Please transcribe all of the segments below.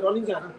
Rolling से आना।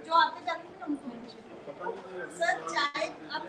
जो आते जाते हैं उनको सर चाय आप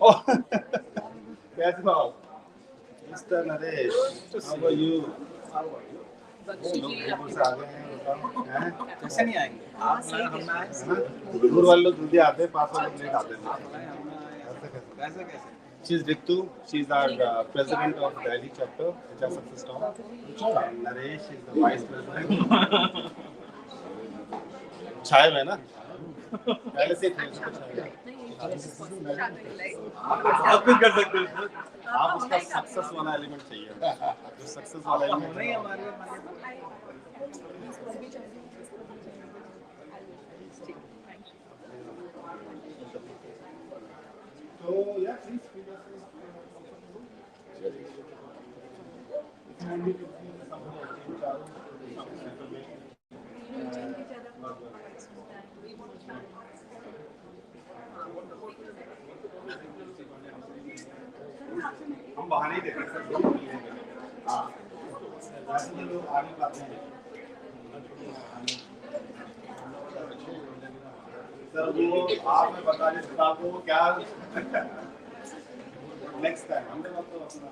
Oh, that's all. Mr. Naresh, how are you? लोग दूर से आ गए हैं बताओ हैं कैसे नहीं आएंगे आप ना हम ना आए दूर वाले लोग जल्दी आते हैं पास वाले लोग लेट आते हैं कैसे कैसे She is Ritu. She is our president of Delhi chapter, HR Success Talk. And Naresh is the vice president. छाए हुए ना पहले से थे उसको छाए आप कुछ कर सकते हो आप उसका सक्सेस वाला एलिमेंट चाहिए जो सक्सेस वाला एलिमेंट नहीं हमारे तो या प्लीज हम बाहर ही देखें सर हाँ वैसे तो लोग आ नहीं पाते हैं सर वो आपने बता नहीं सकता आपको क्या नेक्स्ट टाइम हमने मतलब अपना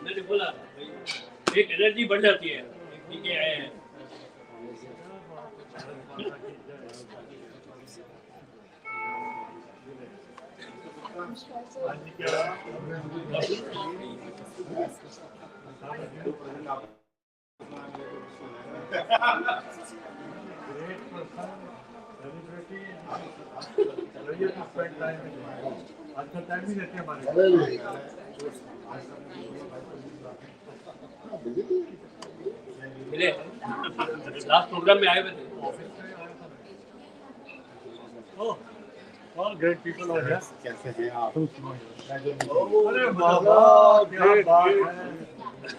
मैंने बोला एक एनर्जी बढ़ जाती है ठीक है आए हैं मिले लास्ट प्रोग्राम में आए हुए थे All great people are here. कैसे हैं आप अरे बाबा क्या बात है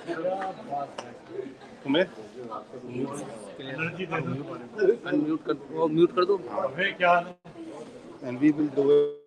क्या बात है तुम्हें एनर्जी दे दो म्यूट कर दो अबे क्या हाल है and we will do it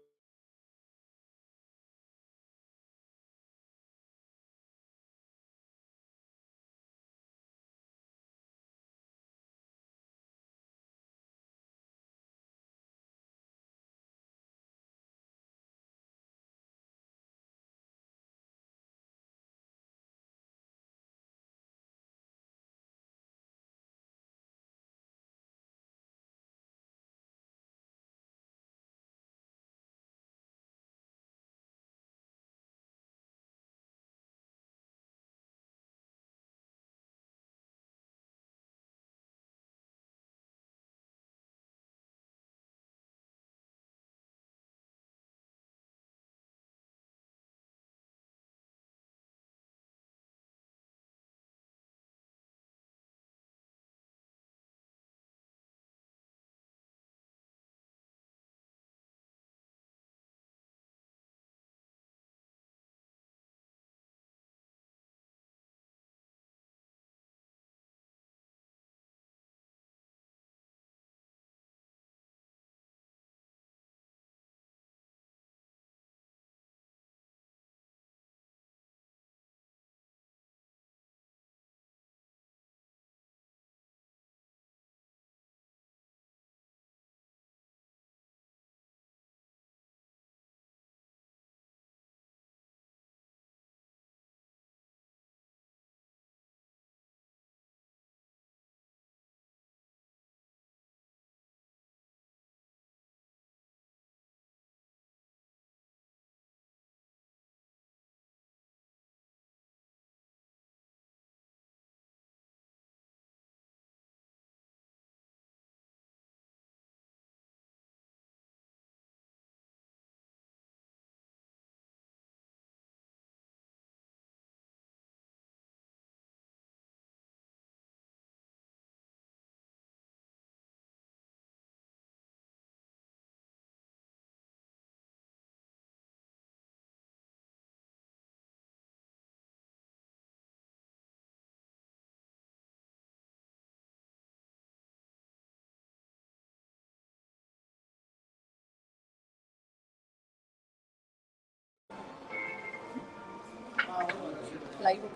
live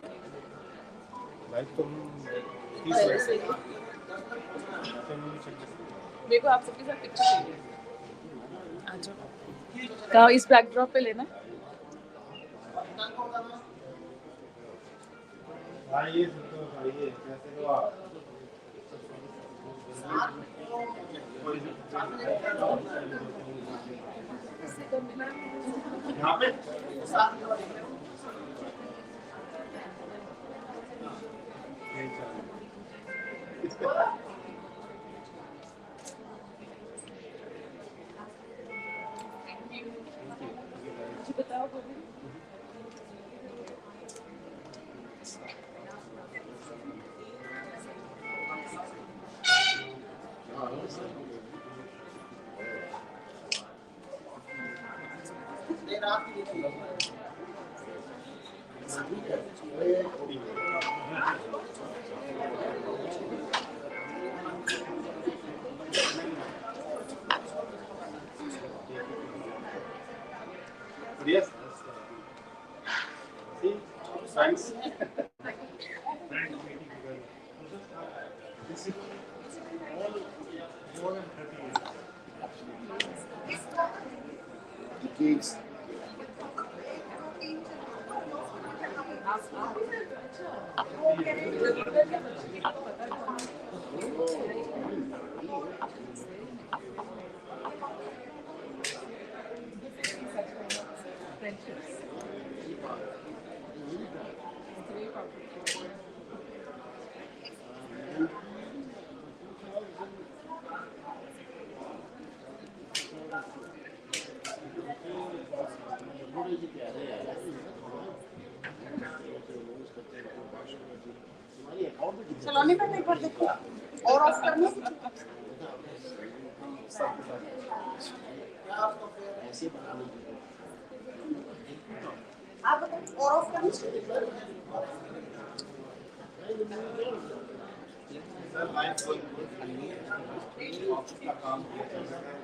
live तुम 30 पहले मिनट से से मेरे को आप सबके साथ पिक्चर चाहिए। अच्छा कहाँ इस बैकड्रॉप पे लेना है? आइए संतोष आइए, कैसे हो आप? यहाँ पे बताओ Govind. Yes. See, thanks. This is all more than 30 years. Kids. चलाने का एक बार देखो और ऑफ करना आप बताओ और ऑफ करना सर लाइफ ऑफिस का काम किया चल रहा है।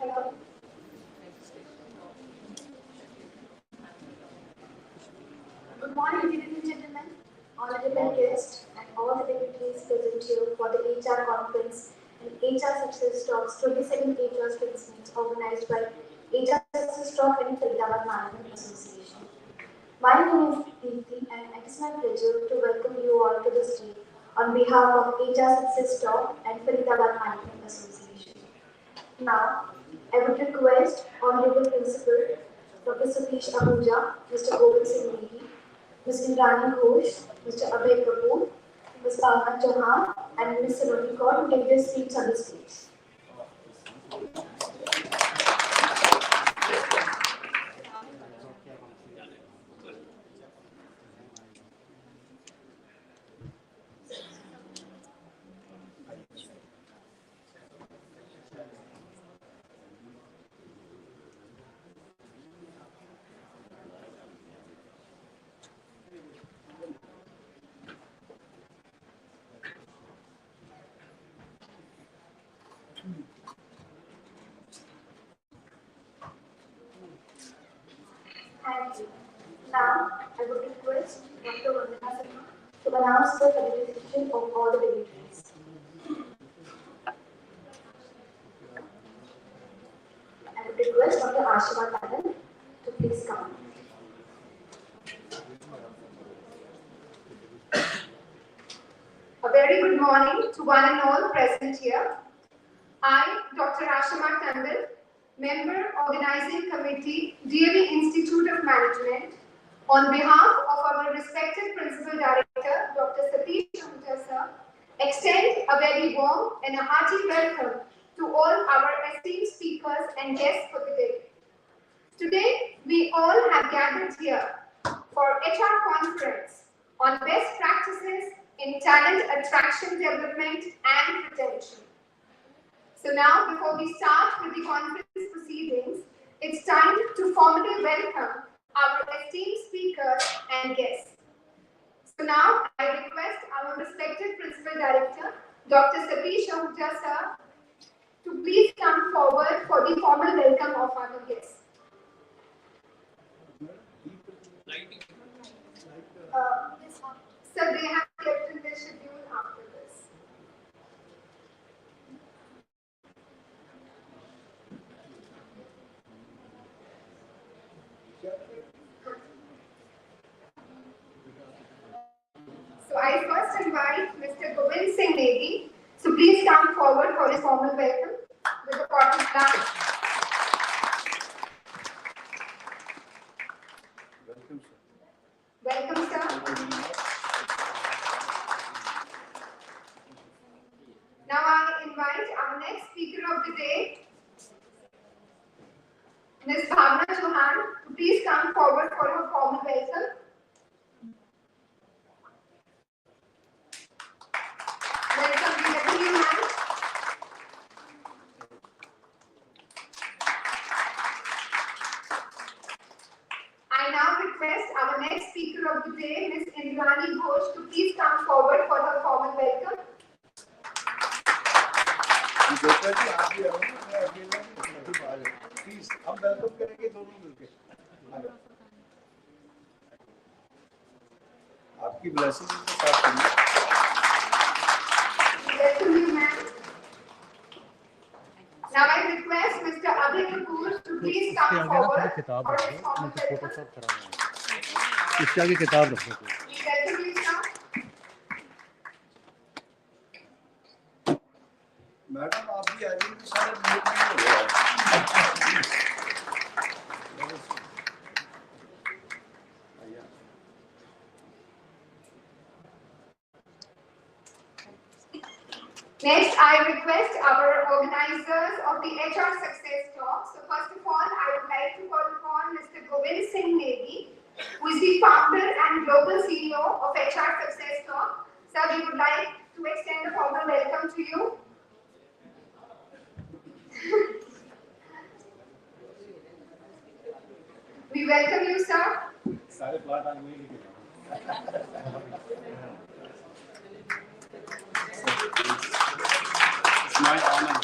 Hello. Good morning, ladies and gentlemen, honorable guests, and all the dignitaries present here for the HR conference and HR Success Talks 22nd HR Skills Meet organized by HR Success Talk and Faridabad Management Association. My name is Deepthi, and it is my pleasure to welcome you all to the stage on behalf of HR Success Talk and Faridabad Management Association. Now, I would request Honorable Principal Dr. Satish Ahuja, Mr. Govind Singh Negi, Ms. Indrani Ghosh, Mr. Abhay Kapoor, Ms. CHAUHAN, and Ms. Indrani Ghosh to take their seats on the stage. Thank you. Now, I would request Dr. Vandana Singh to announce the felicitation of all the dignitaries. I would request Dr. Ashima Tandon to please come. A very good morning to one and all present here. I, Dr. Ashima Tandon, Member Organizing Committee, DAV Institute of Management, on behalf of our respected Principal Director, Dr. Satish Ahuja sir, extend a very warm and a hearty welcome to all our esteemed speakers and guests for the day. Today, we all have gathered here for HR conference on best practices in talent attraction, development and retention. So now, before we start with the conference proceedings, it's time to formally welcome our esteemed speakers and guests. So now, I request our respected Principal Director, Dr. Satish Ahuja sir, to please come forward for the formal welcome of our guests. Sir, they have kept in their schedule after this. So I first invite Mr. Govind Singh Negi. So please come forward for his formal welcome with a cotton plant. Welcome, sir. Now I invite our next speaker of the day, Ms. BHAWNA to please come forward for her formal welcome. Welcome, Indrani ma'am. I now request our next speaker of the day, Ms. Indrani Ghosh, to please come forward for her formal welcome. Please हम welcome करेंगे दोनों मिलकर आपकी blessing के साथ Welcome you, ma'am. Now I request Mr. Abhay Kapoor to please come forward for his formal welcome. इसके आगे किताब रखो। Welcome you, sir. मैडम आप भी आज भी सारे म्यूट नहीं हो रहा Next, I request our organizers of the HR Success Talk. So first of all, I would like to call upon Mr. Govind Singh Negi, who is the founder and global CEO of HR Success Talk. Sir, we would like to extend a formal welcome to you. We welcome you, sir. सारे plot आज वही लिखे It's my honor.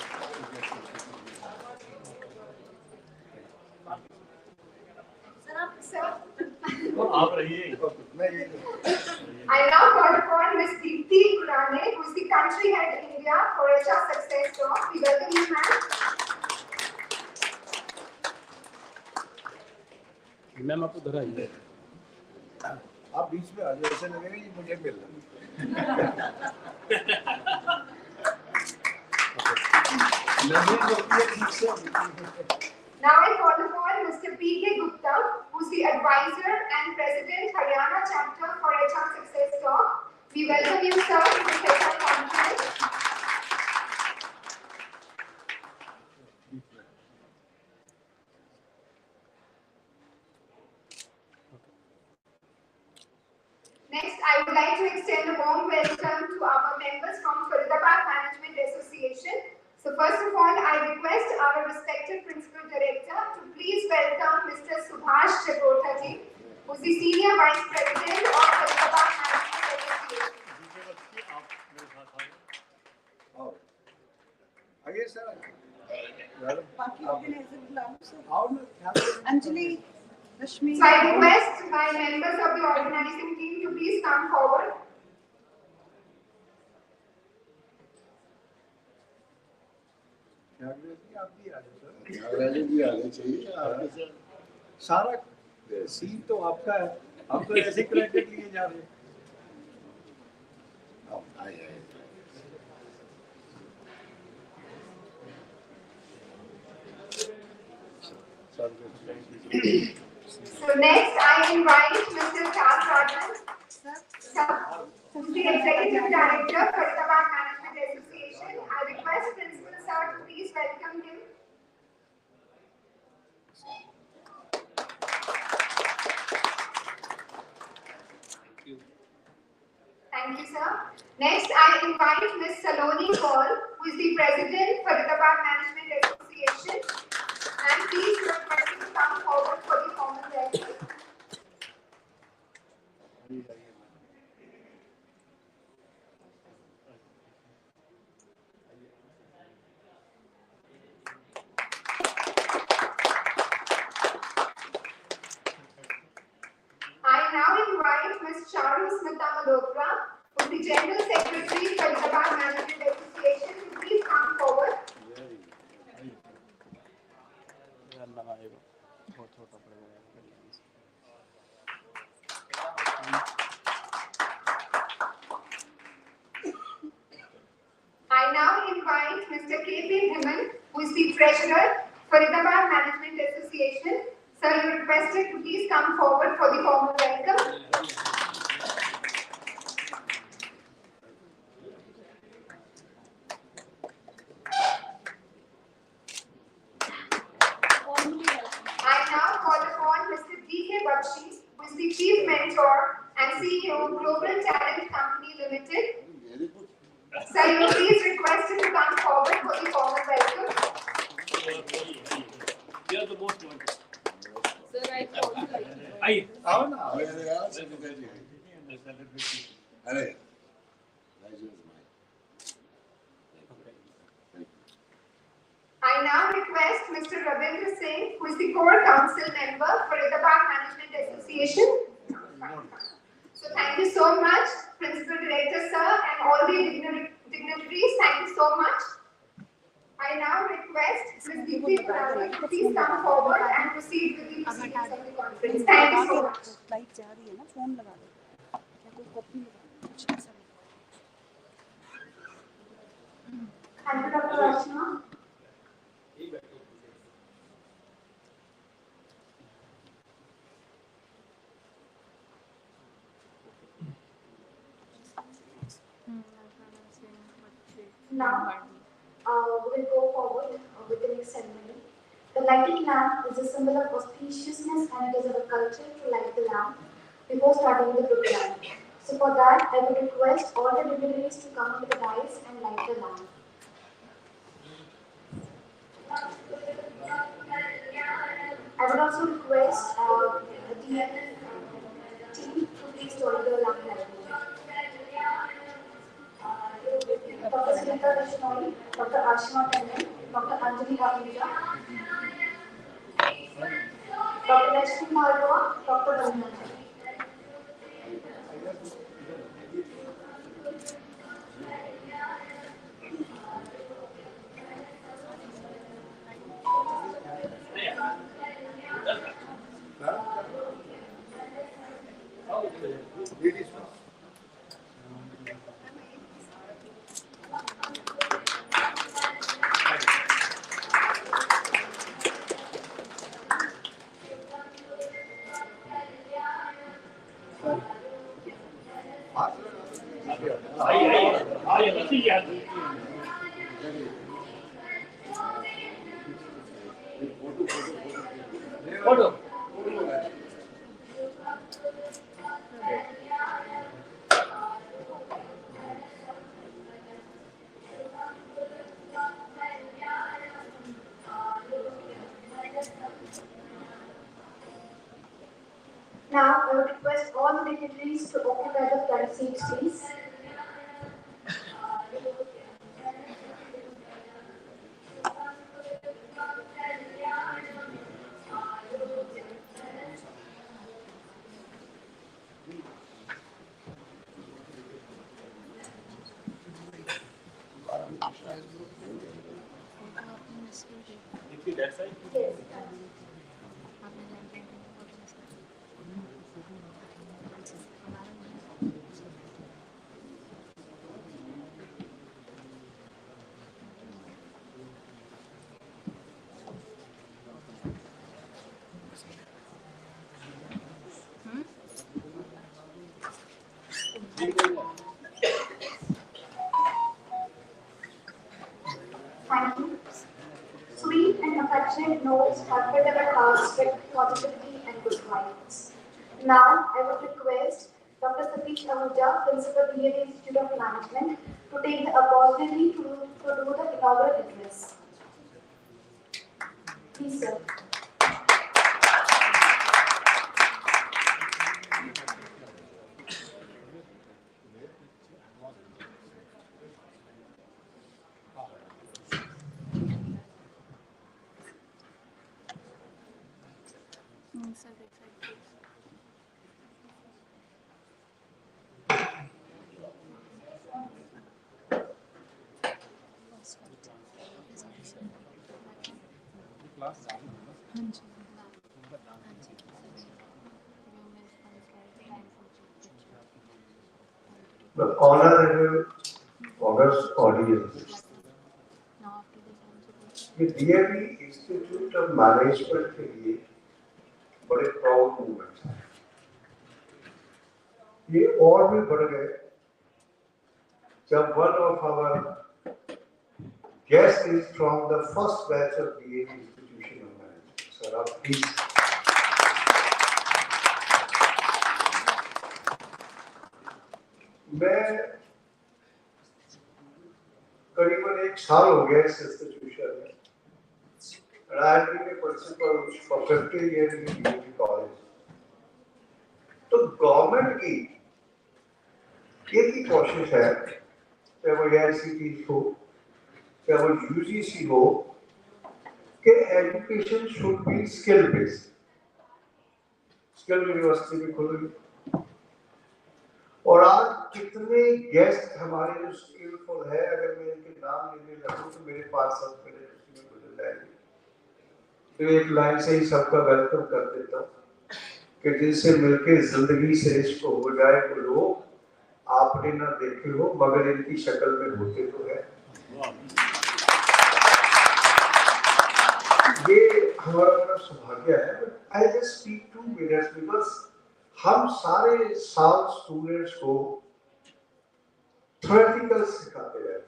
आप रहिए। I now call upon Ms. Deepti Kurane, who is the country head India for HR Success Talk. We welcome you, ma'am. Ma'am आप उधर आइए। आप बीच में आ जाओ, ऐसा लगेगा ये मुझे मिल रहा Now I call upon Mr. P.K. Gupta, who is the advisor and president Haryana chapter for HR Success Talk. We welcome you, sir, to this HR conference. Next, I would like to extend a warm welcome to our members from Faridabad Management Association. So first of all, I request our respected Principal Director to please welcome Mr. Subhash Chakotta ji, who is the Senior Vice President of Faridabad Management Association. आगे sir बाकी organiser बुलाओ sir आओ ना अंजलि रश्मि So I request my members of the organizing team to please come forward. आप भी आ जाओ sir, Nagarajan भी आने चाहिए। सारा सीन तो आपका है, आप तो ऐसे क्रेडिट लिए जा रहे हैं। So next, I invite Mr. Chaudhan, who is the Executive Director, Faridabad Management Association. I request Principal Sir to please welcome him. Thank you, sir. Next, I invite Ms. Saloni Kaur, who is the President, Faridabad Management Association. And please request to come forward for the formal welcome. I now invite Ms. Charu Smita Malhotra, who is the General Secretary, Faridabad Management Association, to please come forward. I now invite Mr. K.P. Dhiman, who is the Treasurer, Faridabad Management Association. Sir, you are requested to please come forward for the formal welcome. I now call upon Mr. D.K. Bakshi, who is the Chief Mentor and CEO of Global Talent Company Limited. Sir, you are please requested to come forward for the formal welcome. You are the most wanted। Sir, I call you like आइए। आओ ना, आओ यार, secretary जी। अरे I now request Mr. Ravindra Singh, who is the core council member for Faridabad Management Association. So thank you so much, Principal Director sir, and all the dignitaries. Thank you so much. I now request Ms. Deepti Kurane to please come forward and proceed with the proceedings of the conference. Thank you so much. Light जा रही है ना phone लगा दो क्या कोई copy लगा कुछ ऐसा Thank you, Dr. Rashma. Now, we will go forward with the next ceremony. The lighting lamp is a symbol of auspiciousness and it is our culture to light the lamp before starting the program. So for that, I would request all the dignitaries to come to the dais and light the lamp. I would also request the team to please join the lamp lighting. Dr. Sunita Rashnoy, Dr. Ashma Tandon, Dr. Anjali Ghosh, Dr. Lakshmi Malwa, Dr. Govind. Photo Now, I would request all the dignitaries to occupy the front seats, please. that side. Yes. Thank you. Sweet and affectionate notes have filled our hearts with positivity and good vibes. Now, I would request Dr. Satish Ahuja, Principal, DAV Institute of Management, to take the opportunity to do the inaugural address. Please, sir. The honorable August audience, ये DAV institute of management के लिए बड़े proud movement है। ये और भी बढ़ गए जब one of our guests is from the first batch of DAV institution of management. Sir, आप please. मैं करीबन 1 साल हो गया इस इंस्टीट्यूशन में। And I have been a principal for 50 years in DAV College. तो गवर्नमेंट की एक ही कोशिश है, चाहे वो AICTE हो, चाहे वो UGC हो, कि education should be skill based. Skill university भी खुल गई और आज कितने गेस्ट हमारे जो स्किलफुल है, अगर मैं इनके नाम लेने लगूं तो मेरे 5-7 मिनट उसमें गुजर जाएंगे। तो एक लाइन से ही सबका वेलकम कर देता कि जिनसे मिलके जिंदगी से इश्क हो जाए वो लोग आपने ना देखे हो मगर इनकी शक्ल में होते तो है। ये हमारा बड़ा सौभाग्य है। I just speak 2 minutes because हम सारे साल स्टूडेंट्स को थ्योरेटिकल सिखाते रहते हैं।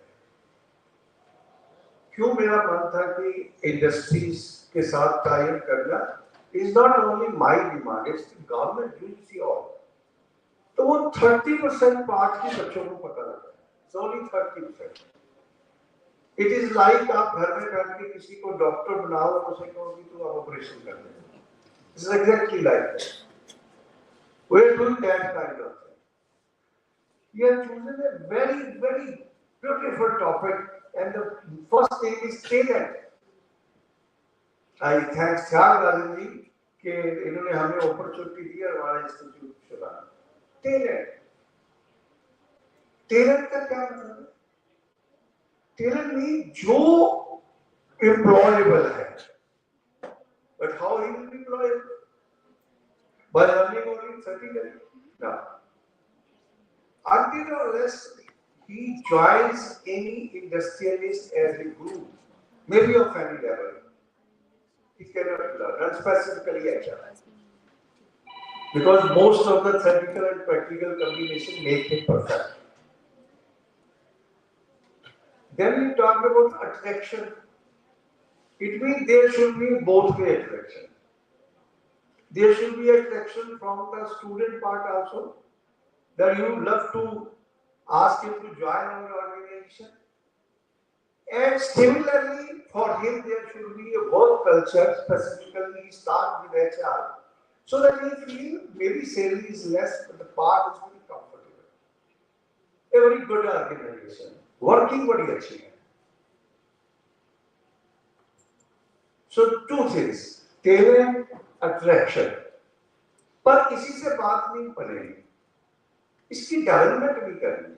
क्यों मेरा मन था कि इंडस्ट्रीज के साथ टाई अप करना is not only my demand, it's government UGC all. तो वो 30% पार्ट की बच्चों को पता लगा, it's only 30%। It is like आप घर में बैठ के किसी को डॉक्टर बनाओ और उसे कहो कि तू ऑपरेशन कर ले, it's exactly like that. We are doing that kind of thing. You have chosen a very, very beautiful topic, and the first thing is talent. I thank Rajan ji कि इन्होंने हमें अपॉर्चुनिटी दी और हमारा institute चलाना। Talent. Talent का क्या मतलब है? Talent means जो employable है, but how he will be employable? By learning only 30 days. Now, until or unless he joins any industrialist as a group, maybe of any level, he cannot learn, and specifically HR. Because most of the theoretical and practical combination make him perfect. Then we talked about attraction. It means there should be both way attraction. There should be attraction from the student part also, that you love to ask him to join our organization. And similarly, for him, there should be a work culture, specifically start with HR, so that he feel maybe salary is less, but the part is very comfortable. A very good organization, working very अच्छी है. So two things, talent, attraction. पर इसी से बात नहीं पड़ेगी, इसकी development भी करनी है.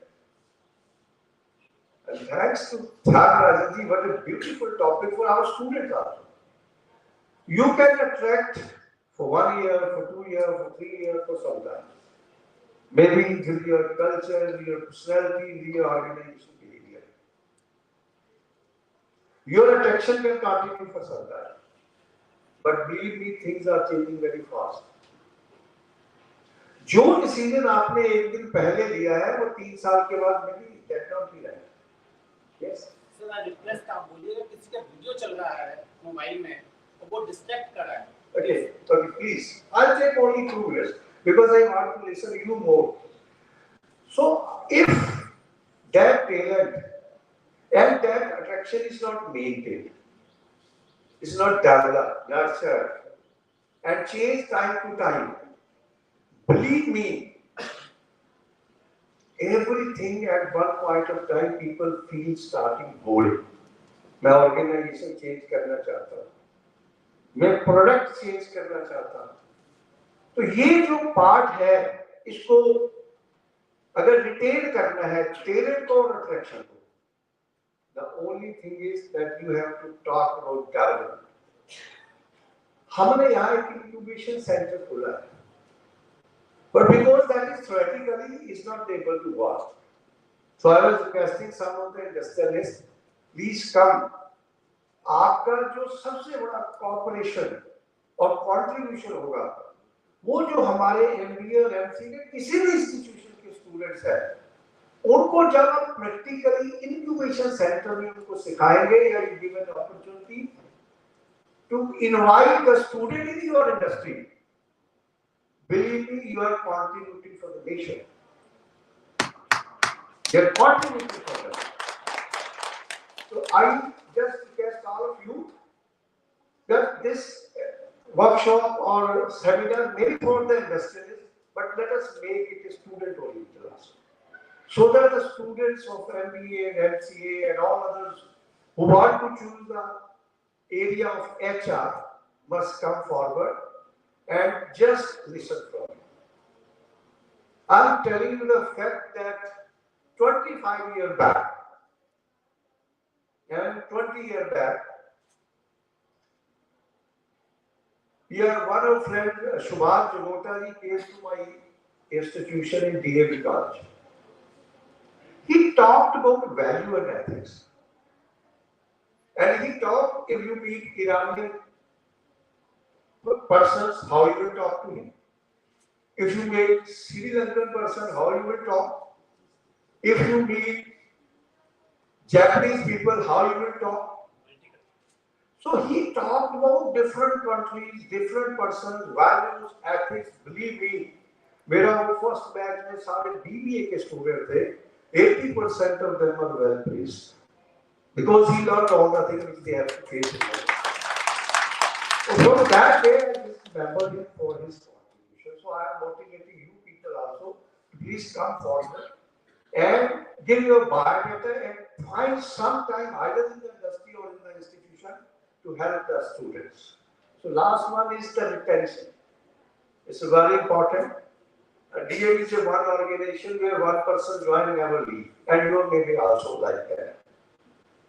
And thanks to Rajanji, what a beautiful topic for our students also. You can attract for 1 year, for 2 years, for 3 years, for some time. Maybe with your culture, with your personality, with your organization behavior. Your attraction can continue for some time. But believe me, things are changing very fast. जो decision आपने एक दिन पहले लिया है वो 3 साल के बाद में भी डेट डाउन भी रहेगा. Yes. सर मैं रिक्वेस्ट आप बोलिएगा किसी का वीडियो चल रहा है मोबाइल में और वो डिस्ट्रैक्ट कर रहा है. Okay, please. I'll take only 2 minutes because I want to listen to you more. So, if that talent and that attraction is not maintained, is not developed, nurtured, and changed time to time, believe me, everything at one point of time people feel starting boring. मैं organisation change करना चाहता हूँ, मैं product change करना चाहता हूँ. तो ये जो पार्ट है इसको अगर रिटेन करना है टैलेंट और अट्रैक्शन को, the only thing is that you have to talk about development. हमने यहाँ एक इंक्यूबेशन सेंटर खोला है, but because that is theoretically is not able to work. So I was requesting some of the industrialists, please come. आपका जो सबसे बड़ा corporation और कंट्रीब्यूशन होगा वो जो हमारे एमबीए और एमसी के किसी भी इंस्टीट्यूशन के स्टूडेंट्स हैं उनको जब हम प्रैक्टिकली इंक्यूबेशन सेंटर में उनको सिखाएंगे या give an opportunity to invite the student in your industry, believe me, you are contributing for the nation. You are contributing for them. So I just request all of you that this workshop or seminar may be for the industrialists, but let us make it a student-oriented also, so that the students of MBA and MCA and all others who want to choose the area of HR must come forward and just listen from me. I'm telling you the fact that 25 years back and 20 years back, one of friend Subhash Jagotari came to my institution in DAV College. He talked about value and ethics. And he talked, if you meet Iranian persons, how you will talk to him. If you meet Sri Lankan person, how you will talk. If you meet Japanese people, how you will talk. So he talked about different countries, different persons, values, ethics. Believe me, मेरा वो first batch में सारे BBA के student थे. 80% of them are well placed because he learned all the things which they have to face in life. So from that day, I just remember him for his contribution. So I am motivating you people also to please come forward and give your biodata and find some time either in the industry or in the institution to help the students. So last one is the retention. It's very important. DAV is a one organization where one person join never leave, and you may be also like that.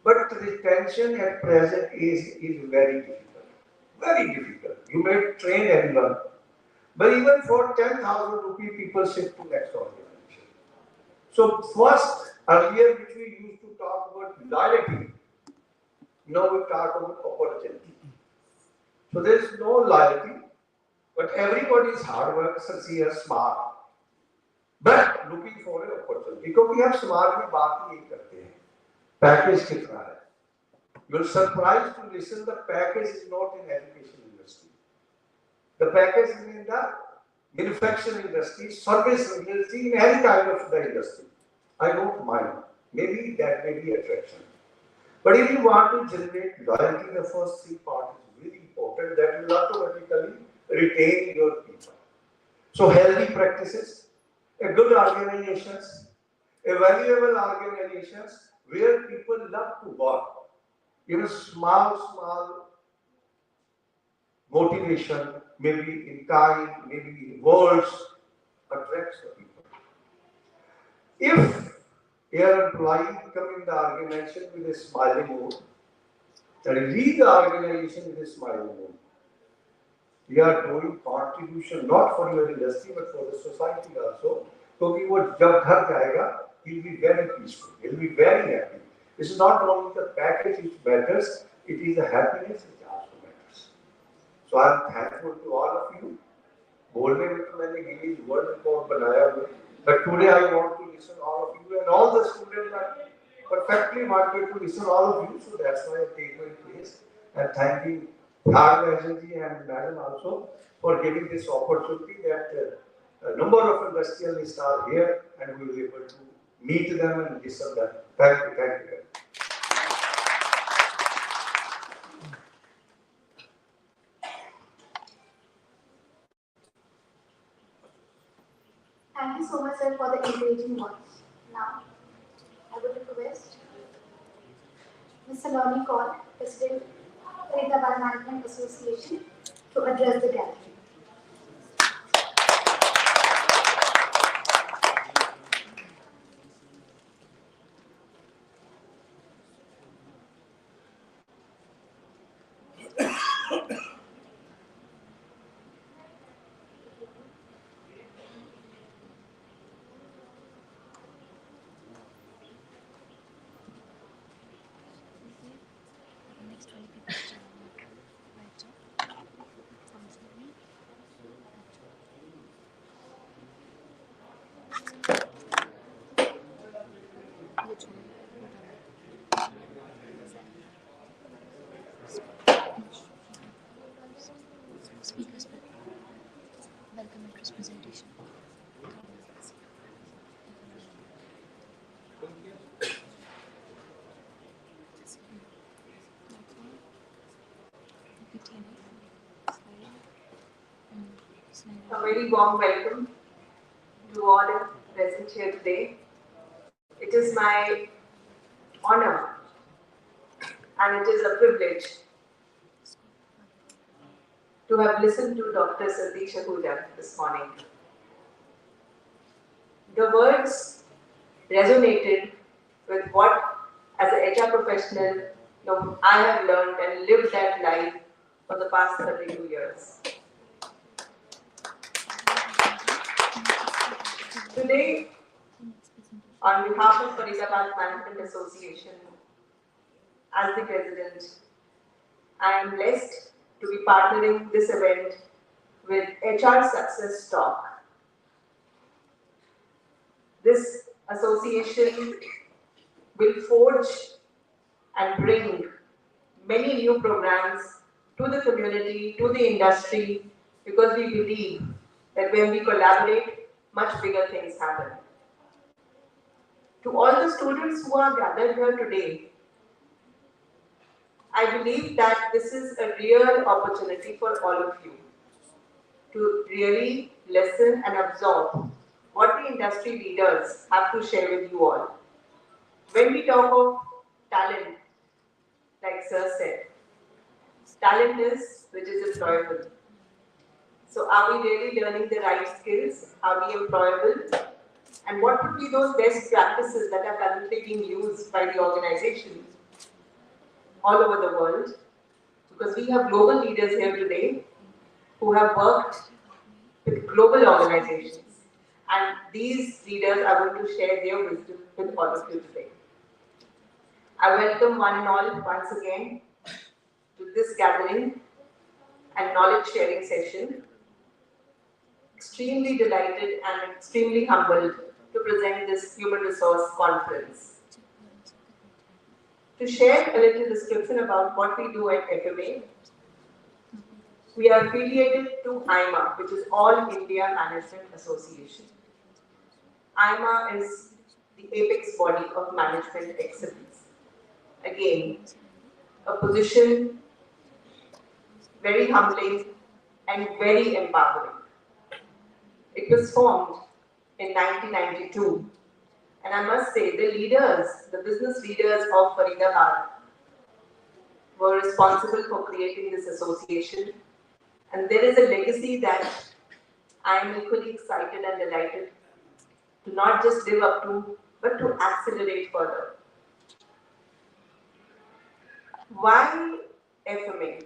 But retention at present is very difficult. Very difficult. You may train everyone, But even for 10,000 rupee, people shift to next organization. So first, earlier which we used to talk about loyalty, now we talk about opportunity. So there is no loyalty, but everybody is hard work, sincere, smart, but looking for an opportunity. क्योंकि हम समाज में बात ये करते हैं, package कितना है? You're surprised to listen. The package is not in education industry. The package is in the manufacturing industry, service industry, in any kind of the industry. I don't mind. Maybe that may be attraction. But if you want to generate loyalty, the first three parts is really important. That will automatically retain your people. So healthy practices, a good organizations, a valuable organizations where people love to work. Even small motivation, maybe in kind, maybe in words, attracts the people. If your employee come in the organization with a smiling mood, and leave the organization with a smiling mood, we are doing contribution not for your industry but for the society also. क्योंकि वो जब घर जाएगा, he will be very peaceful, he will be very happy. This is not only the package which matters, it is the happiness which also matters. So I am thankful to all of you. बोलने में तो मैंने Guinness World Record बनाया हुआ, but today I want to listen all of you, and all the students are perfectly wanted to listen all of you. So that's why I take my place and thanking Ji and Madam also for giving this opportunity that a number of industrialists are here and we will be able to meet them and listen them. Thank you. Thank you. Thank you so much, sir, for the encouraging words. Now, I would request Mr. Lonnie Kaur, President, Faridabad Management Association, to address the gathering. Speakers, welcome address presentation. A very warm welcome to all present here today. It is my honor and it is a privilege to have listened to Dr. Satish Ahuja this morning. The words resonated with what, as an HR professional, I have learned and lived that life for the past 32 years. Today, on behalf of Faridabad Management Association, as the president, I am blessed to be partnering this event with HR Success Talk. This association will forge and bring many new programs to the community, to the industry, because we believe that when we collaborate, much bigger things happen. To all the students who are gathered here today, I believe that this is a real opportunity for all of you to really listen and absorb what the industry leaders have to share with you all. When we talk of talent, like Sir said, talent is which is employable. So are we really learning the right skills? Are we employable? And what would be those best practices that are currently being used by the organizations all over the world? Because we have global leaders here today who have worked with global organizations. And these leaders are going to share their wisdom with all of you today. I welcome one and all once again to this gathering and knowledge sharing session. Extremely delighted and extremely humbled to present this human resource conference. To share a little description about what we do at FMA, we are affiliated to IMA, which is All India Management Association. IMA is the apex body of management excellence. Again, a position very humbling and very empowering. It was formed in 1992, and I must say the leaders, the business leaders of Faridabad were responsible for creating this association, and there is a legacy that I am equally excited and delighted to not just live up to, but to accelerate further. Why FMA?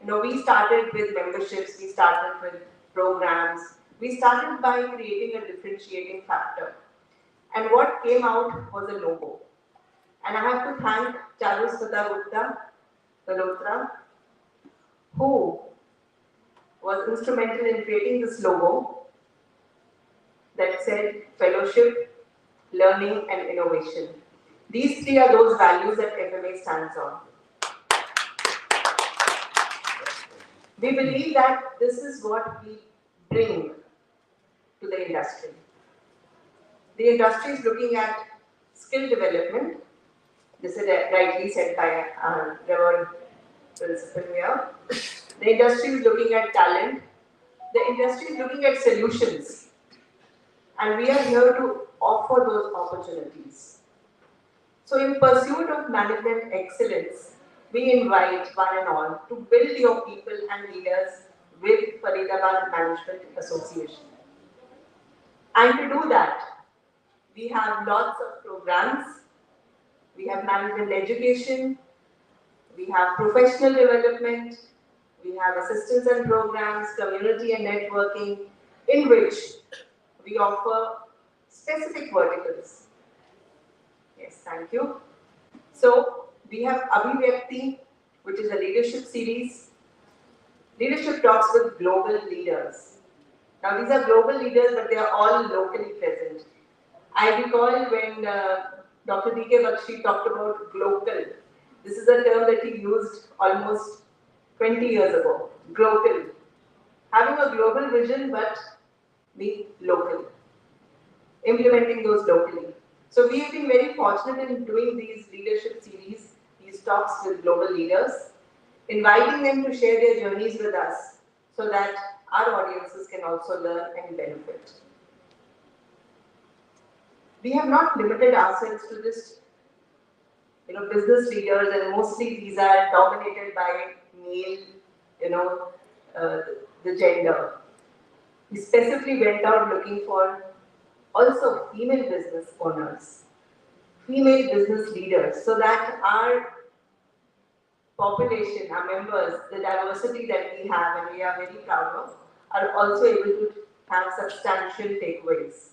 We started with memberships, we started with programs, we started by creating a differentiating factor. And what came out was a logo. And I have to thank Charuswata Gupta, who was instrumental in creating this logo that said fellowship, learning and innovation. These three are those values that FMA stands on. We believe that this is what we bring to the industry. The industry is looking at skill development. This is rightly said by Reverend Principal here. The industry is looking at talent. The industry is looking at solutions. And we are here to offer those opportunities. So in pursuit of management excellence, we invite one and all to build your people and leaders with Faridabad Management Association. And to do that, we have lots of programs. We have management education, we have professional development, we have assistance and programs, community and networking, in which we offer specific verticals. Yes, thank you. So, we have Abhivyakti, which is a leadership series. Leadership talks with global leaders. Now, these are global leaders, but they are all locally present. I recall when Dr. D.K. Bakshi talked about global. This is a term that he used almost 20 years ago. Global. Having a global vision, but be local. Implementing those locally. So we have been very fortunate in doing these leadership series, these talks with global leaders, inviting them to share their journeys with us so that our audiences can also learn and benefit. We have not limited ourselves to just business leaders, and mostly these are dominated by male, the gender. We specifically went out looking for also female business owners, female business leaders, so that our population, our members, the diversity that we have and we are very proud of, are also able to have substantial takeaways.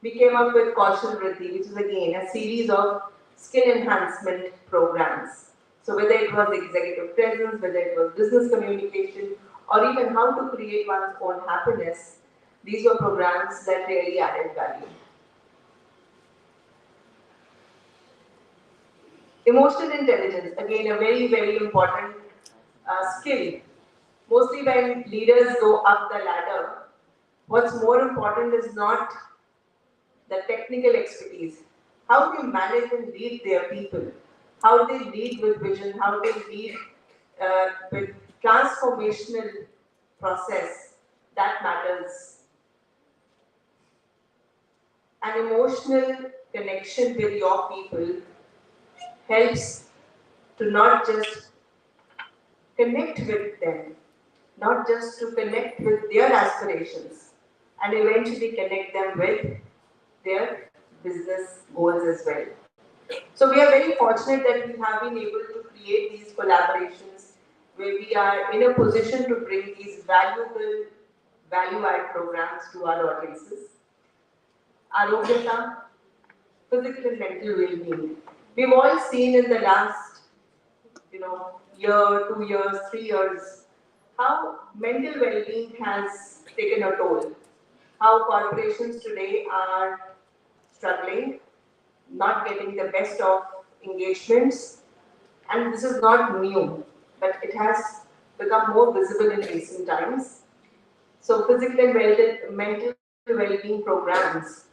We came up with Kaushal Vriddhi, which is again a series of skill enhancement programs. So whether it was executive presence, whether it was business communication, or even how to create one's own happiness, these were programs that really added value. Emotional intelligence, again a very, very important skill. Mostly when leaders go up the ladder, what's more important is not the technical expertise, how they manage and lead their people, how they lead with vision, how they lead with transformational process, that matters. An emotional connection with your people helps to not just connect with them, not just to connect with their aspirations, and eventually connect them with their business goals as well. So we are very fortunate that we have been able to create these collaborations where we are in a position to bring these valuable value-add programs to our audiences. Arogyata, physical and mental well-being. We've all seen in the last, year, 2 years, 3 years, how mental well-being has taken a toll. How corporations today are struggling, not getting the best of engagements, and this is not new, but it has become more visible in recent times. So physical and mental well-being programs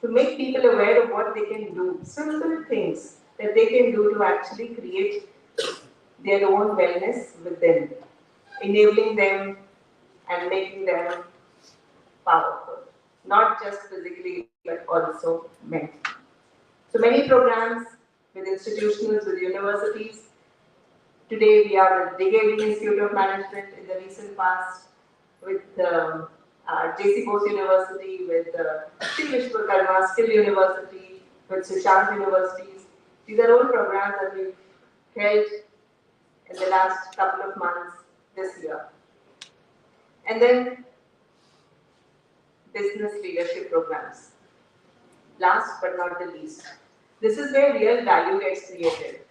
to make people aware of what they can do, simple things that they can do to actually create their own wellness within, enabling them and making them powerful, not just physically but also mentally. So many programs with institutions, with universities. Today we are with DAV Institute of Management in the recent past, with JC Bose University, with Sri Vishwakarma Skill University, with Sushant Universities. These are all programs that we've held in the last couple of months this year. And then business leadership programs. Last but not the least, this is where real value gets created.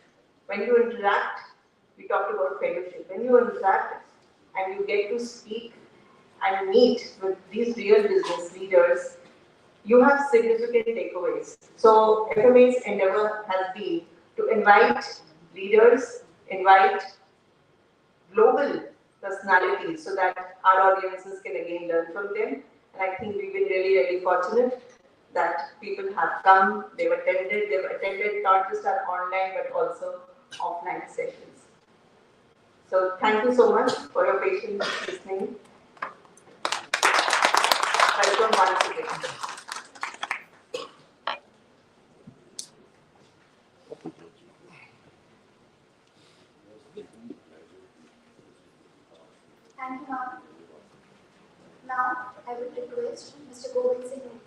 When you interact, we talked about fellowship. When you interact and you get to speak and meet with these real business leaders, you have significant takeaways. So FMA's endeavor has been to invite leaders, invite global personalities so that our audiences can again learn from them. And I think we've been really, really fortunate that people have come, they've attended not just our online but also offline sessions. So thank you so much for your patience listening. Welcome once again. Thank you, ma'am. Now, I would request Mr. Govind Singh,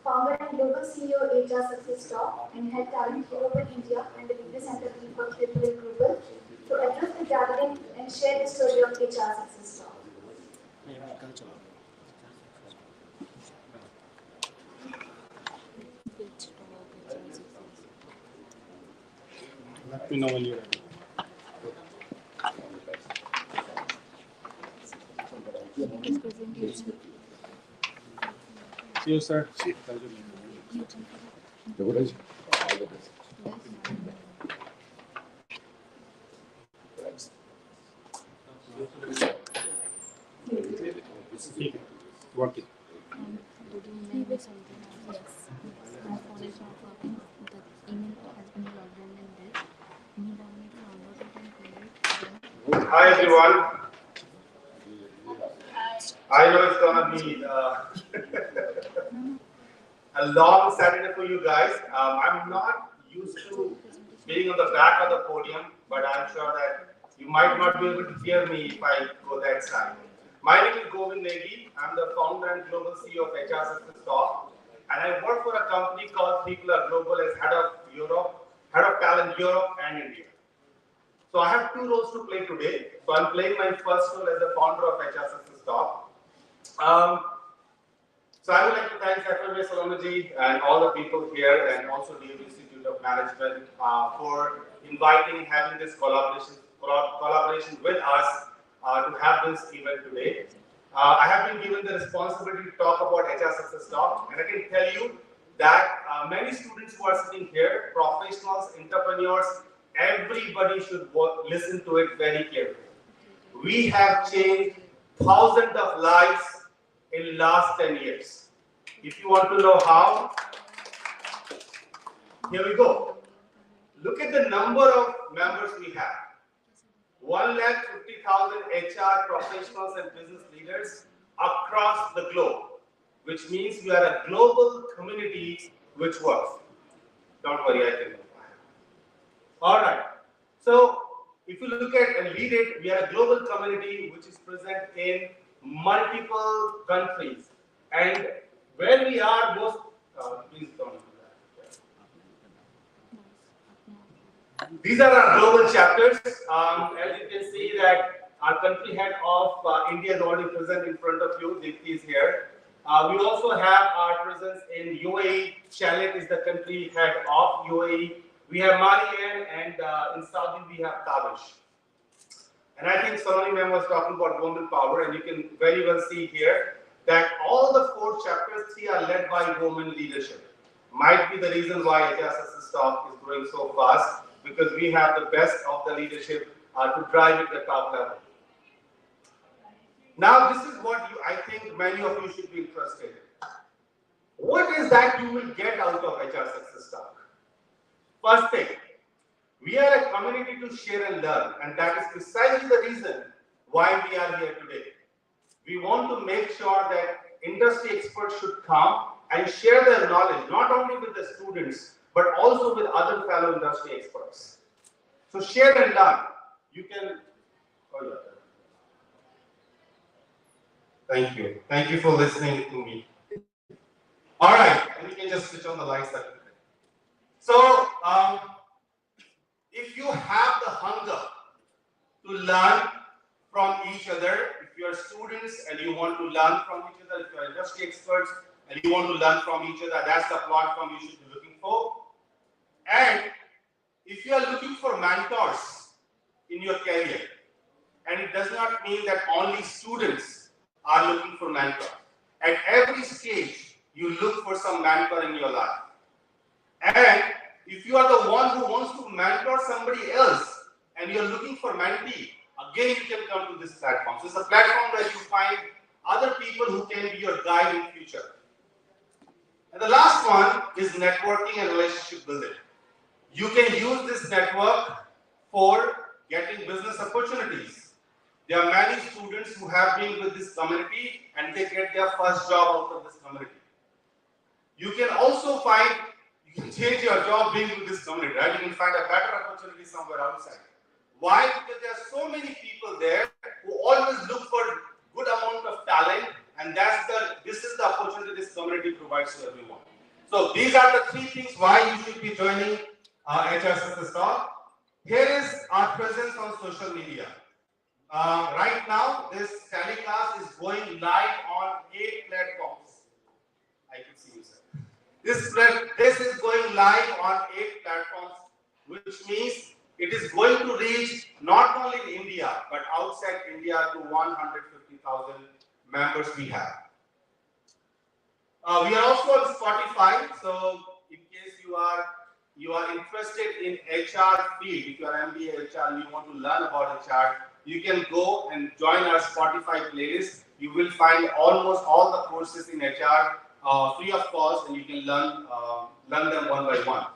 founder and global CEO HR Success Talk and Head Talent Hero in India and the Degree Center Team for People and Global, to address the gathering and share the story of HR Success Talk. Let me know when you're ready. See you, sir. Working. Did you name something? Yes. My college of the eminent has been logged in this. Need me to download it and create. Hi, everyone. I know it's gonna be a long Saturday for you guys. I'm not used to being on the back of the podium, but I'm sure that you might not be able to hear me if I go that side. My name is Govind Negi. I'm the founder and global CEO of HR Success Talk, and I work for a company called People Are Global as head of talent Europe and India. So I have two roles to play today. So I'm playing my first role as the founder of HR Success Talk. So I would like to thank FMA Salonji and all the people here, and also DAV Institute of Management for inviting, having this collaboration with us to have this event today. I have been given the responsibility to talk about HR Success Talk, and I can tell you that many students who are sitting here, professionals, entrepreneurs, everybody should listen to it very carefully. We have changed thousands of lives in last 10 years. If you want to know how, here we go. Look at the number of members we have. 150,000 HR professionals and business leaders across the globe, which means we are a global community which works. Don't worry, I can. All right. So if you look at and read it, we are a global community which is present in multiple countries. And where we are most, please don't do that. These are our global chapters. As you can see that our country head of India is already present in front of you. Dipti is here. We also have our presence in UAE. Chalet is the country head of UAE. We have Marianne, and in Saudi we have Tavish. And I think Sonali ma'am was talking about women power, and you can very well see here that all the 4 chapters, 3 are led by women leadership. Might be the reason why HRSS stock is growing so fast, because we have the best of the leadership to drive it to the top level. Now, this is what I think many of you should be interested in. What is that you will get out of HR Success Talk? First thing, we are a community to share and learn, and that is precisely the reason why we are here today. We want to make sure that industry experts should come and share their knowledge, not only with the students, but also with other fellow industry experts. So share and learn. You can, oh yeah. Thank you. Thank you for listening to me. All right, and you can just switch on the lights. So, if you have the hunger to learn from each other, if you are students and you want to learn from each other, if you are industry experts and you want to learn from each other, that's the platform you should be looking for. And if you are looking for mentors in your career, and it does not mean that only students are looking for mentors. At every stage, you look for some mentor in your life. And if you are the one who wants to mentor somebody else and you're looking for mentee, again you can come to this platform. So it's a platform where you find other people who can be your guide in future. And the last one is networking and relationship building. You can use this network for getting business opportunities. There are many students who have been with this community and they get their first job out of this community. You can also find, you can change your job being with this community, right? You can find a better opportunity somewhere outside. Why? Because there are so many people there who always look for good amount of talent, and this is the opportunity this community provides to everyone. So these are the 3 things why you should be joining HR Success Talk. Here is our presence on social media. Right now, this telecast is going live on 8 platforms. I can see you, sir. This is going live on 8 platforms, which means it is going to reach not only in India, but outside India to 150,000 members we have. We are also on Spotify, so in case you are interested in HR field, if you are MBA HR and you want to learn about HR, you can go and join our Spotify playlist. You will find almost all the courses in HR free of cost, and you can learn them one by one.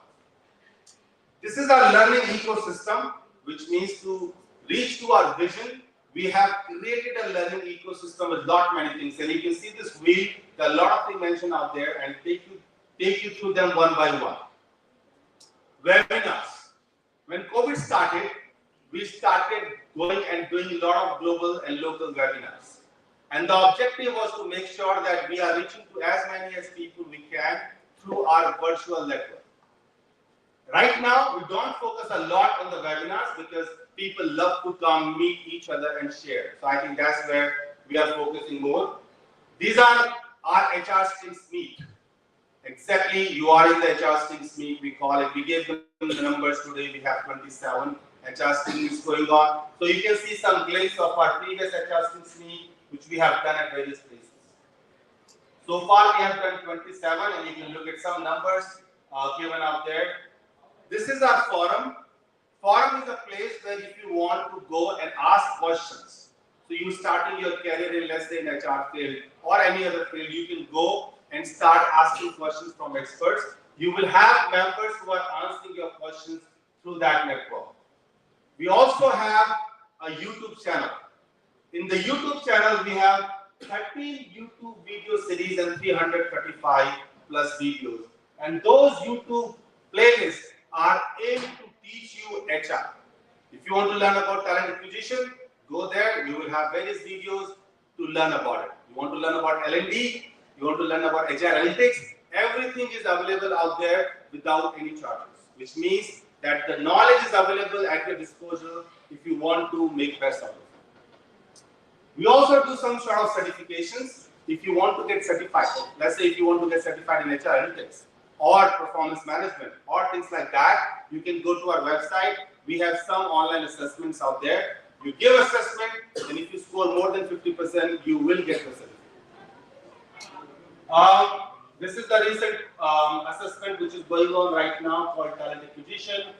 This is our learning ecosystem, which means to reach to our vision, we have created a learning ecosystem with many things. And you can see this wheel, there are a lot of things mentioned out there, and take you through them one by one. Webinars. When COVID started, we started going and doing a lot of global and local webinars. And the objective was to make sure that we are reaching to as many as people we can through our virtual network. Right now, we don't focus a lot on the webinars because people love to come, meet each other and share. So I think that's where we are focusing more. These are our HR Strings Meet. Exactly, you are in the HR Strings Meet, we call it. We gave them the numbers today, we have 27 HR Strings going on. So you can see some glimpse of our previous HR Strings Meet, which we have done at various places. So far we have done 27, and you can look at some numbers given out there. This is our forum. Forum is a place where if you want to go and ask questions, so you starting your career in, let's say, in HR field or any other field, you can go and start asking questions from experts. You will have members who are answering your questions through that network. We also have a YouTube channel. In the YouTube channel, we have 13 YouTube video series and 335 plus videos. And those YouTube playlists are aimed to teach you HR. If you want to learn about talent acquisition, go there. You will have various videos to learn about it. You want to learn about L&D, you want to learn about HR analytics, everything is available out there without any charges, which means that the knowledge is available at your disposal if you want to make best out of it. We also do some sort of certifications if you want to get certified. Let's say if you want to get certified in HR analytics or performance management or things like that, you can go to our website. We have some online assessments out there. You give assessment, and if you score more than 50%, you will get the certificate. This is the recent assessment which is going on right now called talent acquisition.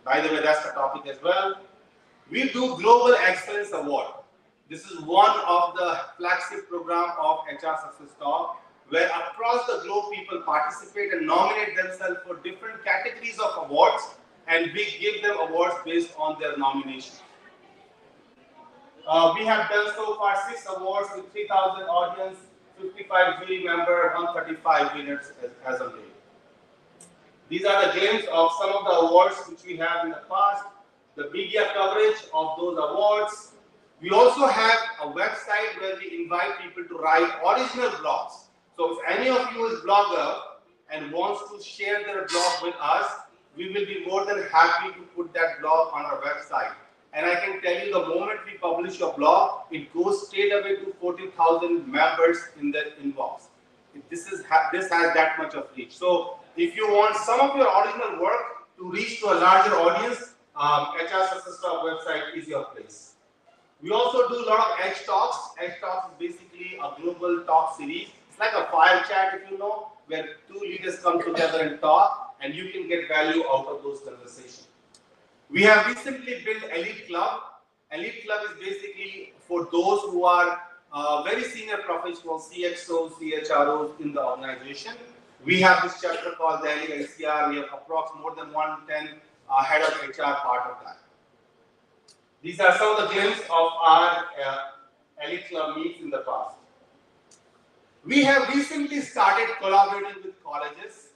By the way, that's the topic as well. We do Global Excellence Award. This is one of the flagship program of HR Success Talk, where across the globe people participate and nominate themselves for different categories of awards, and we give them awards based on their nomination. We have done so far 6 awards with 3,000 audience, 55 jury member, 135 winners as of date. These are the glimpses of some of the awards which we have in the past, the media coverage of those awards. We also have a website where we invite people to write original blogs. So if any of you is blogger and wants to share their blog with us, we will be more than happy to put that blog on our website. And I can tell you, the moment we publish your blog, it goes straight away to 40,000 members in their inbox. This has that much of reach. So if you want some of your original work to reach to a larger audience, HR Success Talk website is your place. We also do a lot of Edge Talks. Edge Talks is basically a global talk series. It's like a fire chat, if you know, where 2 leaders come together and talk, and you can get value out of those conversations. We have recently built Elite Club. Elite Club is basically for those who are very senior professionals, CXOs, CHROs in the organization. We have this chapter called Delhi NCR. We have approximately more than 110 head of HR part of that. These are some of the glimpses of our Elite Club meets in the past. We have recently started collaborating with colleges,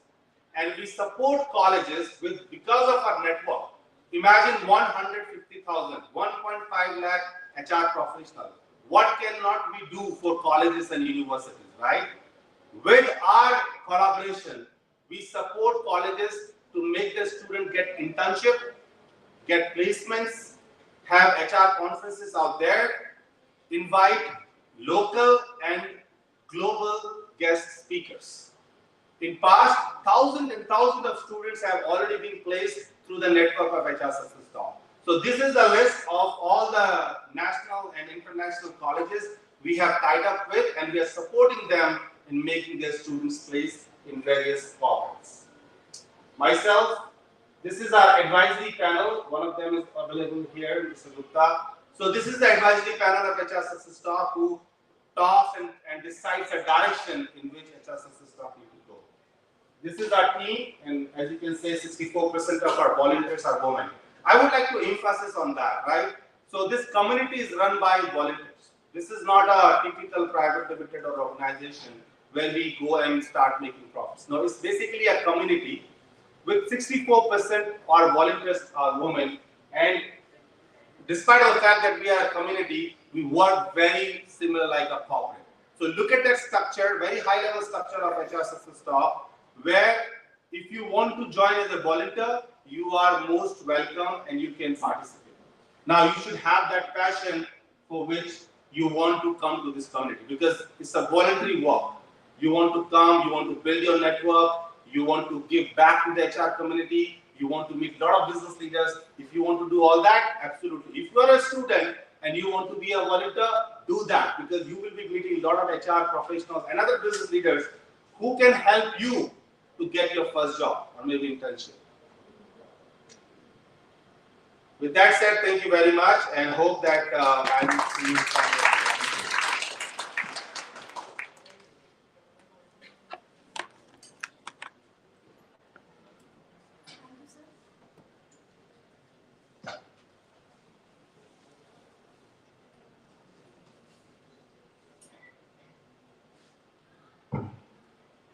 and we support colleges with, because of our network. Imagine 150,000, 1.5 lakh HR professionals. What cannot we do for colleges and universities, right? With our collaboration, we support colleges to make the student get internship, get placements, have HR conferences out there, invite local and global guest speakers. In past, thousands and thousands of students have already been placed through the network of HR Success Talk. So this is the list of all the national and international colleges we have tied up with, and we are supporting them in making their students place in various corporates. Myself, this is our advisory panel. One of them is available here, Mr. Gupta. So this is the advisory panel of HR Success Talk who talks and decides a direction in which HR Success Talk needs to go. This is our team, and as you can say, 64% of our volunteers are women. I would like to emphasize on that, right? So this community is run by volunteers. This is not a typical private limited or organization where we go and start making profits. No, it's basically a community with 64% our volunteers are women, and despite the fact that we are a community, we work very similar like a corporate. So look at that structure, very high level structure of HR Success Talk, where if you want to join as a volunteer, you are most welcome and you can participate. Now you should have that passion for which you want to come to this community, because it's a voluntary work. You want to come, you want to build your network, you want to give back to the HR community, you want to meet a lot of business leaders. If you want to do all that, absolutely. If you are a student and you want to be a volunteer, do that, because you will be meeting a lot of HR professionals and other business leaders who can help you to get your first job or maybe internship. With that said, thank you very much and hope that I will see you somewhere.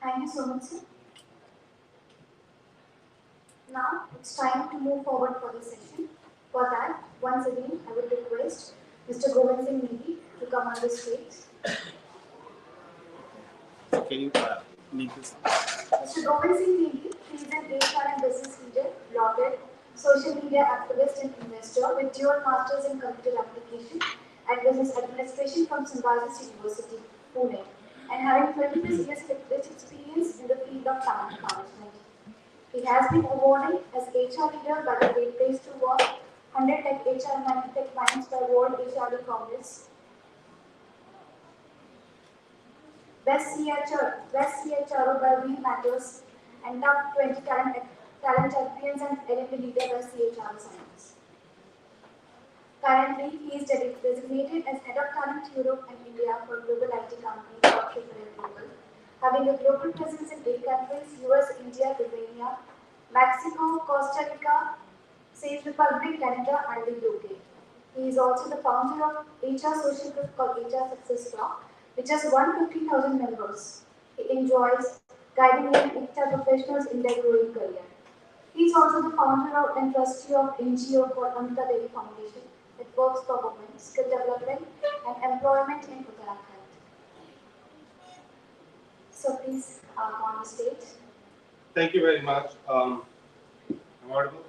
Thank you so much, sir. Now it's time to move forward for the session. For that, once again, I would request Mr. Govind Singh Negi to come on the stage. Can you make this? Mr. Govind Singh Negi, he is an HR and business leader, blogger, social media activist and investor with dual masters in computer application and business administration from Symbiosis University, Pune, and having 20 years rich experience in the field of talent management. He has been awarded as HR leader by the Great Place to Work, 100 Tech HR and Tech Minds by World HRD Congress, Best CHRO by Wheel Matters, and Top 20 Talent Champions and LMD Leader by CHRO Science. Currently, he is designated as Head of Talent Europe and India for Global IT Company of AAA Global, having a global presence in 8 countries: US, India, Romania, Mexico, Costa Rica, Czech Republic, Canada, and the UK. He is also the founder of HR social group called HR Success Talk, which has 150,000 members. He enjoys guiding young HR professionals in their growing career. He is also the founder and trustee of NGO called Amrita Devi Foundation that works for women, skill development, and employment in Uttarakhand. So please come on the stage. Thank you very much. I'm audible?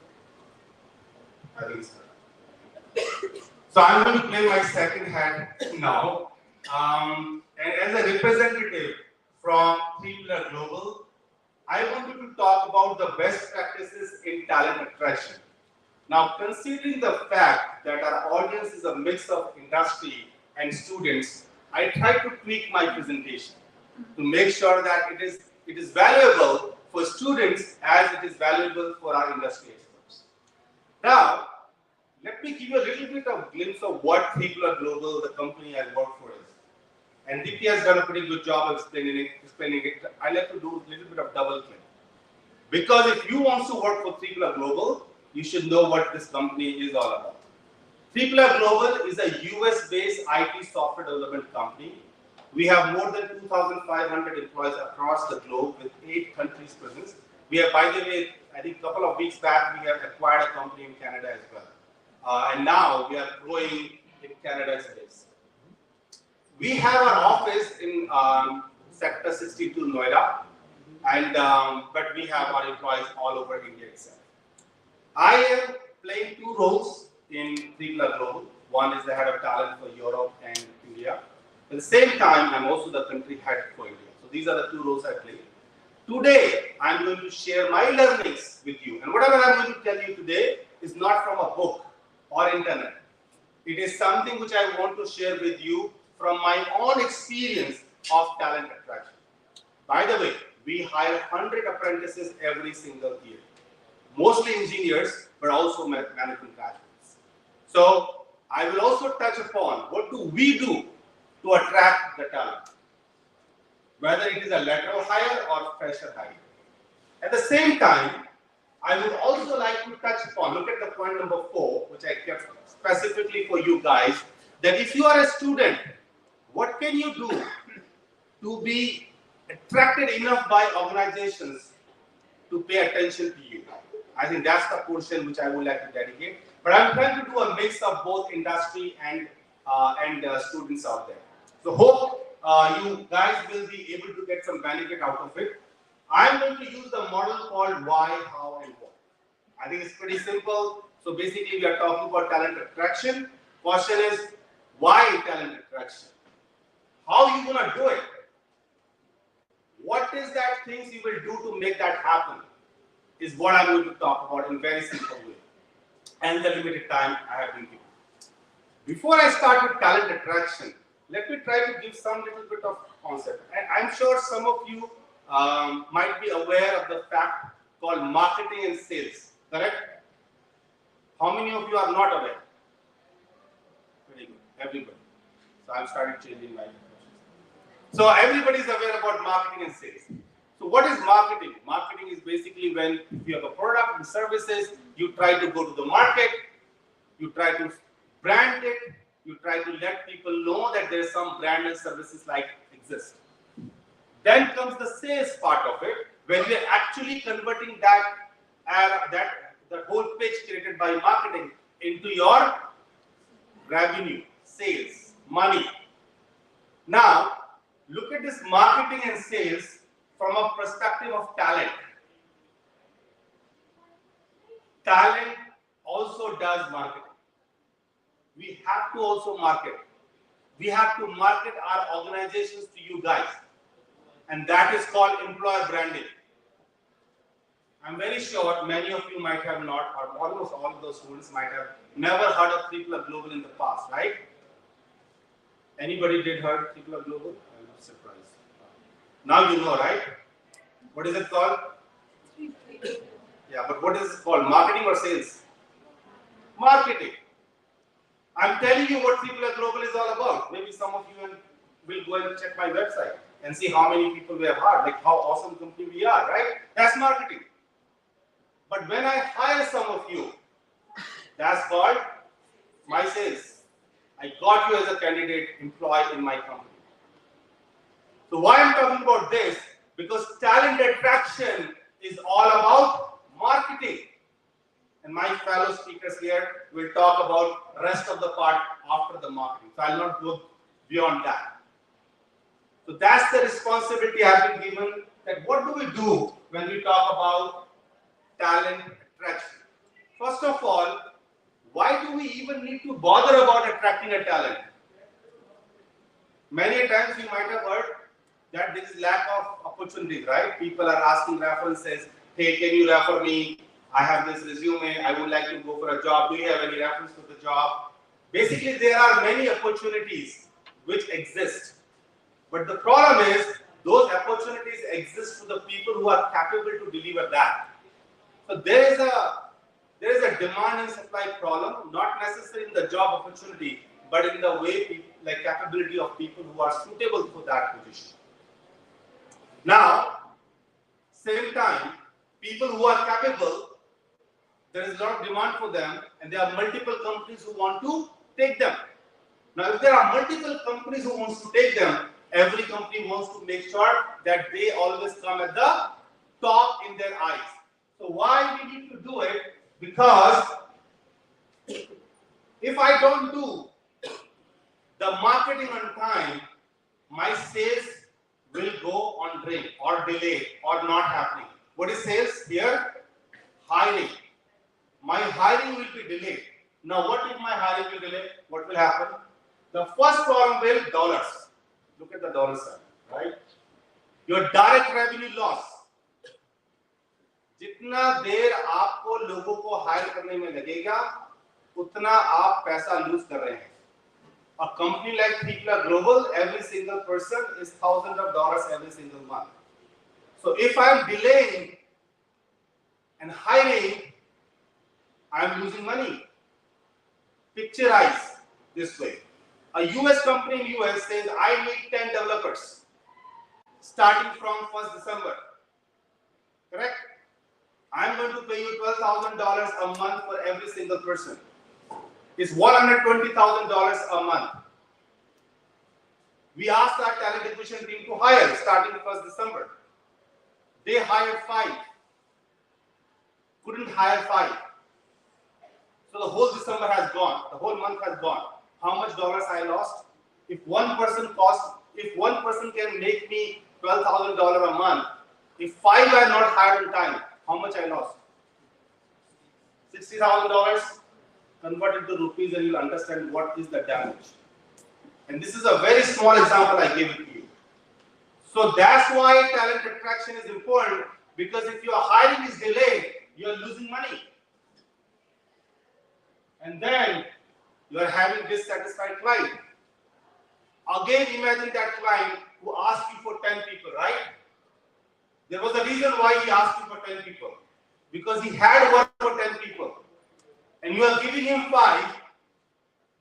I think so. So I'm going to play my second hand now. And as a representative from 3 Global, I wanted to talk about the best practices in talent attraction. Now, considering the fact that our audience is a mix of industry and students, I tried to tweak my presentation to make sure that it is valuable for students as it is valuable for our industry experts. Now, let me give you a little bit of glimpse of what 3 Global, the company I work for, is. And Deepti has done a pretty good job of explaining it. I like to do a little bit of double click. Because if you want to work for 3 Global, you should know what this company is all about. 3 Global is a US-based IT software development company. We have more than 2,500 employees across the globe with 8 countries presence. We have, by the way, I think a couple of weeks back, we have acquired a company in Canada as well. And now we are growing in Canada space. We have our office in Sector 62, Noida, and but we have our employees all over India itself. I am playing 2 roles in 3 Global. One is the head of talent for Europe and India. At the same time, I'm also the country head for India. So these are the 2 roles I play. Today, I'm going to share my learnings with you. And whatever I'm going to tell you today is not from a book or internet. It is something which I want to share with you from my own experience of talent attraction. By the way, we hire 100 apprentices every single year. Mostly engineers, but also management graduates. So I will also touch upon what do we do to attract the talent, whether it is a lateral hire or fresher hire. At the same time, I would also like to touch upon, look at the point number 4, which I kept specifically for you guys, that if you are a student, what can you do to be attracted enough by organizations to pay attention to you? I think that's the portion which I would like to dedicate. But I'm trying to do a mix of both industry and students out there. So hope you guys will be able to get some benefit out of it. I'm going to use the model called why, how, and what. I think it's pretty simple. So basically, we are talking about talent attraction. Question is, why talent attraction? How you gonna do it? What is that things you will do to make that happen? Is what I'm going to talk about in a very simple way. And the limited time I have been given. Before I start with talent attraction, let me try to give some little bit of concept. I'm sure some of you might be aware of the fact called marketing and sales, correct? How many of you are not aware? Very good, everybody. So I'm starting changing my questions. So everybody is aware about marketing and sales. So what is marketing? Marketing is basically when you have a product and services, you try to go to the market, you try to brand it, you try to let people know that there is some brand and services like exist. Then comes the sales part of it, when we are actually converting that whole pitch created by marketing into your revenue, sales, money. Now, look at this marketing and sales from a perspective of talent. talent also does marketing. We have to also market. We have to market our organizations to you guys. And that is called employer branding. I'm very sure many of you might have not, or almost all of those students might have never heard of 3 Global in the past, right? Anybody did heard 3 Global? I'm not surprised. Now you know, right? What is it called? Yeah, but what is it called? Marketing or sales? Marketing. I'm telling you what 3 Global is all about. Maybe some of you will go and check my website and see how many people we have hired, like how awesome company we are, right? That's marketing. But when I hire some of you, that's called my sales. I got you as a candidate employee in my company. So why I'm talking about this? Because talent attraction is all about marketing. And my fellow speakers here will talk about rest of the part after the marketing. So I'll not go beyond that. So that's the responsibility I've been given, that what do we do when we talk about talent attraction? First of all, why do we even need to bother about attracting a talent? Many times you might have heard that there is lack of opportunities, right? People are asking references. Hey, can you refer me? I have this resume. I would like to go for a job. Do you have any reference to the job? Basically, there are many opportunities which exist. But the problem is, those opportunities exist for the people who are capable to deliver that. So there is a demand and supply problem, not necessarily in the job opportunity, but in the way like capability of people who are suitable for that position. Now, same time, people who are capable, there is a lot of demand for them, and there are multiple companies who want to take them. Now, if there are multiple companies who want to take them, every company wants to make sure that they always come at the top in their eyes. So why we need to do it? Because if I don't do the marketing on time, my sales will go on drain or delay or not happening. What is sales here? Hiring. My hiring will be delayed. Now, what if my hiring will delay? What will happen? The first problem will dollars. Look at the dollar sign, right? Your direct revenue loss. जितना देर आपको लोगों को higher करने में लगेगा, उतना आप पैसा लूज कर रहे हैं. A company like 3 Global, every single person is thousands of dollars every single month. So if I'm delaying and hiring, I'm losing money. Picturize this way. A US company in US says, I need 10 developers starting from 1st December. Correct? I'm going to pay you $12,000 a month for every single person. It's $120,000 a month. We asked our talent acquisition team to hire starting 1st December. They hired 5. Couldn't hire 5. So the whole December has gone. The whole month has gone. How much dollars I lost? If one person can make me $12,000 a month, if 5 are not hired on time, how much I lost? $60,000. Convert it to rupees and you'll understand what is the damage. And this is a very small example I gave it to you. So that's why talent attraction is important, because if your hiring is delayed, you're losing money. And then you are having dissatisfied client. Again, imagine that client who asked you for 10 people, right? There was a reason why he asked you for 10 people. Because he had work for 10 people. And you are giving him 5,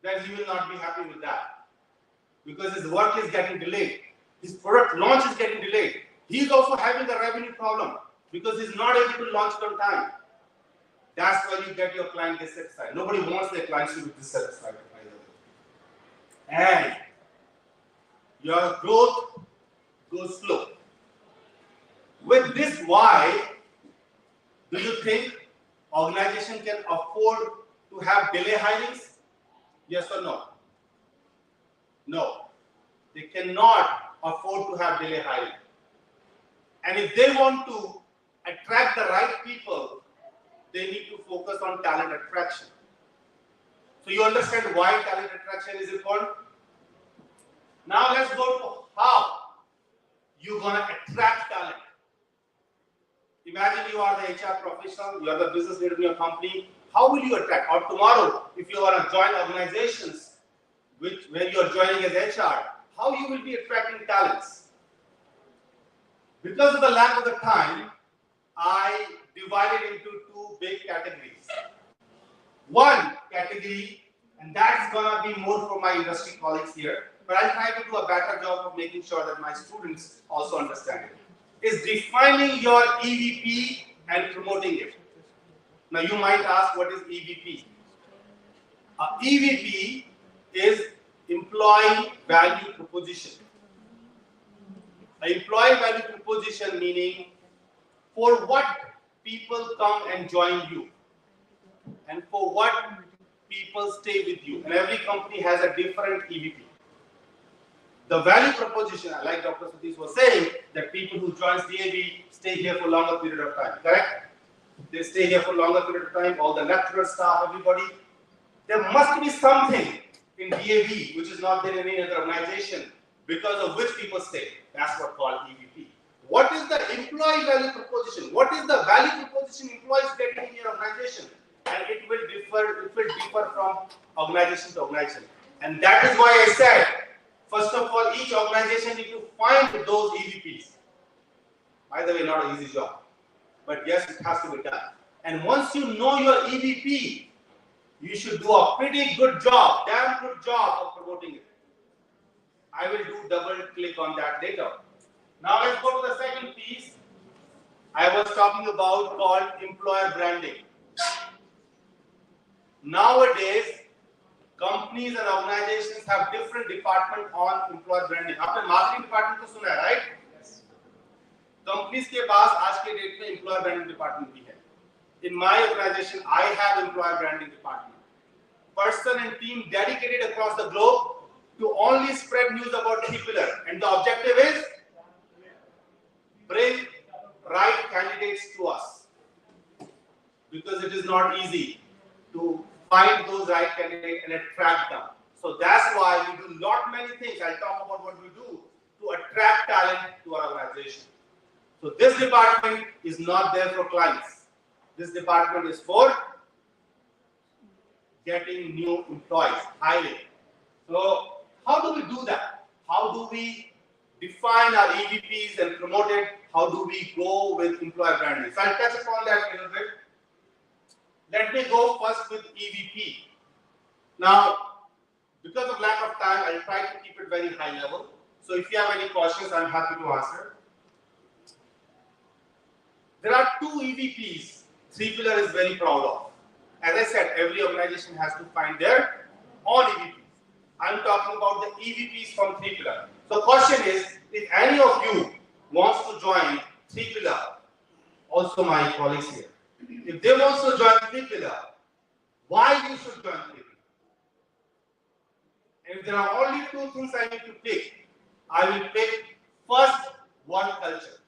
then he will not be happy with that. Because his work is getting delayed. His product launch is getting delayed. He is also having a revenue problem because he's not able to launch it on time. That's why you get your client dissatisfied. Nobody wants their clients to be dissatisfied, by the way. And your growth goes slow. With this, why do you think organization can afford to have delay hirings? Yes or no? No. They cannot afford to have delay hiring. And if they want to attract the right people, they need to focus on talent attraction. So you understand why talent attraction is important? Now let's go to how you're going to attract talent. Imagine you are the HR professional, you are the business leader in your company. How will you attract? Or tomorrow, if you are a joint organizations where you are joining as HR, how you will be attracting talents? Because of the lack of the time, I divided into two big categories. One category, and that's gonna be more for my industry colleagues here, but I'll try to do a better job of making sure that my students also understand it, is defining your EVP and promoting it. Now you might ask, what is EVP? EVP is employee value proposition. Employee value proposition meaning for what people come and join you and for what people stay with you. And every company has a different EVP. The value proposition, like Dr. Satish was saying, that people who join DAV stay here for longer period of time, correct? They stay here for longer period of time, all the lecturer staff, everybody. There must be something in DAV which is not there in any other organization because of which people stay. That's what called EVP. What is the employee value proposition? What is the value proposition employees getting in your organization? And it will differ from organization to organization. And that is why I said, first of all, each organization needs to find those EVPs. By the way, not an easy job. But yes, it has to be done. And once you know your EVP, you should do a pretty good job, damn good job of promoting it. I will do double click on that later. Now let's go to the second piece I was talking about called employer branding. Nowadays, companies and organizations have different department on employer branding. आपने marketing department तो सुना है, right? Yes. Companies के पास आज के date में employer branding department भी है. In my organization, I have employer branding department. Person and team dedicated across the globe to only spread news about three pillars. And the objective is bring right candidates to us. Because it is not easy to find those right candidates and attract them. So that's why we do not many things. I'll talk about what we do to attract talent to our organization. So this department is not there for clients. This department is for getting new employees, hiring. So how do we do that? How do we define our EVPs and promote it? How do we go with employer branding? So I'll touch upon that a little bit. Let me go first with EVP. Now, because of lack of time, I'll try to keep it very high level. So if you have any questions, I'm happy to answer. There are two EVPs three pillar is very proud of. As I said, every organization has to find their own EVPs. I'm talking about the EVPs from three pillar. So question is, if any of you wants to join three pillar, also my colleagues here, if they want to join three pillar, why you should join three pillar? And if there are only two things I need to pick, I will pick first work culture.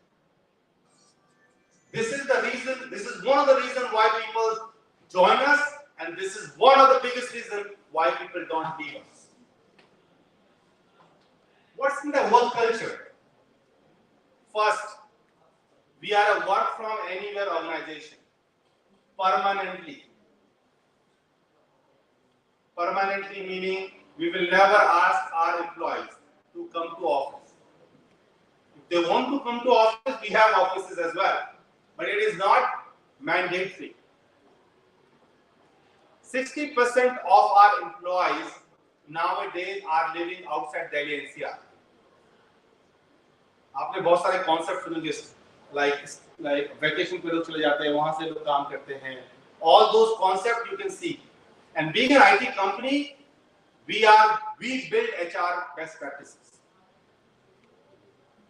This is the reason, this is one of the reasons why people join us, and this is one of the biggest reasons why people don't leave us. What's in the work culture? First, we are a work from anywhere organization. Permanently. Permanently meaning we will never ask our employees to come to office. If they want to come to office, we have offices as well. But it is not mandatory. 60% of our employees nowadays are living outside Delhi NCR. आपने बहुत सारे concepts सुने like vacation पे लोग चले जाते हैं, वहाँ से लोग काम करते हैं. All those concepts you can see. And being an IT company, we build HR best practices.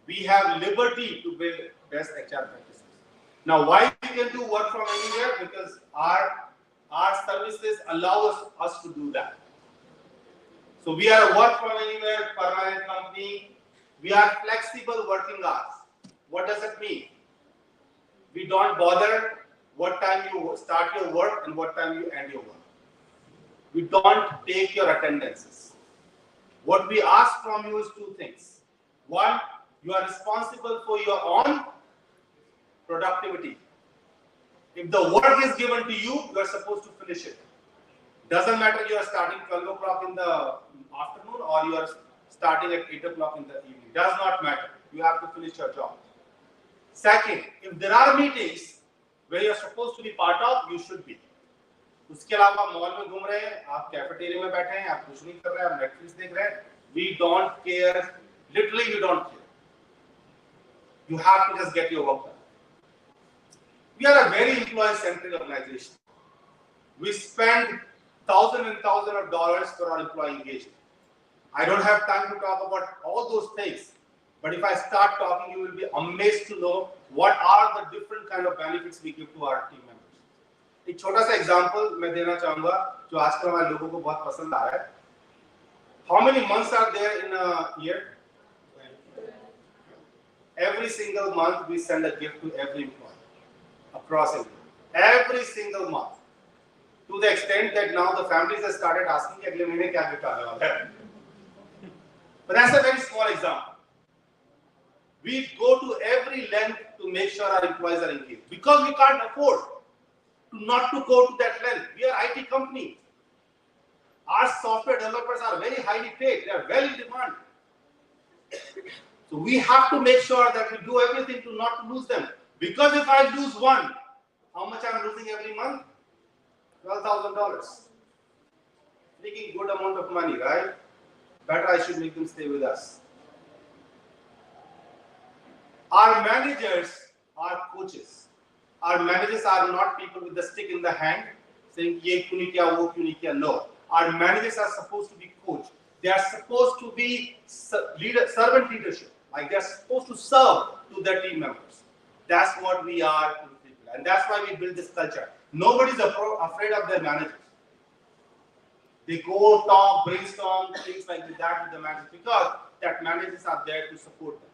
We have liberty to build best HR practices. Now, why we can do work from anywhere? Because our services allow us to do that. So we are a work from anywhere permanent company. We are flexible working hours. What does it mean? We don't bother what time you start your work and what time you end your work. We don't take your attendances. What we ask from you is two things. One, you are responsible for your own productivity. If the work is given to you, you are supposed to finish it. Doesn't matter you are starting 12 o'clock in the afternoon or you are starting at 8 o'clock in the evening. Does not matter. You have to finish your job. Second, if there are meetings where you are supposed to be part of, you should be. उसके अलावा आप mall में घूम रहे हैं, आप cafeteria में बैठे हैं, आप कुछ नहीं कर रहे हैं, आप नेटफ्लिक्स देख रहे हैं, we don't care. Literally, we don't care. You have to just get your work done. We are a very employee-centric organization. We spend thousands and thousands of dollars for our employee engagement. I don't have time to talk about all those things, but if I start talking, you will be amazed to know what are the different kind of benefits we give to our team members. एक छोटा सा example मैं देना चाहूंगा जो आजकल हमारे लोगों को बहुत पसंद आ रहा है. How many months are there in a year? Every single month we send a gift to every employee across India. Every single month. To the extent that now the families have started asking कि अगले महीने क्या gift आने वाला है. But that's a very small example. We go to every length to make sure our employees are engaged because we can't afford not to go to that length. We are IT company. Our software developers are very highly paid. They are well in demand. So we have to make sure that we do everything to not lose them. Because if I lose one, how much I'm losing every month? $12,000. Making good amount of money, right? Better I should make them stay with us. Our managers are coaches. Our managers are not people with the stick in the hand saying, ye kyun nahi kiya, wo kyun nahi kiya. No. Our managers are supposed to be coached. They are supposed to be servant leadership. Like they are supposed to serve to their team members. That's what we are to people. And that's why we build this culture. Nobody's afraid of their managers. They go, talk, brainstorm, things like that with the managers because that managers are there to support them.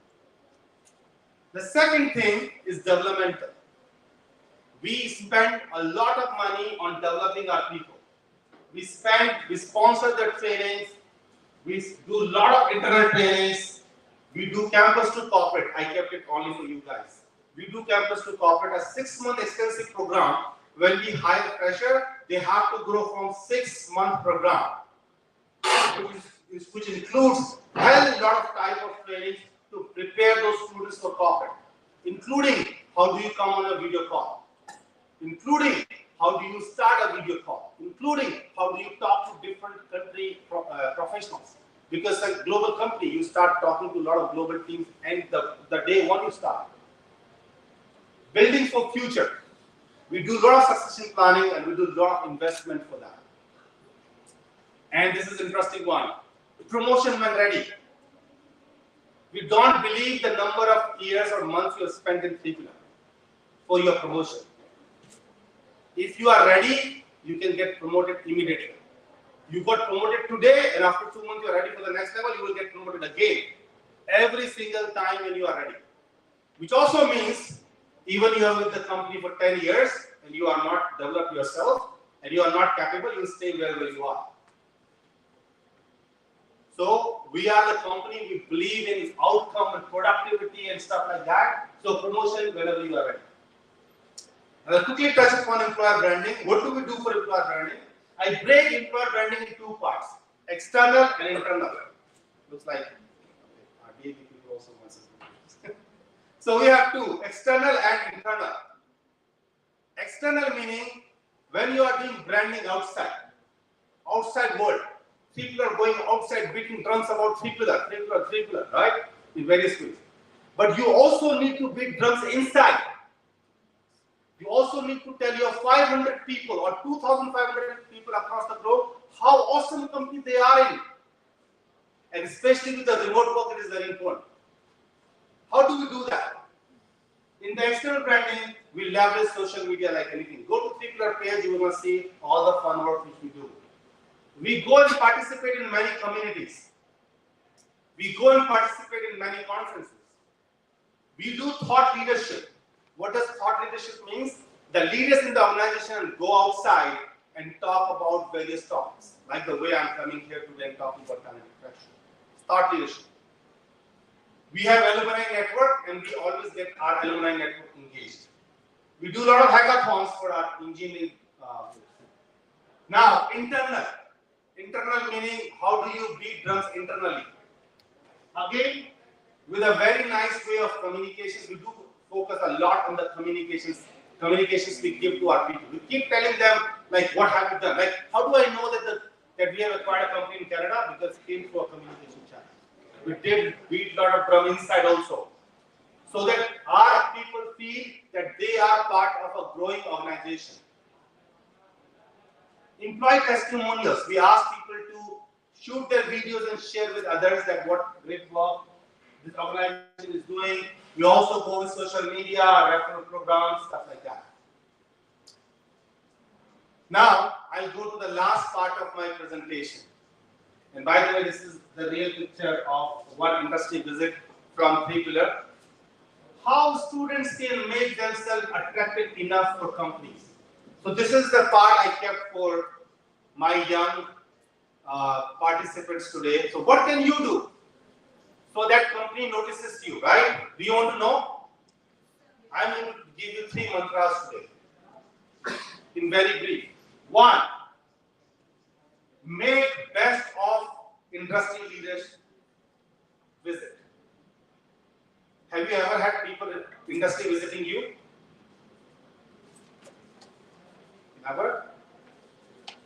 The second thing is developmental. We spend a lot of money on developing our people. We sponsor their trainings. We do a lot of internal trainings. We do campus to corporate. I kept it only for you guys. We do campus to corporate, a 6-month extensive program. When we hire a fresher, they have to grow from 6-month program, which includes a lot of type of trainings to prepare those students for corporate, including how do you come on a video call, including how do you start a video call, including how do you talk to different country professionals. Because a global company, you start talking to a lot of global teams and the day one you start. Building for future. We do a lot of succession planning and we do a lot of investment for that. And this is an interesting one. Promotion when ready. We don't believe the number of years or months you have spent in curriculum for your promotion. If you are ready, you can get promoted immediately. You got promoted today and after 2 months you are ready for the next level, you will get promoted again. Every single time when you are ready. Which also means even you are with the company for 10 years and you are not developed yourself and you are not capable, you will stay wherever you are. So we are the company, we believe in outcome and productivity and stuff like that. So promotion whenever you are ready. I will quickly touch upon employer branding. What do we do for employer branding? I break employer branding in 2 parts, external and internal. Looks like our DAV people also wants us. So we have 2, external and internal. External meaning when you are doing branding outside world. People are going outside beating drums about three pillar, right? In various ways. But you also need to beat drums inside. You also need to tell your 500 people or 2,500 people across the globe how awesome company they are in. And especially with the remote work, it is very important. How do we do that? In the external branding, we leverage social media like anything. Go to 3-pillar page, you will see all the fun work which we do. We go and participate in many communities. We go and participate in many conferences. We do thought leadership. What does thought leadership mean? the leaders in the organization go outside and talk about various topics, like the way I'm coming here today and talking about talent attraction. Thought leadership. We have alumni network and we always get our alumni network engaged. We do a lot of hackathons for our engineering. Now, internal. Internal meaning how do you beat drums internally? Again, with a very nice way of communications, we do focus a lot on the communications we give to our people. We keep telling them, like, what have you done? Like, how do I know that we have acquired a company in Canada? Because it came through a communication channel. We did beat a lot of drum inside also, so that our people feel that they are part of a growing organization. Employee testimonials. We ask people to shoot their videos and share with others that what great work this organization is doing. We also go with social media, referral programs, stuff like that. Now, I'll go to the last part of my presentation. And by the way, this is the real picture of one industry visit from 3 Pillar. How students can make themselves attractive enough for companies. So this is the part I kept for my young participants today. So what can you do so that company notices you, right? Do you want to know? I'm going to give you 3 mantras today in very brief. 1, make best of industry leaders visit. Have you ever had people in industry visiting you? Never?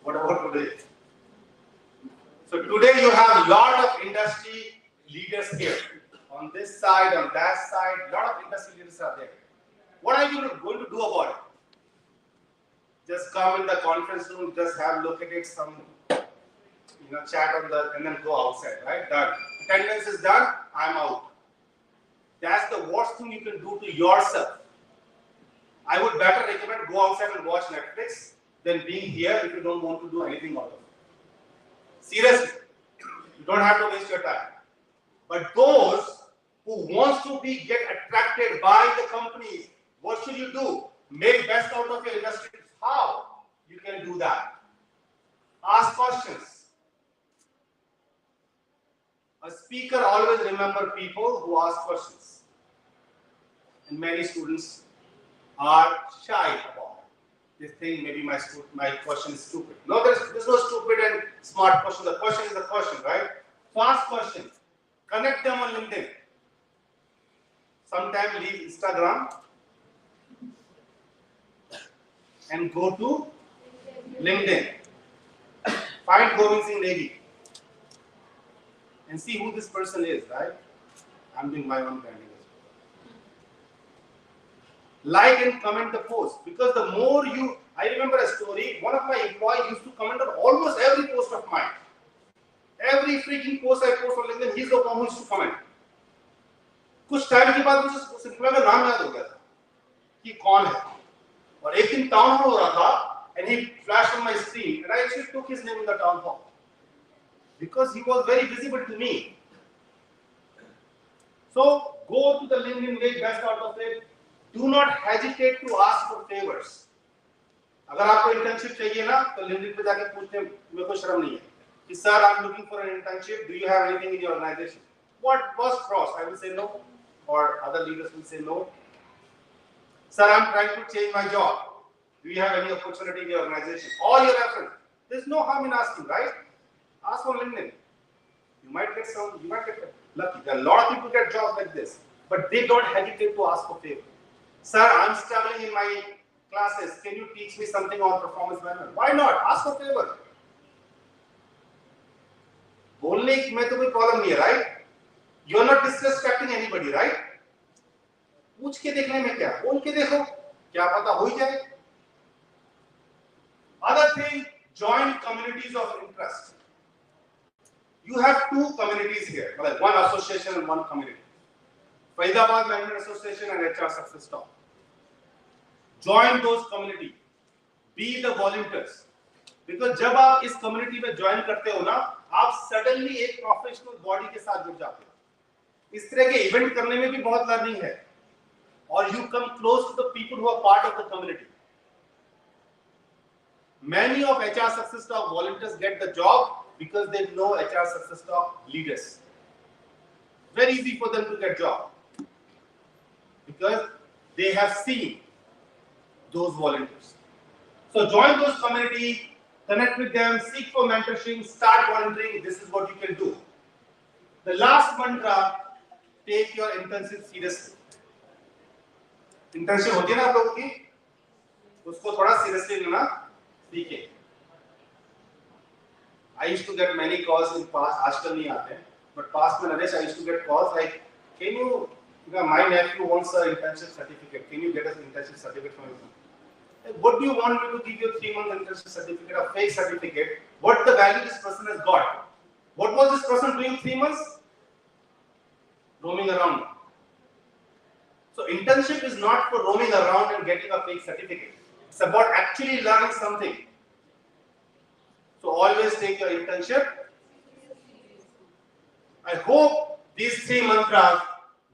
What about today? So today you have a lot of industry leaders here. On this side, on that side, a lot of industry leaders are there. What are you going to do about it? Just come in the conference room, just have a look at it, some chat on the, and then go outside, right? Done. Attendance is done, I'm out. That's the worst thing you can do to yourself. I would better recommend go outside and watch Netflix than being here if you don't want to do anything out of it. Seriously, you don't have to waste your time. But those who wants to get attracted by the companies, what should you do? Make best out of your industry. How you can do that? Ask questions. A speaker always remembers people who ask questions. And many students are shy about it. They think maybe my question is stupid. No, there's no stupid and smart question. The question is the question, right? So ask questions. Connect them on LinkedIn. Sometime leave Instagram and go to LinkedIn. Find Govind Singh Negi and see who this person is, right? I'm doing my own branding as well. Like and comment the post, because the more you, I remember a story, one of my employees used to comment on almost every post of mine. Every freaking post I post on LinkedIn, he's the one who used to comment. कुछ time के बाद मुझे उस employ का नाम याद हो गया था कि कौन है, और एक दिन टाउन हॉल हो रहा था and he flashed on my screen and I actually took his name in the town hall because he was very visible to me. So go to the LinkedIn, make best out of it. Do not hesitate to ask for favors. अगर आपको internship चाहिए ना तो LinkedIn पे जाके पूछते हैं, मेरे को शर्म नहीं है कि sir I'm looking for an internship, do you have anything in your organization? What was crossed? I will say no, or other leaders will say no. Sir, I'm trying to change my job. Do you have any opportunity in your organization? All your reference. There's no harm in asking, right? Ask on LinkedIn. You might get lucky. There are a lot of people get jobs like this, but they don't hesitate to ask for favor. Sir, I'm struggling in my classes. Can you teach me something on performance management? Why not? Ask for favor. बोलने में तो कोई problem नहीं है, right? You're not disrespecting anybody, right? पूछ के देखने में क्या? बोल के देखो, क्या पता हो ही जाए. Other thing, join communities of interest. You have two communities here, like one association and one community. Faridabad Management Association and HR Success Talk. Join those communities. Be the volunteers. Because जब आप इस community में join करते हो ना, आप suddenly एक professional body के साथ जुड़ जाते हो. इस तरह के event करने में भी बहुत learning है. Or you come close to the people who are part of the community. Many of HR Success Talk volunteers get the job because they know HR Success Talk leaders. Very easy for them to get job because they have seen those volunteers. So join those community, connect with them, seek for mentorship, start volunteering. This is what you can do. The last mantra, take your internship seriously. Internship होती है ना आप लोगों की, उसको थोड़ा seriously लेना सीखें. I used to get many calls in past, आजकल नहीं आते, but past में Naresh, I used to get calls like, can you, my nephew wants an internship certificate. Can you get us an internship certificate from him? What do you want me to give you a 3-month internship certificate, a fake certificate? What the value this person has got? What was this person doing 3 months? Roaming around. So internship is not for roaming around and getting a fake certificate. It's about actually learning something. So always take your internship. I hope these 3 mantras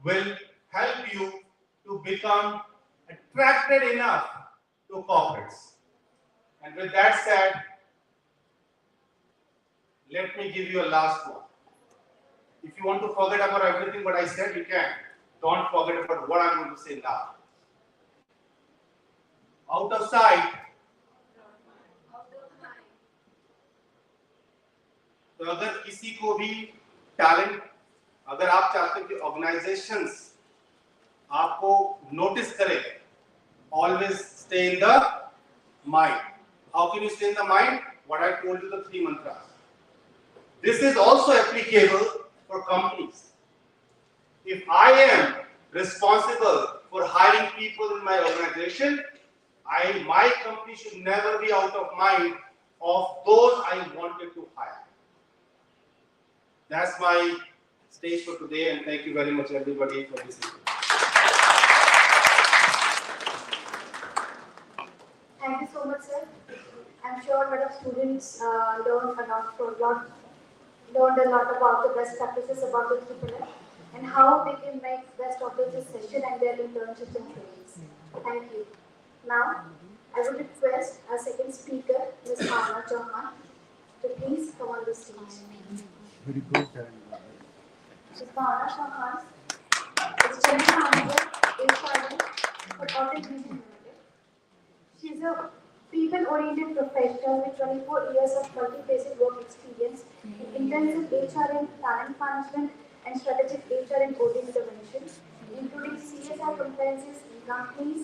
will help you to become attracted enough to corporates. And with that said, let me give you a last one. If you want to forget about everything what I said, you can. Don't forget about what I'm going to say now. Out of sight. तो अगर किसी को भी talent, अगर आप चाहते हैं कि ऑर्गेनाइजेशंस आपको नोटिस करें, always stay in the mind. How can you stay in the mind? What I told you, the 3 mantras. This is also applicable for companies. If I am responsible for hiring people in my organization, my company should never be out of mind of those I wanted to hire. That's my stage for today, and thank you very much everybody for listening. Thank you so much, sir. I'm sure a lot of students learned a lot about the best practices about the triple and how they can make best of this session and their internships and trainings. Thank you. Now, I would request our second speaker, Ms. CHAUHAN, to please come on the stage. Very good. Ms. CHAUHAN is General Manager, HR for Audit Division. She is a people-oriented professional with 24 years of multi-facet work experience in intensive HR and talent management and strategic HR and audit intervention, including CSR compliances in companies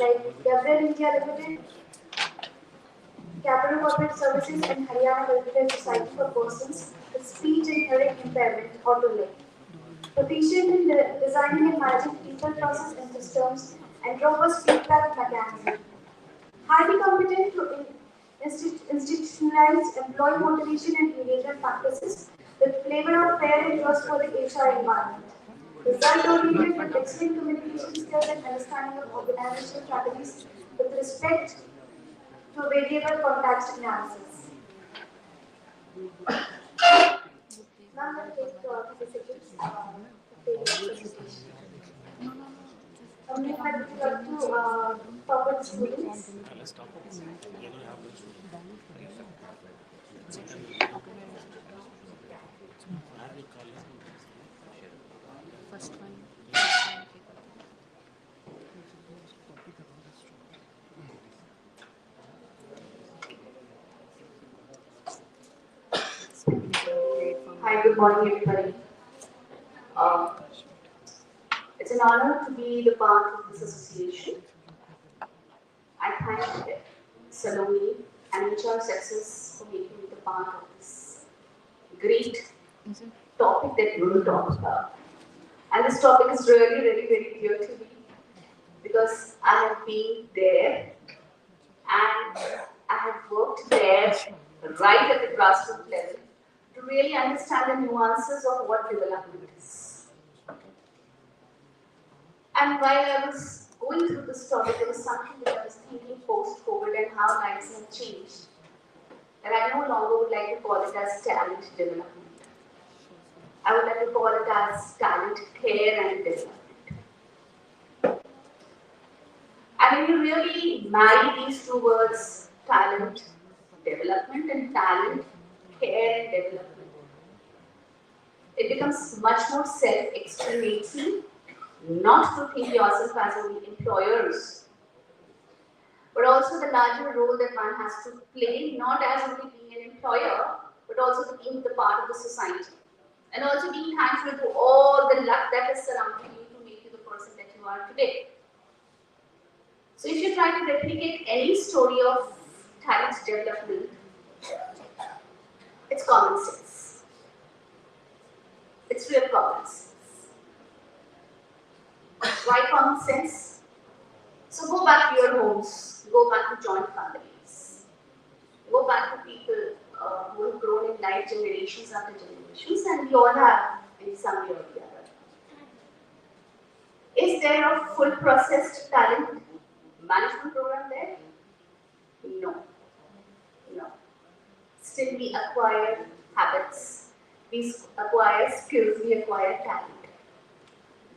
like DAV India Limited, Capital Corporate Services, and Haryana Welfare Society for Persons with Speech and Hearing Impairment, AutoLink. Proficient in designing and managing people process and systems and robust feedback mechanism. Highly competent to institutionalize employee motivation and engagement practices with flavor of fair and trustworthy HR environment. Result-oriented with excellent communication skills and understanding of organizational strategies with respect to variable context analysis. Now let's take 50 seconds presentation. Something I would like to talk with the students. First one. Hi, good morning, everybody. It's an honor to be the part of this association. I thank Saloni and HR Success for making me the part of this great topic that we will talk about. And this topic is really, really very dear to me because I have been there and I have worked there right at the grassroots level to really understand the nuances of what development is. And while I was going through this topic, there was something that I was thinking post-COVID and how lives have changed. And I no longer would like to call it as talent development. I would like to call it as talent care and development. And when you really marry these two words, talent development and talent, care and development, it becomes much more self-explanatory not to think yourself as only employers, but also the larger role that one has to play, not as only being an employer, but also to being the part of the society. And also being thankful to all the luck that has surrounded you to make you the person that you are today. So if you try to replicate any story of talent development, it's common sense. It's real common sense. Why common sense? So go back to your homes, go back to joint families, go back to people who have grown in life generations after generations, and we all have in some way or the other. Is there a full processed talent management program there? No. No. Still we acquire habits, we acquire skills, we acquire talent.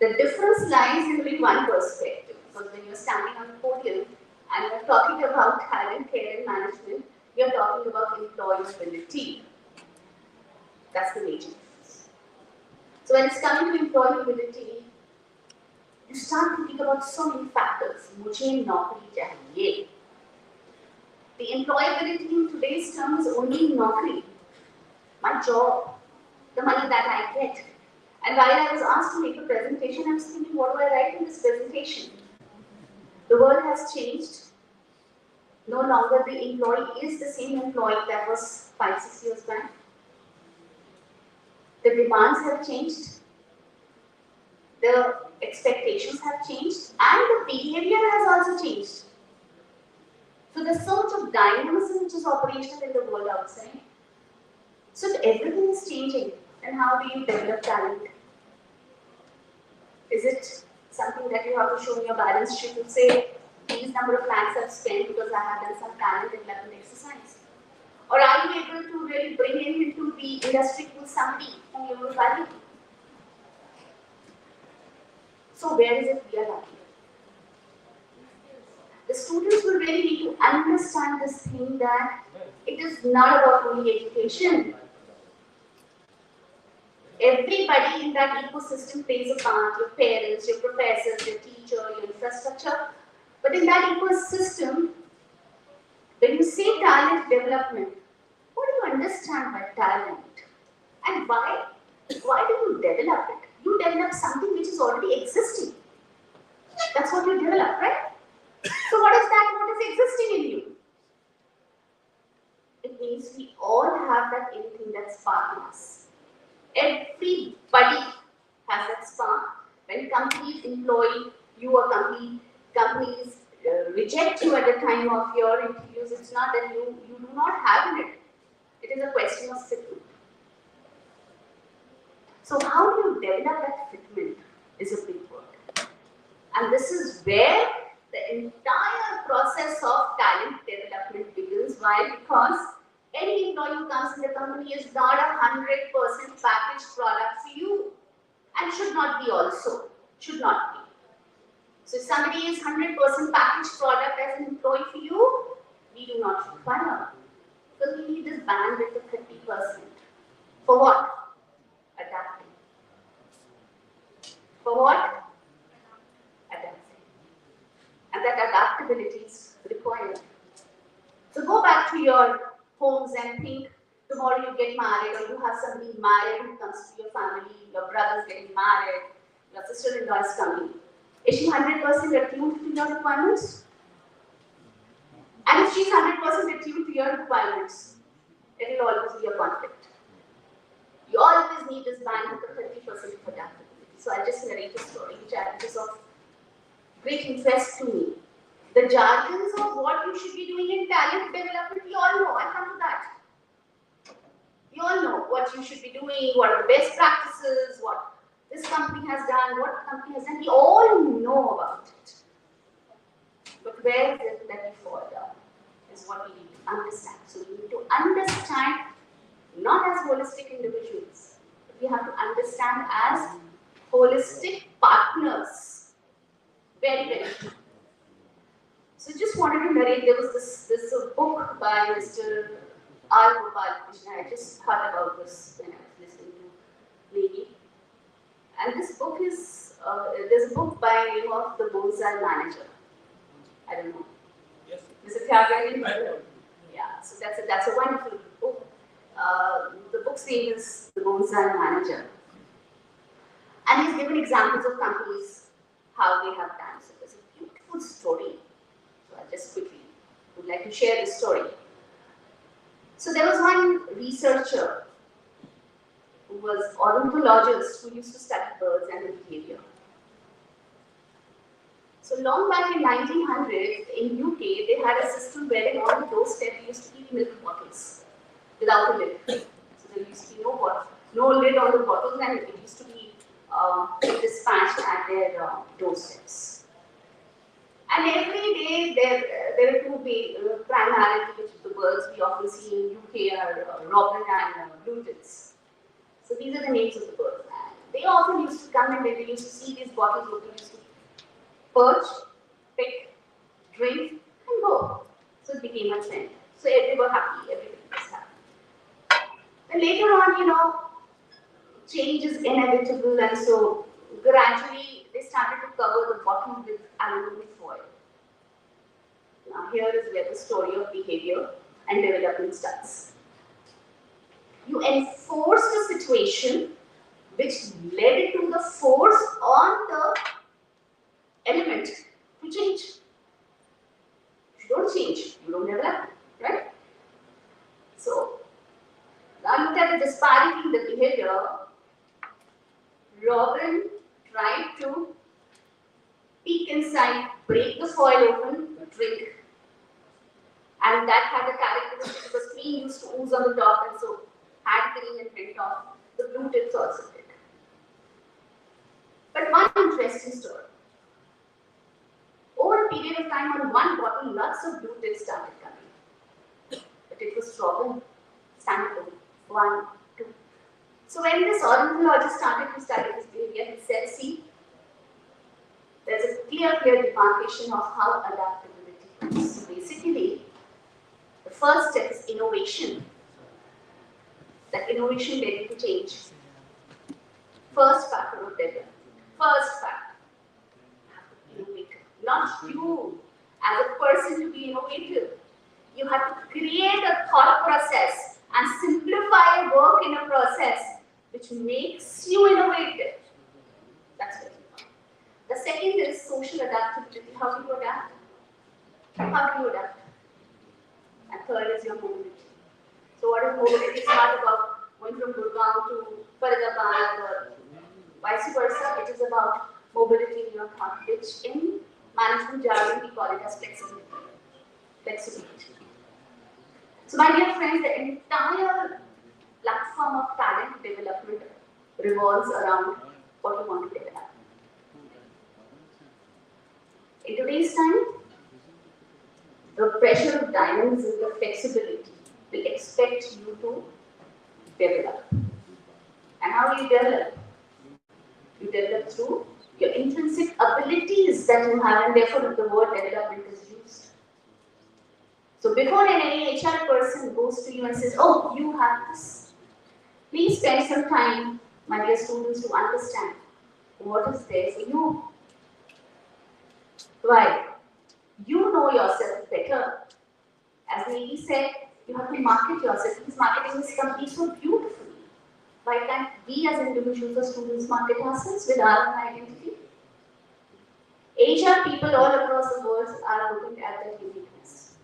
The difference lies in only one perspective, because when you're standing on the podium and you're talking about talent, care and management, you're talking about employability. That's the major difference. So when it's coming to employability, you start thinking about so many factors. Mujhe naukri chahiye. The employability in today's terms is only naukri, my job, the money that I get. And while I was asked to make a presentation, I was thinking, what do I write in this presentation? The world has changed. No longer the employee is the same employee that was 5-6 years back. The demands have changed. The expectations have changed. And the behavior has also changed. So there's so much of dynamism which is operational in the world outside. So everything is changing. And how do you develop talent? Is it something that you have to show in your balance sheet to say, these number of lakhs I've spent because I have done some talent development exercise? Or are you able to really bring him into the industry with somebody whom you will value? So where is it we are lacking? The students will really need to understand this thing that it is not about only education. Everybody in that ecosystem plays a part, your parents, your professors, your teacher, your infrastructure. But in that ecosystem, when you say talent development, what do you understand by talent? And why do you develop it? You develop something which is already existing. That's what you develop, right? So what is that? What is existing in you? It means we all have that anything that sparks in us. Everybody has that spark. When companies employ you or companies reject you at the time of your interviews, it's not that you do not have it. It is a question of fitment. So how do you develop that fitment is a big word. And this is where the entire process of talent development begins. Why? Because any employee who comes in the company is not a 100% packaged product for you, and should not be also. Should not be. So if somebody is 100% packaged product as an employee for you, we do not require. Because we need this bandwidth of 30%. For what? Adapting. For what? Adapting. And that adaptability is required. So go back to your homes and think, tomorrow you get married or you have somebody married who comes to your family, your brother's getting married, your sister-in-law is coming. Is she 100% attuned to your requirements? And if she's 100% attuned to your requirements, it will always be a conflict. You always need this bandwidth of 30% of adaptability. So I'll just narrate a story which is of great interest to me. The jargons of what you should be doing in talent development, we all know. I'll come to that. You all know what you should be doing, what are the best practices, what this company has done, what company has done. We all know about it. But where is it that we fall down is what we need to understand. So we need to understand not as holistic individuals, but we have to understand as holistic partners. Very, very important. So just wanted to narrate, there was this book by Mr. R. Gopalakrishnan. I just heard about this when I was listening to Negi. And this book is, there's a book by name of The Bonsai Manager. I don't know. Yes. Mr. Tyagarajan? Yeah, so that's a wonderful book. The book's name is The Bonsai Manager. And he's given examples of companies, how they have done. So there's a beautiful story. So I just quickly would like to share this story. So there was one researcher who was ornithologist who used to study birds and their behavior. So long back in 1900, in UK, they had a system where on the doorstep they used to keep milk bottles without a lid. So there used to be no lid on the bottles, and it used to be dispatched at their doorsteps. And every day there are two primarily which the birds we often see in UK are robin and blue tits. So these are the names of the birds. And they often used to come and they used to see these bottles open, used to perch, pick, drink, and go. So it became a trend. So they were happy, everybody was happy. And later on, change is inevitable, and so gradually they started to cover the bottom with aluminum foil. Now here is where the story of behavior and development starts. You enforced a situation which led to the force on the element to change. If you don't change, you don't develop, right? So now look at the disparity in the behavior. Robin tried to peek inside, break the foil open, drink. And that had a characteristic because cream used to ooze on the top, and so had cream and went off. The blue tips also did. But one interesting story. Over a period of time, on one bottle, lots of blue tips started coming. But it was Robin, standalone, 1, 2. So when this ornithologist started to study this behavior, he said, see, there's a clear demarcation of how adaptability works. So basically, the first step is innovation. That innovation led to change. First factor of development. First factor. You have to be innovative. Not you as a person to be innovative. You have to create a thought process and simplify your work in a process which makes you innovative. That's very important. The second is social adaptability. How do you adapt? How do you adapt? And third is your mobility. So what is mobility? It's not about going from Gurgaon to Faridabad or vice versa. It is about mobility in your thought, which in management jargon we call it as flexibility. Flexibility. So my dear friends, the entire platform of talent development revolves around what you want to develop. In today's time, the pressure of dynamism, the flexibility will expect you to develop. And how do you develop? You develop through your intrinsic abilities that you have, and therefore the word development is used. So before any HR person goes to you and says, oh, you have this, please spend some time, my dear students, to understand what is there for you. Why? You know yourself better. As Negi said, you have to market yourself. He's marketing this company so beautifully. Why can't we as individuals or students market ourselves with our own identity? HR people all across the world are looking at their uniqueness.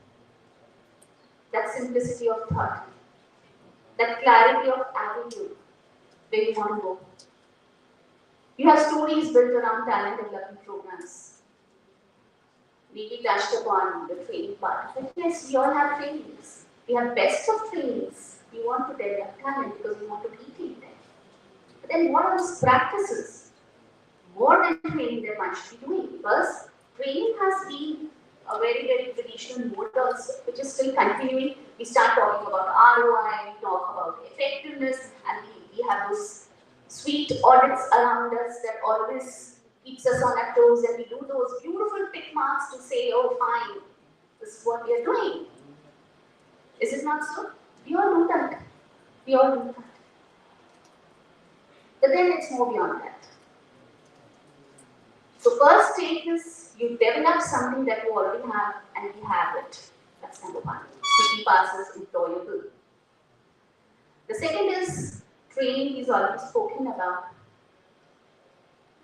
That simplicity of thought. That clarity of attitude. Where you want to go. You have stories built around talent development programs. We touched upon the training part of it. Yes, we all have trainings. We have best of trainings. We want to develop talent because we want to retain them. But then what are those practices? More than training that one should be doing, because training has been a very traditional mode also, which is still continuing. We start talking about ROI, we talk about effectiveness, and we have those sweet audits around us that always keeps us on our toes, and we do those beautiful tick marks to say, oh fine, this is what we are doing. Is it not so? We all do that. We all do that. But then it's more beyond that. So first stage is you develop something that you already have and we have it. That's number one. To keep ourselves employable. The second is training he's already spoken about.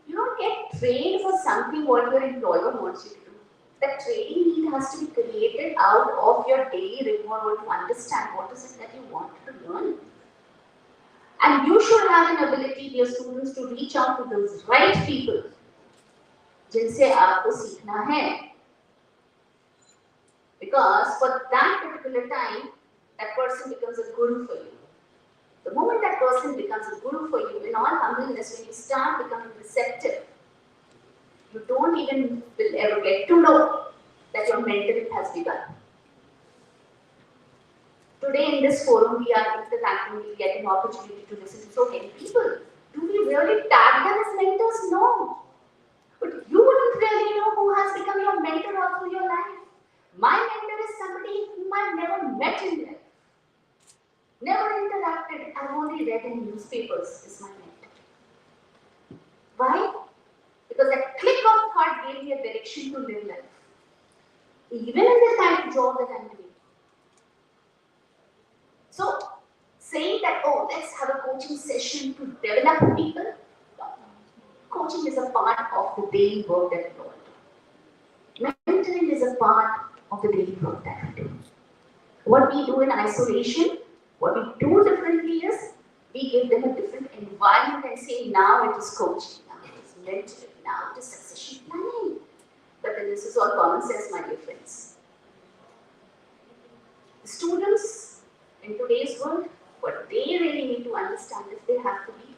You don't get trained for something what your employer wants you to do. That training need has to be created out of your daily rigor to understand what is it that you want to learn. And you should have an ability, dear students, to reach out to those right people जिनसे आपको सीखना है. Because for that particular time, that person becomes a guru for you. The moment that person becomes a guru for you, in all humbleness, when you start becoming receptive, you don't even will ever get to know that your mentoring has begun. Today in this forum, we are interacting, we get an opportunity to listen to so many people. Do we really tag them as mentors? No. But you wouldn't really know who has become your mentor all through your life. My mentor is somebody whom I've never met in life. Never interacted, I've only read in newspapers is my mentor. Why? Because that click of thought gave me a direction to live life. Even in the kind of job that I'm doing. So, saying that, oh, let's have a coaching session to develop people, coaching is a part of the daily work that we all do. Mentoring is a part of the daily work that we do. What we do in isolation, what we do differently is, we give them a different environment and say, now it is coaching, now it is mentoring, now it is succession planning. But then this is all common sense, my dear friends. The students in today's world, what they really need to understand is they have to be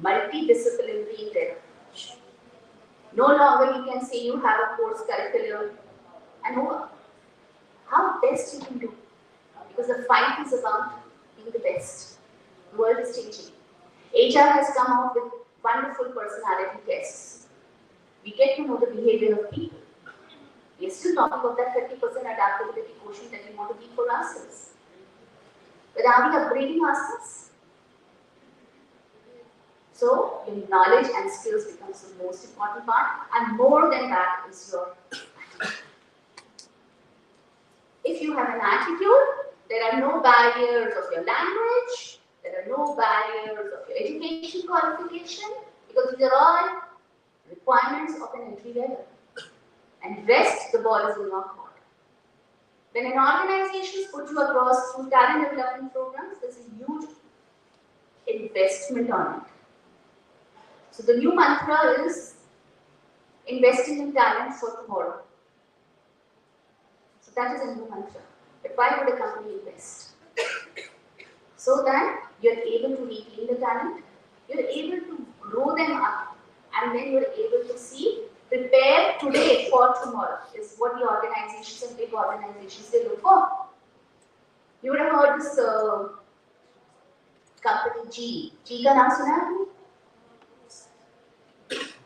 multidisciplinary in their approach. No longer you can say you have a course curriculum and how best you can do. Because the fight is about being the best. The world is changing. HR has come out with wonderful personality tests. We get to know the behavior of people. We are still talking about that 30% adaptability quotient that we want to keep for ourselves. But are we upgrading ourselves? So, your knowledge and skills becomes the most important part, and more than that is your attitude. If you have an attitude, there are no barriers of your language, there are no barriers of your education qualification, because these are all requirements of an entry level. And rest, the ball is in your court. When an organization puts you across through talent development programs, there's a huge investment on it. So the new mantra is investing in talent for tomorrow. So that is a new mantra. But why would a company invest? So that you're able to retain the talent, you're able to grow them up, and then you're able to see prepare today for tomorrow is what the organizations and big organizations they look for. You would have heard this company G. G का नाम सुना है?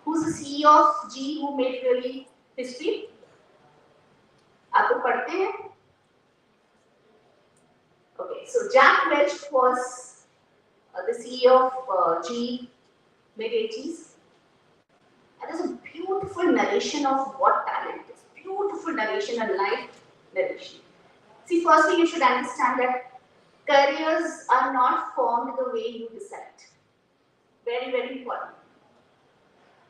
Who's the CEO of G who made really history? आप लोग पढ़ते हैं? Okay, so Jack Welch was the CEO of G mid-80s. And there's a beautiful narration of what talent is. Beautiful narration and life narration. See, firstly, you should understand that careers are not formed the way you decide. Very, very important.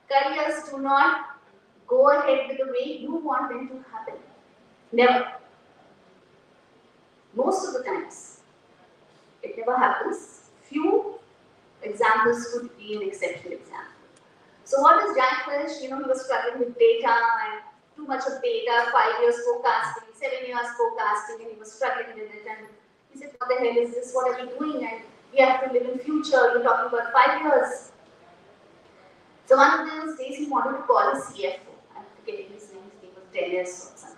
Careers do not go ahead with the way you want them to happen. Never. Most of the times, it never happens. Few examples could be an exceptional example. So what is Jack Welch? You know, he was struggling with data and too much of data, 5 years forecasting, 7 years forecasting, and he was struggling with it. And he said, what the hell is this? What are we doing? And we have to live in future. You're talking about 5 years. So one of those days he wanted to call his CFO. I'm forgetting his name. His name was Dennis or something.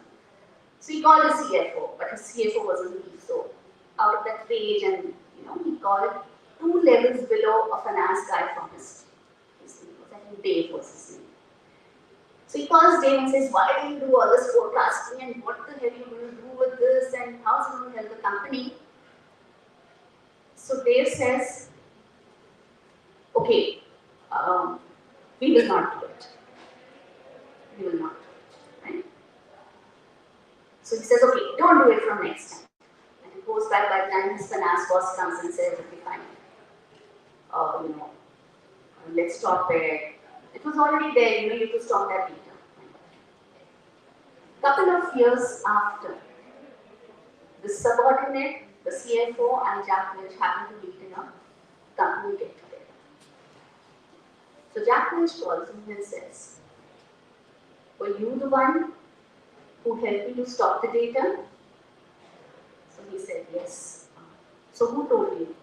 So he called his CFO, but his CFO wasn't me. So out of that rage, and he called 2 levels below a finance guy from his team. Dave was his name. So he calls Dave and says, why do you do all this forecasting and what the hell are you going to do with this and how's it going to help the company? So Dave says, okay, we will not do it. We will not do it, right? So he says, okay, don't do it from next time. And he goes back by the time his finance boss comes and says, okay, fine. Let's stop it. It was already there, you could stop that later. Couple of years after, the subordinate, the CFO and Jack Welch happened to meet in a company get together. So Jack Welch calls him and says, were you the one who helped me to stop the data? So he said, yes. So who told you?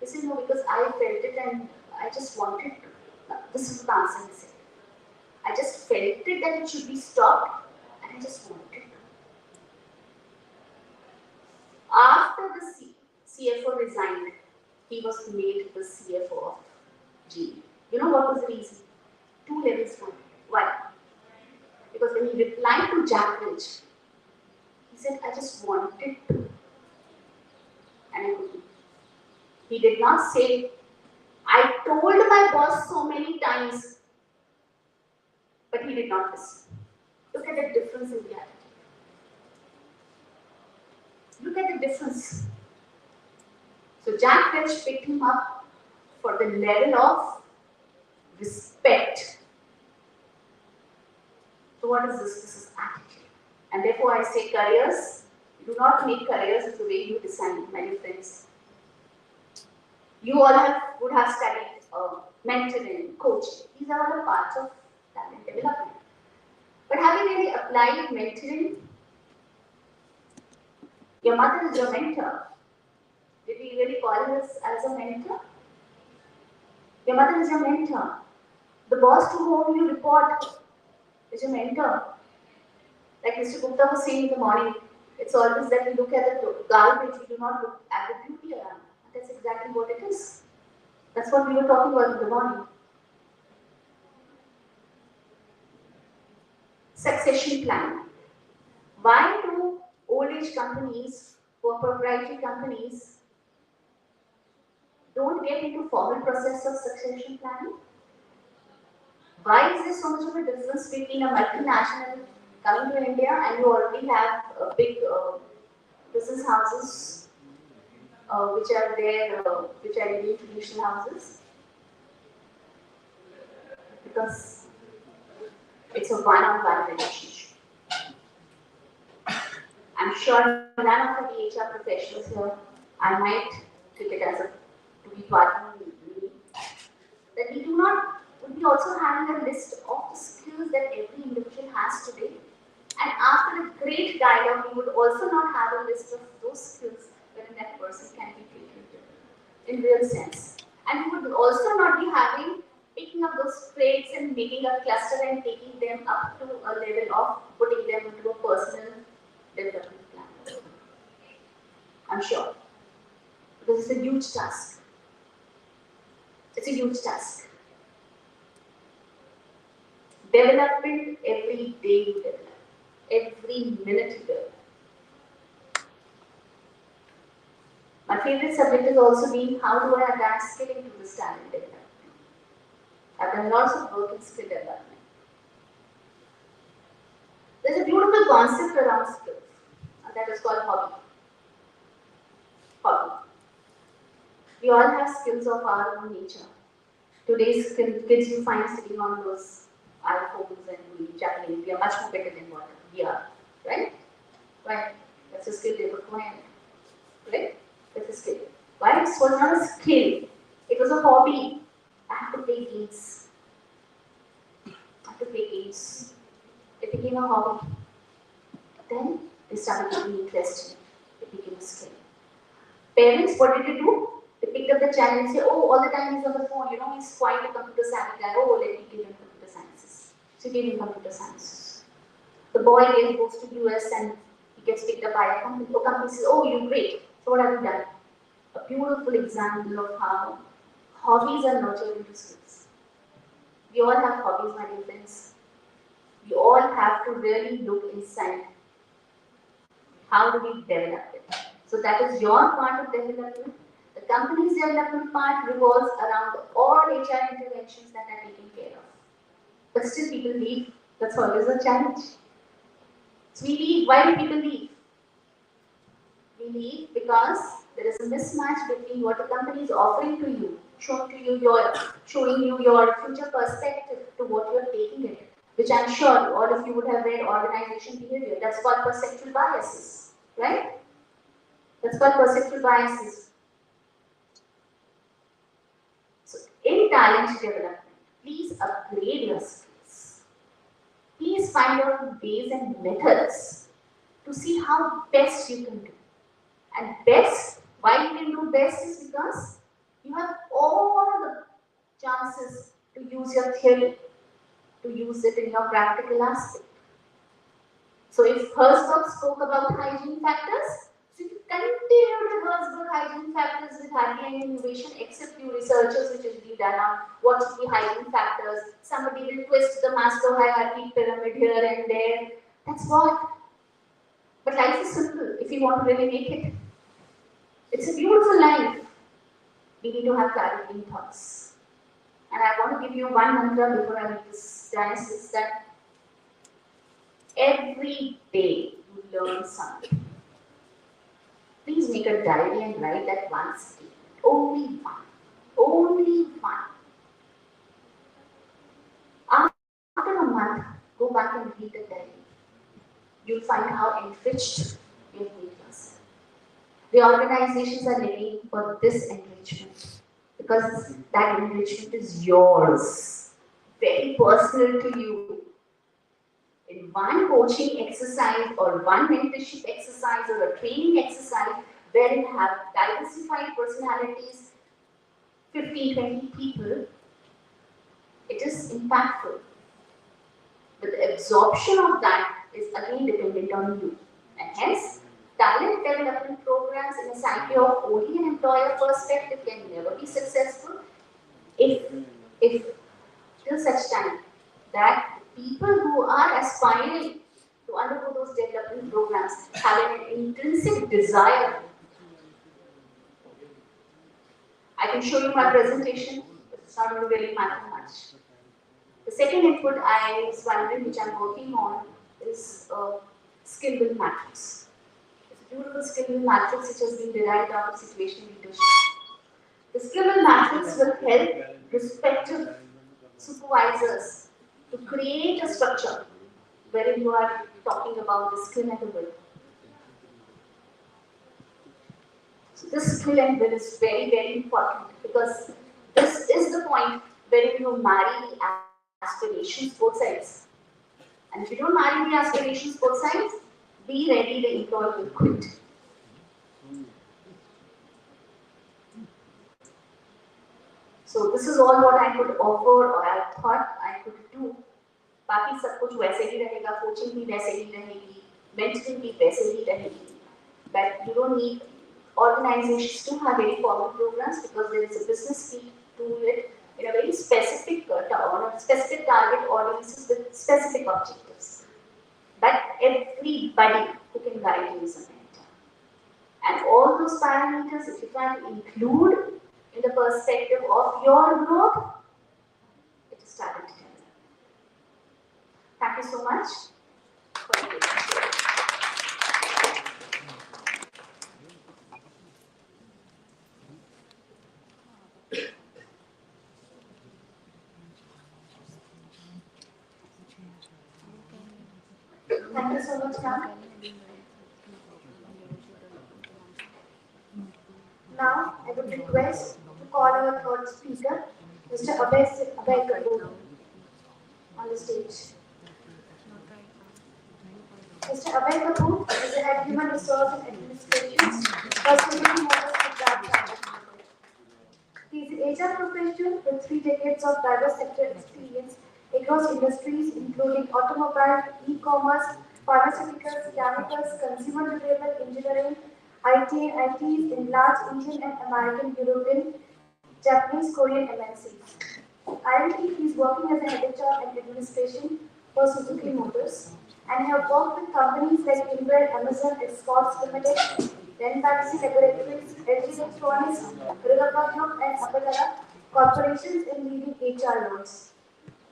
He said, no, because I felt it and I just wanted to. This is the answer he said. I just felt it that it should be stopped and I just wanted to. After the CFO resigned, he was made the CFO of GE. You know what was the reason? 2 levels more. Why? Because when he replied to Jack Welch, he said, I just wanted to. And I couldn't. He did not say, I told my boss so many times, but he did not listen. Look at the difference in the attitude. Look at the difference. So Jack Welch picked him up for the level of respect. So what is this? This is attitude. And therefore I say careers, do not make careers the way you design, my dear friends. You all would have studied mentoring, coaching. These are all parts of talent development. But have you really applied mentoring? Your mother is your mentor. Did we really call her as a mentor? Your mother is your mentor. The boss to whom you report is your mentor. Like Mr. Gupta was saying in the morning, it's always that we look at the garbage, we do not look at the beauty around. That's exactly what it is. That's what we were talking about in the morning. Succession planning. Why do old age companies or proprietary companies don't get into formal process of succession planning? Why is there so much of a difference between a multinational coming to India and you already have big business houses which are there, which are Indian traditional houses? Because it's a one-on-one relationship. I'm sure none of the HR professionals here, I might take it as to be partner with me, that we would be also having a list of the skills that every individual has today. And after a great dialogue, we would also not have a list of those skills wherein that person can be treated in real sense. And we would also not be picking up those traits and making a cluster and taking them up to a level of putting them into a personal development plan. I'm sure. Because it's a huge task. It's a huge task. Development every day you develop. Every minute you develop. My favorite subject has also been how do I adapt skilling to this talent development. I've done lots of work in skill development. There's a beautiful concept around skills, and that is called hobby. Hobby. We all have skills of our own nature. Today's kids you find sitting on those iPhones and juggling, we are much more better than what we are, right? Right? That's a skill they acquired, right? That's a skill. Why? It was not a skill. It was a hobby. I have to play games. It became a hobby. Then they started getting interested. It became a skill. Parents, what did they do? They picked up the child and say, oh, all the time he's on the phone, he's quite a computer savvy guy. Oh, let me give him computer sciences. So he gave him computer sciences. The boy goes to US and he gets picked up by a company. The company says, oh, you're great. So what have you done? A beautiful example of how hobbies are nurtured into skills. We all have hobbies, my dear friends. we all have to really look inside. How do we develop it? So that is your part of development. The company's development part revolves around all HR interventions that are taken care of. But still people leave. That's always a challenge. So we leave. Why do people leave? We leave because there is a mismatch between what the company is offering to you, showing you your future perspective to what you are taking it, which I'm sure all of you would have read organization behavior. That's called perceptual biases, right? That's called perceptual biases. So in talent development, please upgrade your skills. Please find out ways and methods to see how best you can do. And best, why you can do best is because you have all the chances to use your theory, to use it in your practical aspect. So if Herzberg spoke about hygiene factors, so if you continue the Herzberg hygiene factors with hardly any innovation except few researchers which will be done on what should be hygiene factors, somebody will twist the Maslow hierarchy pyramid here and there, that's what. But life is simple if you want to really make it. It's a beautiful life. We need to have clarity in thoughts. And I want to give you one mantra before I make this diagnosis that every day you learn something. Please make a diary and write that one statement. Only one. Only one. After a month, go back and read the diary. You'll find how enriched you've made yourself. The organizations are looking for this enrichment because that enrichment is yours, very personal to you. In one coaching exercise or one mentorship exercise or a training exercise where you have diversified personalities, 50, 20 people, it is impactful. But the absorption of that is again dependent on you. And hence, talent development programs in a psyche of only an employer perspective can never be successful if till such time that people who are aspiring to undergo those development programs have an intrinsic desire. I can show you my presentation, but it's not going to really matter much. The second input I was wondering, which I'm working on, is skill build matrix. It's a beautiful skill build matrix which has been derived out of situational leadership. The skill build matrix will help respective supervisors to create a structure wherein you are talking about the skill and the will. So this skill and will is very, very important because this is the point wherein you marry the aspirations both sides. And if you don't marry the aspirations both sides, be ready, the employee will quit. So this is all what I could offer or I thought I could do. बाकी सब कुछ वैसे ही रहेगा, coaching भी वैसे ही रहेगी, mentoring भी वैसे ही रहेगी. But you don't need organizations to have very formal programs because there is a business need to do it in a very specific on a specific target audiences with specific objectives. But everybody who can guide you is a mentor. And all those parameters, if you try to include in the perspective of your growth, it is talent development. Thank you so much for your attention. Thank you so much, ma'am. Now, I would request to call our third speaker, Mr. Abhay Kapoor, on the stage. Mr. Abhay Kapoor is the head human resource and administration, personally members of DAV College. He is an HR professional with 3 decades of diverse sector experience across industries including automobile, e-commerce, pharmaceuticals, chemicals, consumer durable engineering, IT and ITs in large Indian and American, European, Japanese, Korean MNCs. Currently, he is working as a head HR and administration for Suzuki Motors and have worked with companies like Indrani Amazon Exports Limited, Renfaxi Laboratories, LG Electronics, Faridabad Group and Abhay corporations in leading HR roles.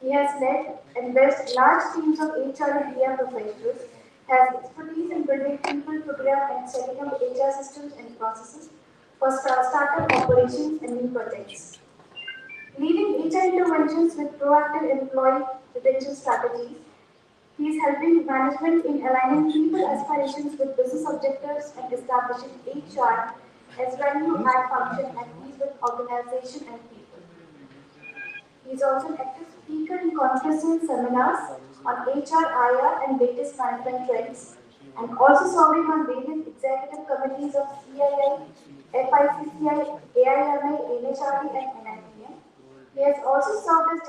He has led and built large teams of HR and PR professionals, has expertise in building people program and setting up HR systems and processes for startup operations and new projects. Leading HR interventions with proactive employee retention strategies, he is helping management in aligning people aspirations with business objectives and establishing HR as value add function at ease with organization and people. He is also an active speaker in conferences and seminars on HR, IR, and latest management trends, and also serving on various executive committees of CII, FICCI, AIMA, NHRD, and NIPM. He has also served as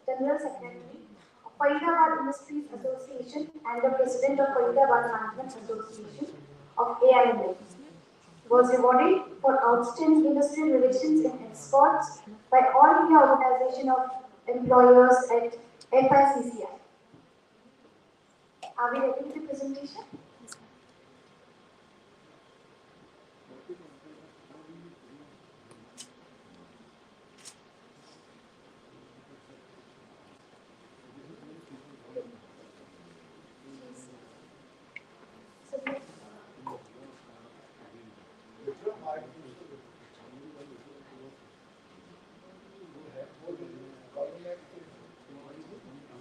General Secretary of Faridabad Industries Association and the President of Faridabad Management Association of AIMA. Was rewarded for outstanding industry relations in exports by All India Organization of Employers at FICCI. Are we ready with the presentation?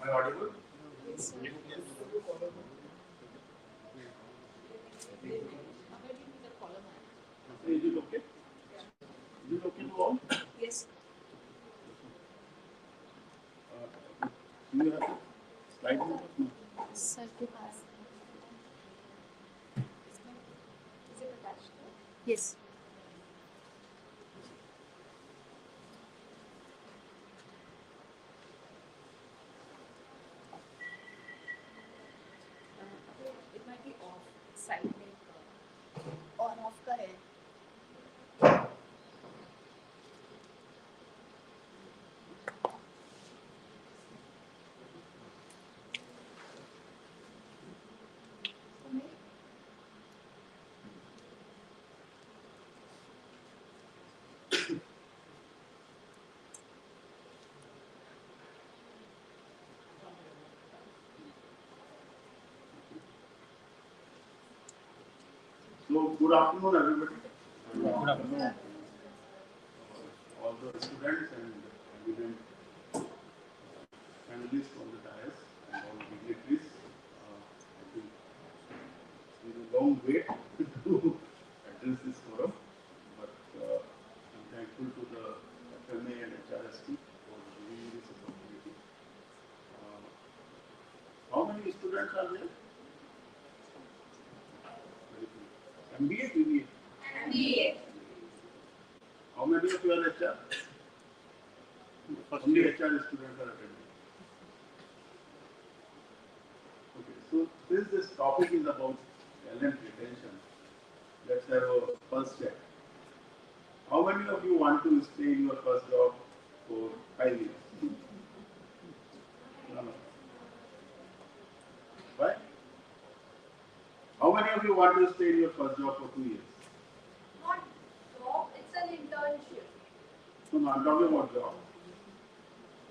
Am I audible? Yes, sir. Is it okay? Is it okay to all? Yes. Do you have a slide number? No. Sir के पास. Is it attached? Yes. It might be off side like on off का है. So, good afternoon, everybody. Good afternoon. All the students and eminent panelists on the dais and all dignitaries. I think it's been a long wait to address this forum, but I'm thankful to the FMA and HRST for giving me this opportunity. How many students are there? MBA, BBA? MBA. How many of you are HR? Only HR students are attending. Okay, so since this topic is about talent retention, let's have a first check. How many of you want to stay in your first job for 5 years? No. Why? How many of you want to stay in your first job for 2 years? Not job, it's an internship. No, I'm talking about job.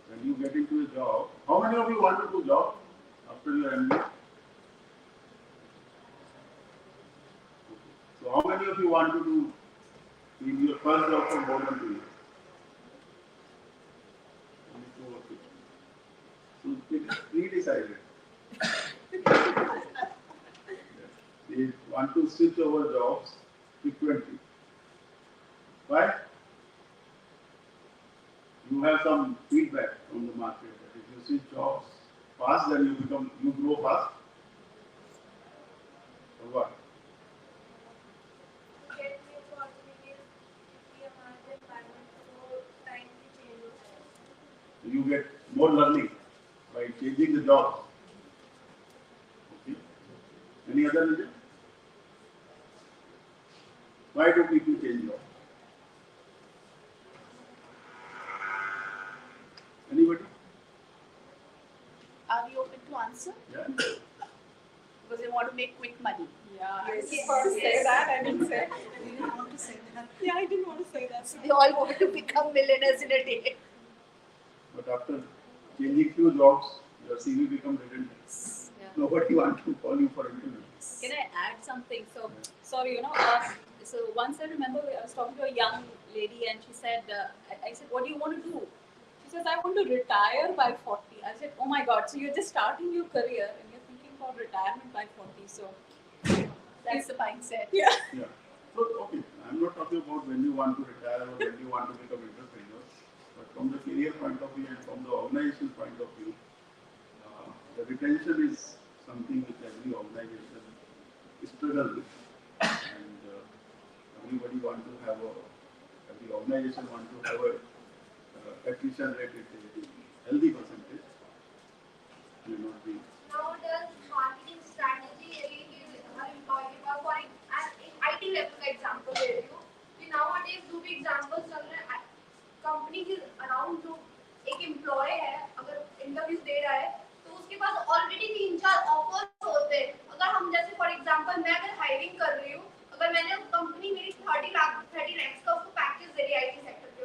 When you get into a job, how many of you want to do job after your MBA? So how many of you want to do in your first job for more than 2 years? Only 2 or 3. So it is pre-decided. They want to switch over jobs frequently. Why? You have some feedback from the market that if you switch jobs fast, then you grow fast. Or what? You get more learning by changing the job. Okay. Any other reason? Why do people change jobs? Anybody? are we open to answer? Yeah. Because they want to make quick money. Yeah, I Yes. didn't want to say that. I didn't say. You didn't want to say that. Yeah, I didn't want to say that. So they all want to become millionaires in a day. But after changing few jobs, your CV becomes redundant. Yeah. Nobody wants to call you for interview. Can I add something? So, sorry, so once I remember I was talking to a young lady and she said, I said, what do you want to do? She says, I want to retire by 40. I said, oh my God, so you're just starting your career and you're thinking about retirement by 40. So, That's the mindset. Yeah. Yeah. So, okay, I'm not talking about when you want to retire or when you want to become entrepreneur, but from the career point of view and from the organization point of view, the retention is something which every organization struggles with. And everybody want to have every organization want to have a attrition rate at a healthy percentage. Will not be. Now does marketing strategy really give our employee for an IT level का example ले रही हूँ कि nowadays जो भी examples चल रहे हैं कंपनी के अराउंड जो एक एम्प्लॉय है अगर इंटरव्यू दे रहा है तो उसके पास ऑलरेडी 3-4 ऑफर्स होते हैं अगर हम जैसे फॉर एग्जांपल मैं अगर हायरिंग कर रही हूँ अगर मैंने कंपनी मेरी 30 लाख का उसको पैकेज दे रही है आईटी सेक्टर के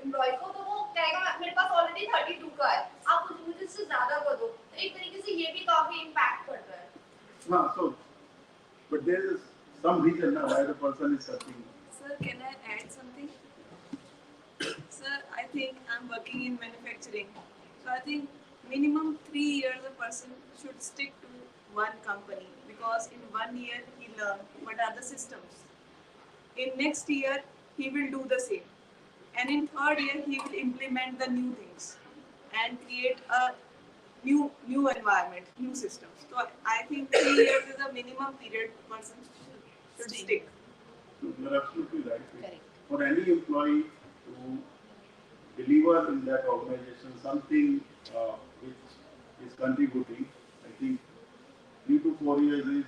एम्प्लॉय को तो वो कहेगा मेरे पास ऑलरेडी 32 का है आप मुझे इससे ज्यादा कर दो एक तरीके से ये भी काफी इम्पैक्ट कर रहा है हाँ, so, but there is some reason now why the person is searching. Sir, can I add something? Sir, I think I'm working in manufacturing. So I think minimum 3 years a person should stick to one company because in 1 year he learns what are the systems. In next year he will do the same. And in 3rd year he will implement the new things and create a new environment, new systems. So I think 3 years is a minimum period person should stick. You are absolutely right. Correct. For any employee to deliver in that organization something which is contributing, I think 3 to 4 years is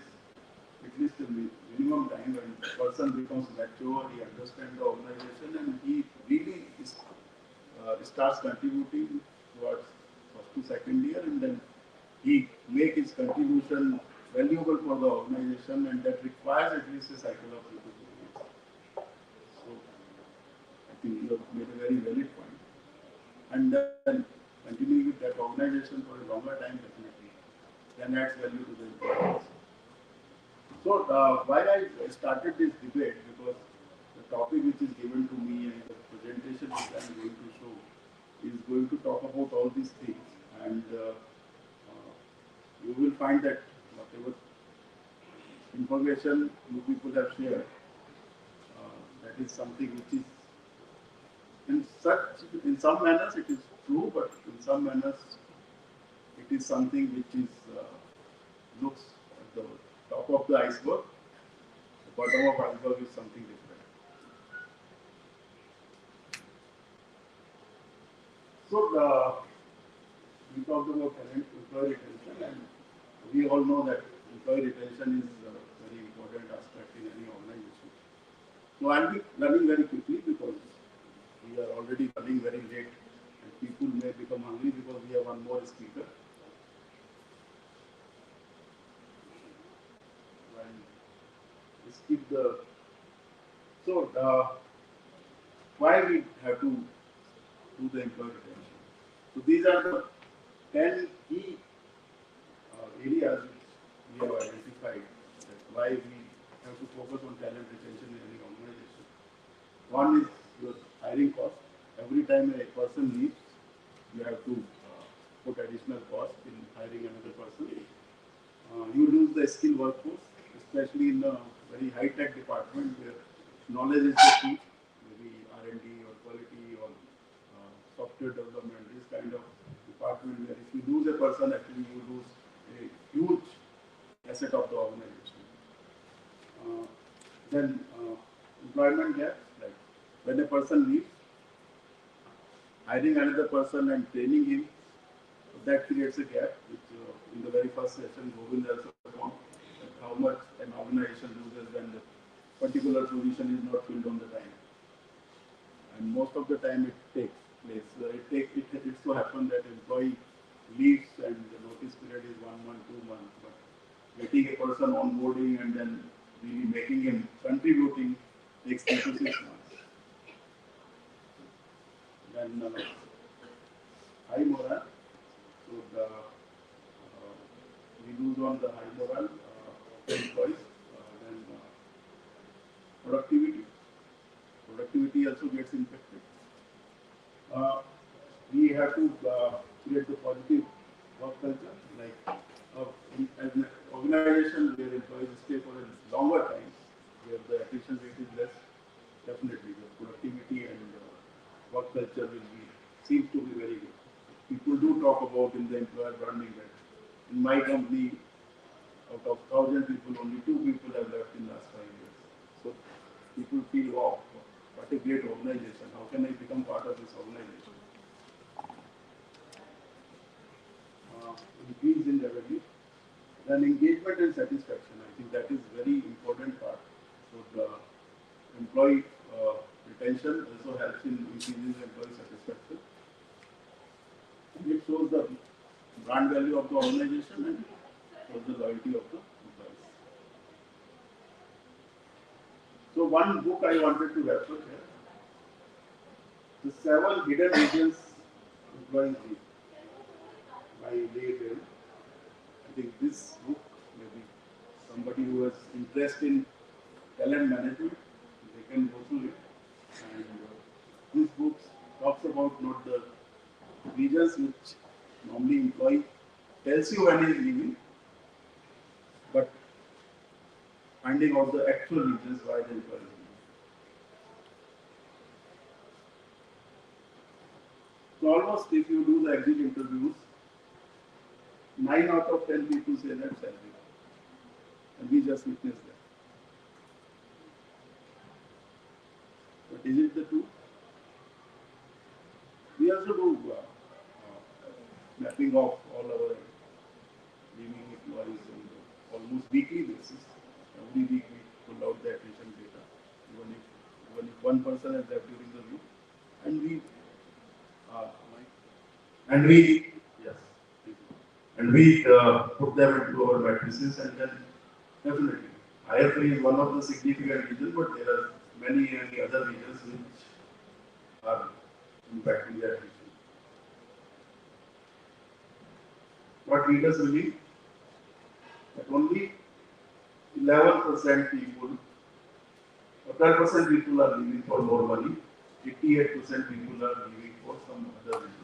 at least the minimum time when the person becomes mature, he understands the organization and he really starts contributing towards first to second year and then he make his contribution valuable for the organization and that requires at least a cycle of 2 to 4 years. So I think you have made a very valid point. And then continuing with that organization for a longer time definitely then adds value to the employees. So why I started this debate because the topic which is given to me and the presentation which I am going to show is going to talk about all these things and you will find that whatever information you people have shared, that is something which is in some manners it is true, but in some manners it is something which is looks at the top of the iceberg. The bottom of the iceberg is something different. So we talked about employee retention, and we all know that employee retention is a very important aspect in any organization. So I'll be running very quickly because we are already running very late and people may become hungry because we have one more speaker. And skip the... So why we have to do the employee retention? So these are the 10 key areas which we have identified that why we have to focus on talent retention in any organization. One is your hiring cost. Every time a person leaves, you have to put additional cost in hiring another person. You lose the skilled workforce, especially in a very high-tech department where knowledge is the key, maybe R&D or quality or software development, this kind of department where if you lose a person, actually you lose a huge asset of the organization. Then employment gaps, like when a person leaves, hiring another person and training him, that creates a gap, which in the very first session, Govind also found that how much an organization loses when the particular position is not filled on the time. And most of the time it takes place. It so happens that employee leaves and getting a person onboarding and then really making him contributing takes 3 to 6 months. Then high morale. So we lose on the high morale of the employees. Then productivity. Productivity also gets impacted. We have to create the positive work culture, like as an organization where employees stay for a longer time, where the attrition rate is less. Definitely, the productivity and work culture seems to be very good. People do talk about in the employer branding that in my company, out of 1,000 people, only 2 people have left in the last 5 years. So people feel, wow, what a great organization. How can I become part of this organization? Increase in revenue. Then engagement and satisfaction. I think that is very important part. So the employee retention also helps in increasing the employee satisfaction. It shows the brand value of the organization and shows the loyalty of the employees. So one book I wanted to refer here, The 7 Hidden Reasons Employees Leave by DAV. I think this book, maybe somebody who has interest in talent management, they can go through it. And this book talks about not the reasons which normally employee tells you when he is leaving, but finding out the actual reasons why the employee is leaving. So almost if you do the exit interviews, 9 out of 10 people say that salary. And we just witnessed that. But is it the truth? We also do mapping of all our leaving employees on almost weekly basis. Every week we pull out the attrition data, even if one person has left during the week, and we put them into our matrices, and then definitely higher pay is one of the significant reasons, but there are many other reasons which are impacting the attrition. What leaders believe? That only 11% people, or 12% people are leaving for more money, 88% people are leaving for some other reasons.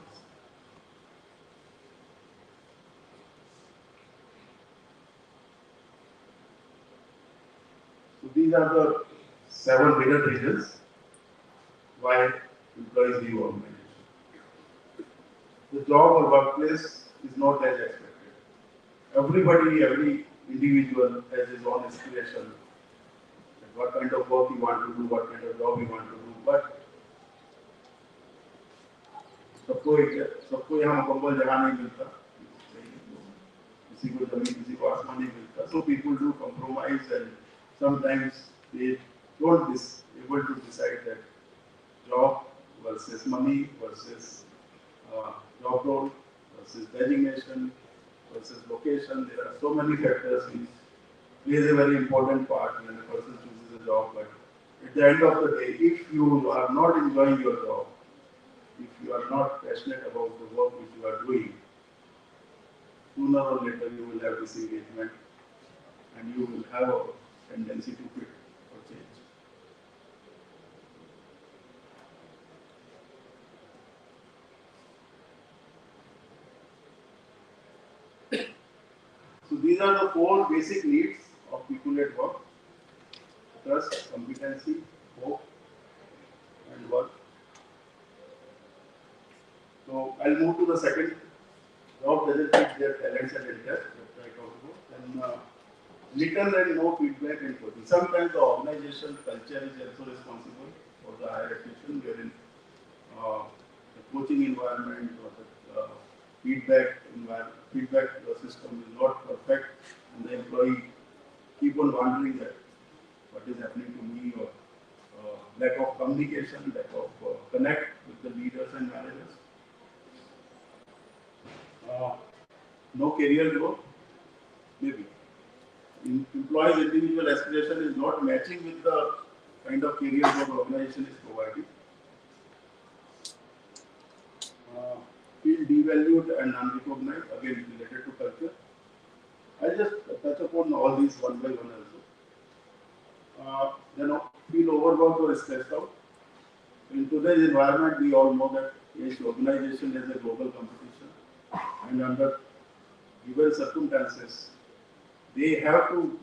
So these are the 7 hidden reasons why employees leave organization. The job or workplace is not as expected. Every individual has his own aspiration. What kind of work you want to do, what kind of job you want to do, but सबको यहाँ मुकम्मल जगह नहीं मिलता, किसी को जमीन, किसी को आसमान नहीं मिलता. So people do compromise, and sometimes they don't able to decide that job versus money versus job role versus designation versus location. There are so many factors which plays a very important part when a person chooses a job. But at the end of the day, if you are not enjoying your job, if you are not passionate about the work which you are doing, sooner or later you will have disengagement and you will have a tendency to quit or change. So these are the 4 basic needs of people at work: trust, competency, hope, and work. So I'll move to the second. Job doesn't fit their talents and interests, that I talked about. Then little and no feedback and coaching. Sometimes the organization culture is also responsible for the higher attrition, wherein the coaching environment or the feedback system is not perfect, and the employee keep on wondering that what is happening to me, or lack of communication, lack of connect with the leaders and managers. No career growth, maybe. employees' individual aspiration is not matching with the kind of career that organization is providing. Feel devalued and unrecognized, again related to culture. I'll just touch upon all these one by one also. Feel overworked or stressed out. In today's environment, we all know that each organization is a global competition, and under given circumstances, they have to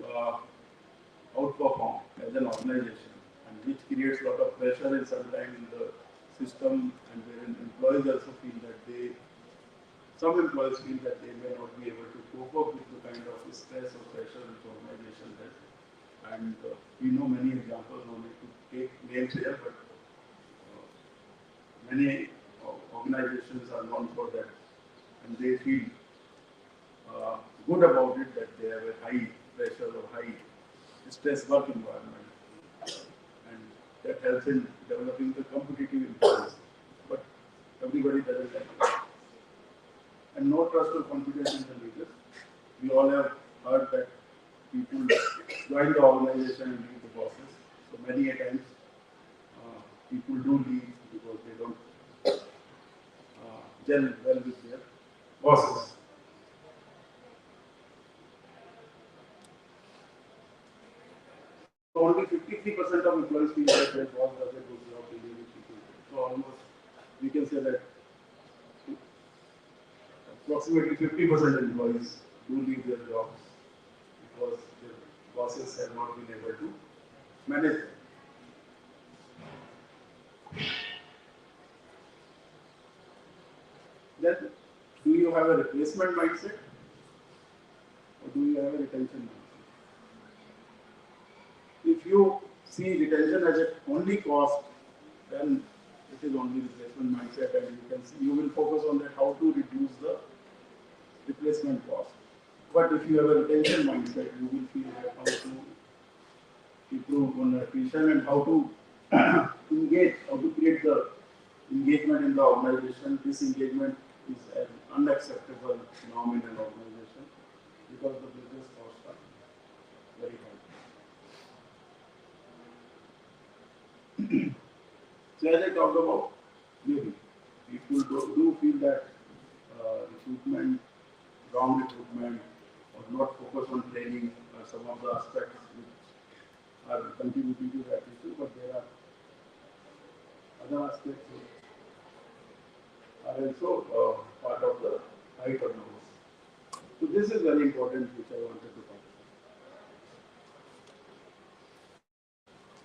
outperform as an organization, and which creates a lot of pressure in sometimes in the system, and wherein employees also feel that some employees feel that they may not be able to cope up with the kind of stress or pressure which the organization has. And we know many examples, no need to take names here, but many organizations are known for that, and they feel good about it, that they have a high pressure or high stress work environment, and that helps in developing the competitive employees. But everybody doesn't like it. And no trust or confidence in the leaders. We all have heard that people join the organization and leave the bosses. So many a times people do leave because they don't gel well with their bosses. So only 53% of employees feel that their boss does a good job dealing with people. So almost we can say that approximately 50% employees do leave their jobs because their bosses have not been able to manage them. Then, do you have a replacement mindset or do you have a retention mindset? If you see retention as a only cost, then it is only replacement mindset, and you can see, you will focus on that how to reduce the replacement cost. But if you have a retention mindset, you will feel that how to improve on attrition and how to engage, how to create the engagement in the organization. Disengagement is an unacceptable norm in an organization because the business costs are very high. So as I talked about, maybe people do feel that recruitment, wrong recruitment, or not focus on training are some of the aspects which are contributing to that issue, but there are other aspects which are also part of the high turnover. So this is very important, which I wanted to talk about.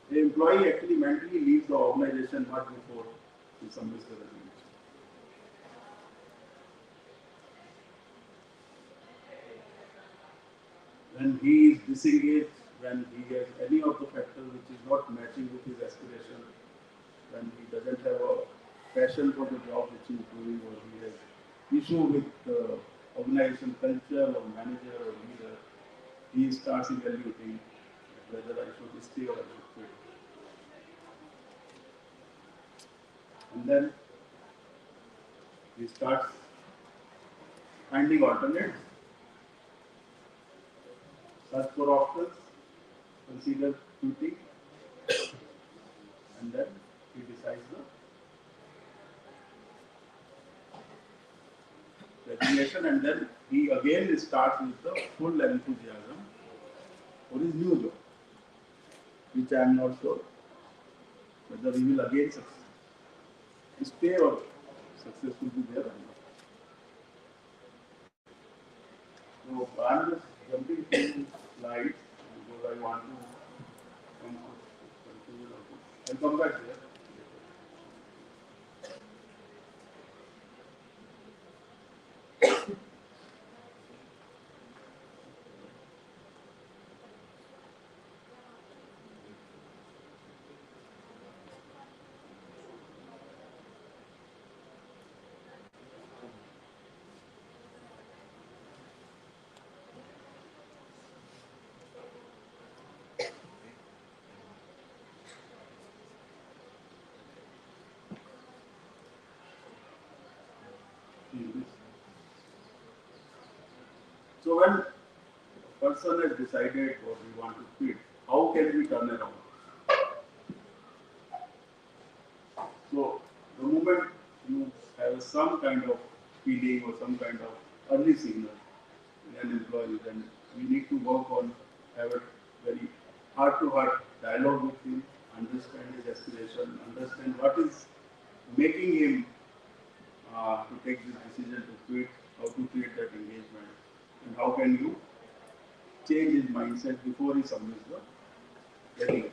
The employee actually mentally leaves the organization much before he submits the resignation. When he is disengaged, when he has any of the factors which is not matching with his aspiration, when he doesn't have a passion for the job which he is doing, or he has issue with the organization culture or manager or leader, he starts evaluating whether I should stay or I should quit. And then he starts finding alternates, search for options, consider quitting, and then he decides the resignation, and then he again starts with the full enthusiasm for his new job, which I am not sure whether he will again stay or success will be there or not. So I am just jumping through slides because I want to come to conclusion of it. I'll come back there. So when person has decided or we want to quit, how can we turn around? So the moment you have some kind of feeling or some kind of early signal in an employee, then we need to work on, have a very heart-to-heart dialogue with him, understand his aspiration, understand what is making him to take this decision to quit, how to create that engagement, and how can you change his mindset before he submits the resignation.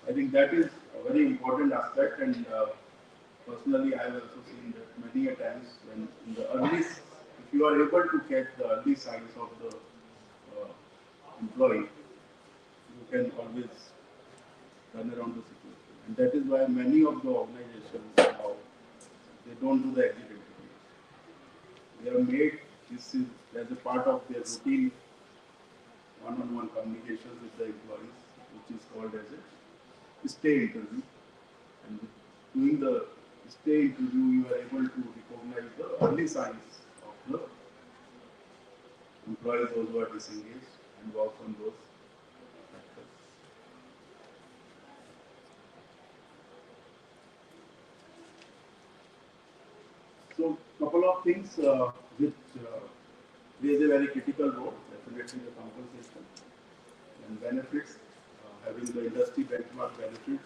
I think that is a very important aspect, and personally I have also seen that many a times when in the early, if you are able to catch the early signs of the employee, you can always turn around the situation. And that is why many of the organizations now, they don't do the exit interview. They have made this is as a part of their routine one-on-one communications with the employees, which is called as a stay interview. And doing the stay interview, you are able to recognize the early signs of the employees, those who are disengaged, and work on those factors. So, couple of things which plays a very critical role, definitely the compensation and benefits, having the industry benchmark benefits,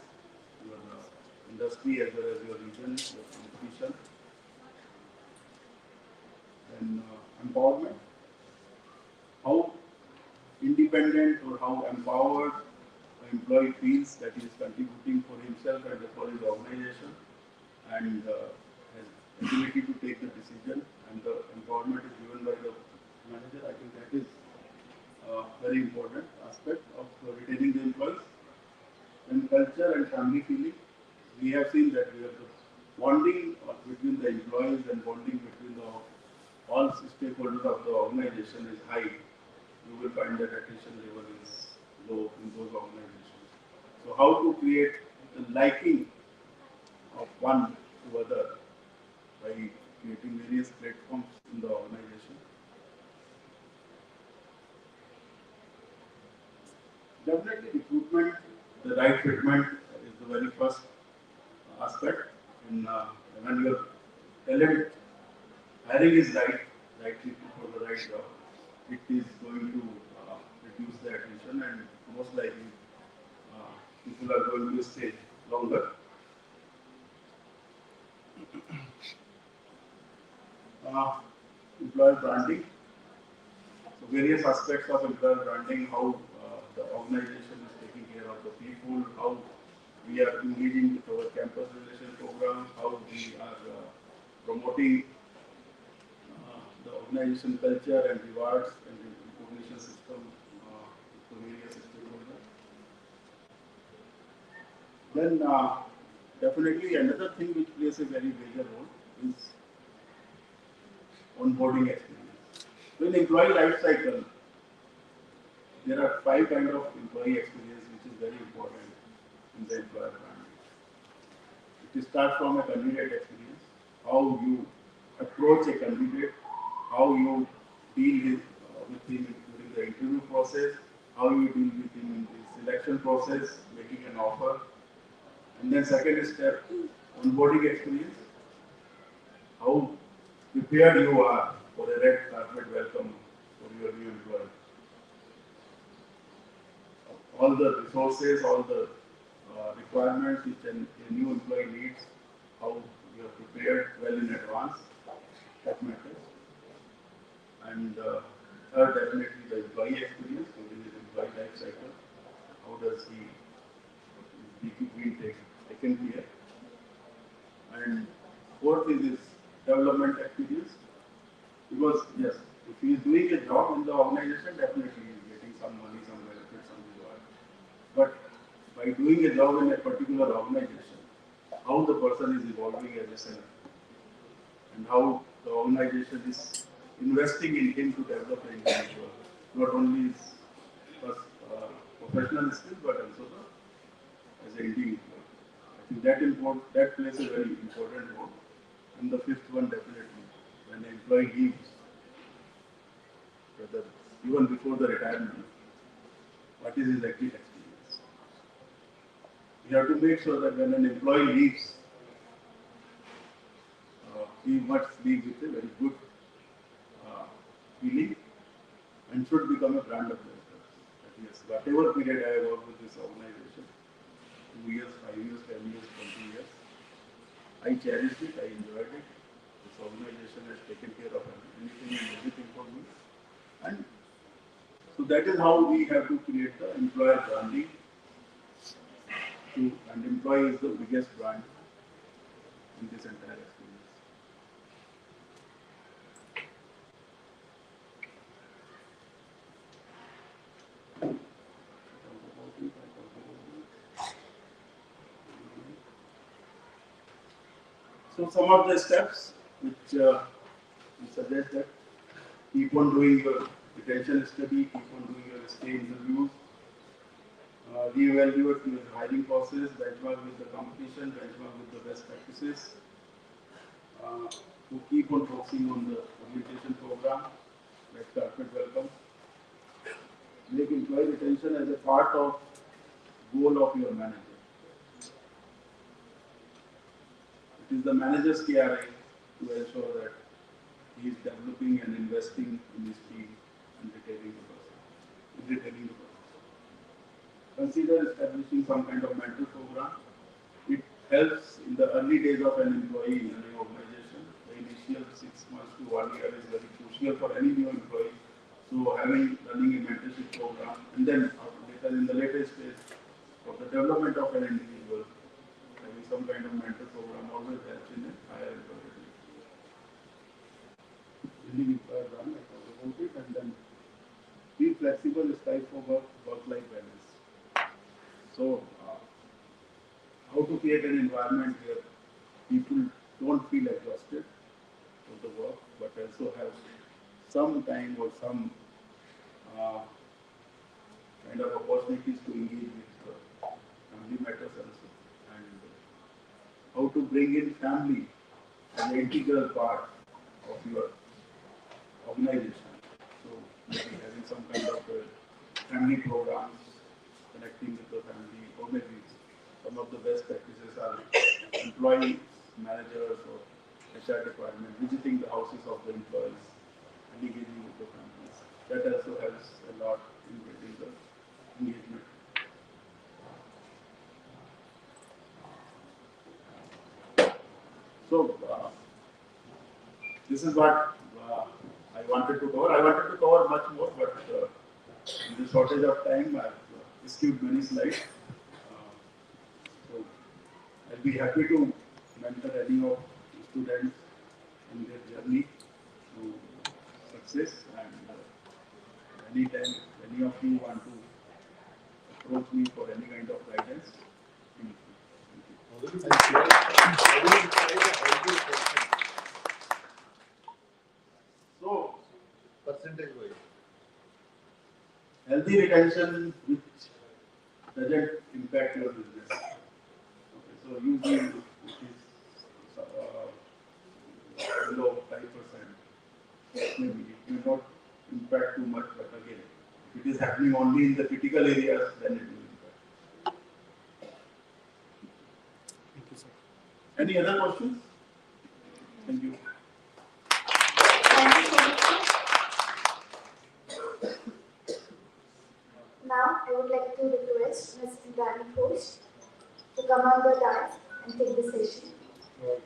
your industry as well as your region, your competition, and empowerment. How independent or how empowered an employee feels that he is contributing for himself and for his organization, and has ability to take the decision, and the empowerment is given by the manager. I think that is a very important aspect of retaining the employees. And culture and family feeling, we have seen that we have the bonding between the employees and bonding between all stakeholders of the organization is high. You will find that attrition level is low in those organizations. So how to create the liking of one to other by creating various platforms in the organization. Definitely recruitment, the right treatment is the very first aspect. In when your talent hiring is right people for the right job, it is going to reduce the attrition, and most likely people are going to stay longer. Employer branding. So various aspects of employer branding, how the organization is taking care of the people, how we are engaging with our campus relation programs, how we are promoting the organization culture and rewards and recognition system to various stakeholders. Then definitely another thing which plays a very major role is onboarding experience. So in employee life cycle, there are 5 kinds of employee experience which is very important in the employer branding. It starts from a candidate experience, how you approach a candidate, how you deal with him during the interview process, how you deal with him in the selection process, making an offer. And then second step, onboarding experience, how prepared you are for a red carpet welcome for your new employer. All the resources, all the requirements which a new employee needs, how you are prepared well in advance, that matters. And third, definitely the employee experience within his employee life cycle. How does he being taken care? And fourth is his development experience. Because yes, if he is doing a job in the organization, definitely he is getting some money, some benefits, some reward. But by doing a job in a particular organization, how the person is evolving as a self, and how the organization is investing in him to develop an individual, not only his professional skills but also as an individual. I think that plays a very important role. And the fifth one, definitely, when the employee leaves, whether even before the retirement, what is his exit experience. We have to make sure that when an employee leaves, he must leave with a very good feeling and should become a brand ambassador. Yes, whatever period I have worked with this organization, 2 years, 5 years, 10 years, 20 years, I cherished it, I enjoyed it. This organization has taken care of anything and everything for me. And so that is how we have to create the employer branding. And employee is the biggest brand in this entire experience. So some of the steps which we suggest that keep on doing your retention study, keep on doing your stay interviews, reevaluate your hiring process, benchmark with the competition, benchmark with the best practices, to keep on focusing on the orientation program, like corporate welcome. Make employee retention as a part of goal of your manager. It is the manager's KRA to ensure that he is developing and investing in his team and retaining the person. Consider establishing some kind of mentor program. It helps in the early days of an employee in an organization. The initial 6 months to 1 year is very crucial for any new employee. So running a mentorship program, and then later in the later stage of the development of an individual, having some kind of mentor program always helps in a higher employability. Building employer brand, I talked about it, and then be flexible, strive for work-life balance. So, how to create an environment where people don't feel exhausted of the work, but also have some time or some kind of opportunities to engage with family matters also, and how to bring in family as an integral part of your organization. So, maybe having some kind of family programs, connecting with the family, or maybe some of the best practices are employee managers or HR department visiting the houses of the employees and engaging with the families. That also helps a lot in building the engagement. So, this is what I wanted to cover. I wanted to cover much more, but in the shortage of time, I've skipped many slides. So, I'll be happy to mentor any of the students in their journey to success, and anytime any of you want to approach me for any kind of guidance, so, percentage wise, healthy retention which doesn't impact your business. Okay, so usually it is below 5%. Maybe it may not impact too much, but again, if it is happening only in the critical areas, then it will impact. Thank you, sir. Any other questions? Thank you. Thank you so much. Now, I would like to request Ms. Indrani Ghosh to come on the dais and take the session.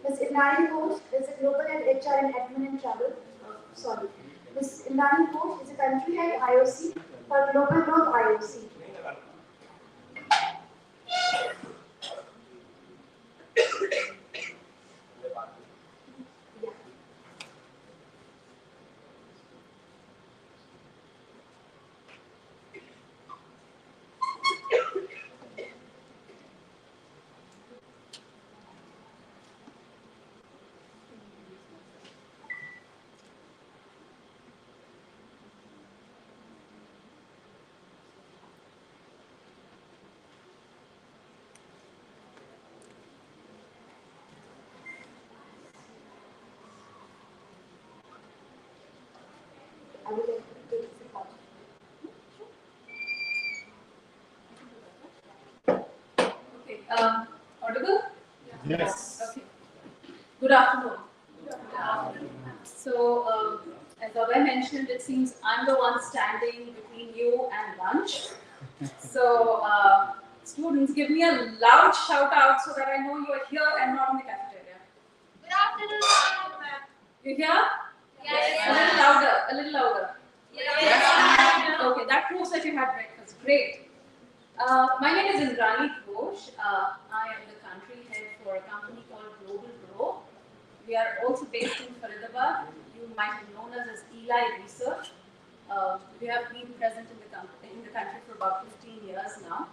Ms. Indrani Ghosh is a global head HR and admin and travel. Ms. Indrani Ghosh is a country head IOC for Global Growth IOC. Yes. Okay. Good afternoon. So, as Abhay mentioned, it seems I'm the one standing between you and lunch. So, students, give me a loud shout out so that I know you are here and not in the cafeteria. Good afternoon, ma'am. You here? Yes. A little louder. A little louder. Yes. Okay, that proves that you had breakfast. Great. My name is Indrani Ghosh. I am the country head for a company called Global Grow. We are also based in Faridabad. You might have known us as Eli Research. We have been present in the country for about 15 years now.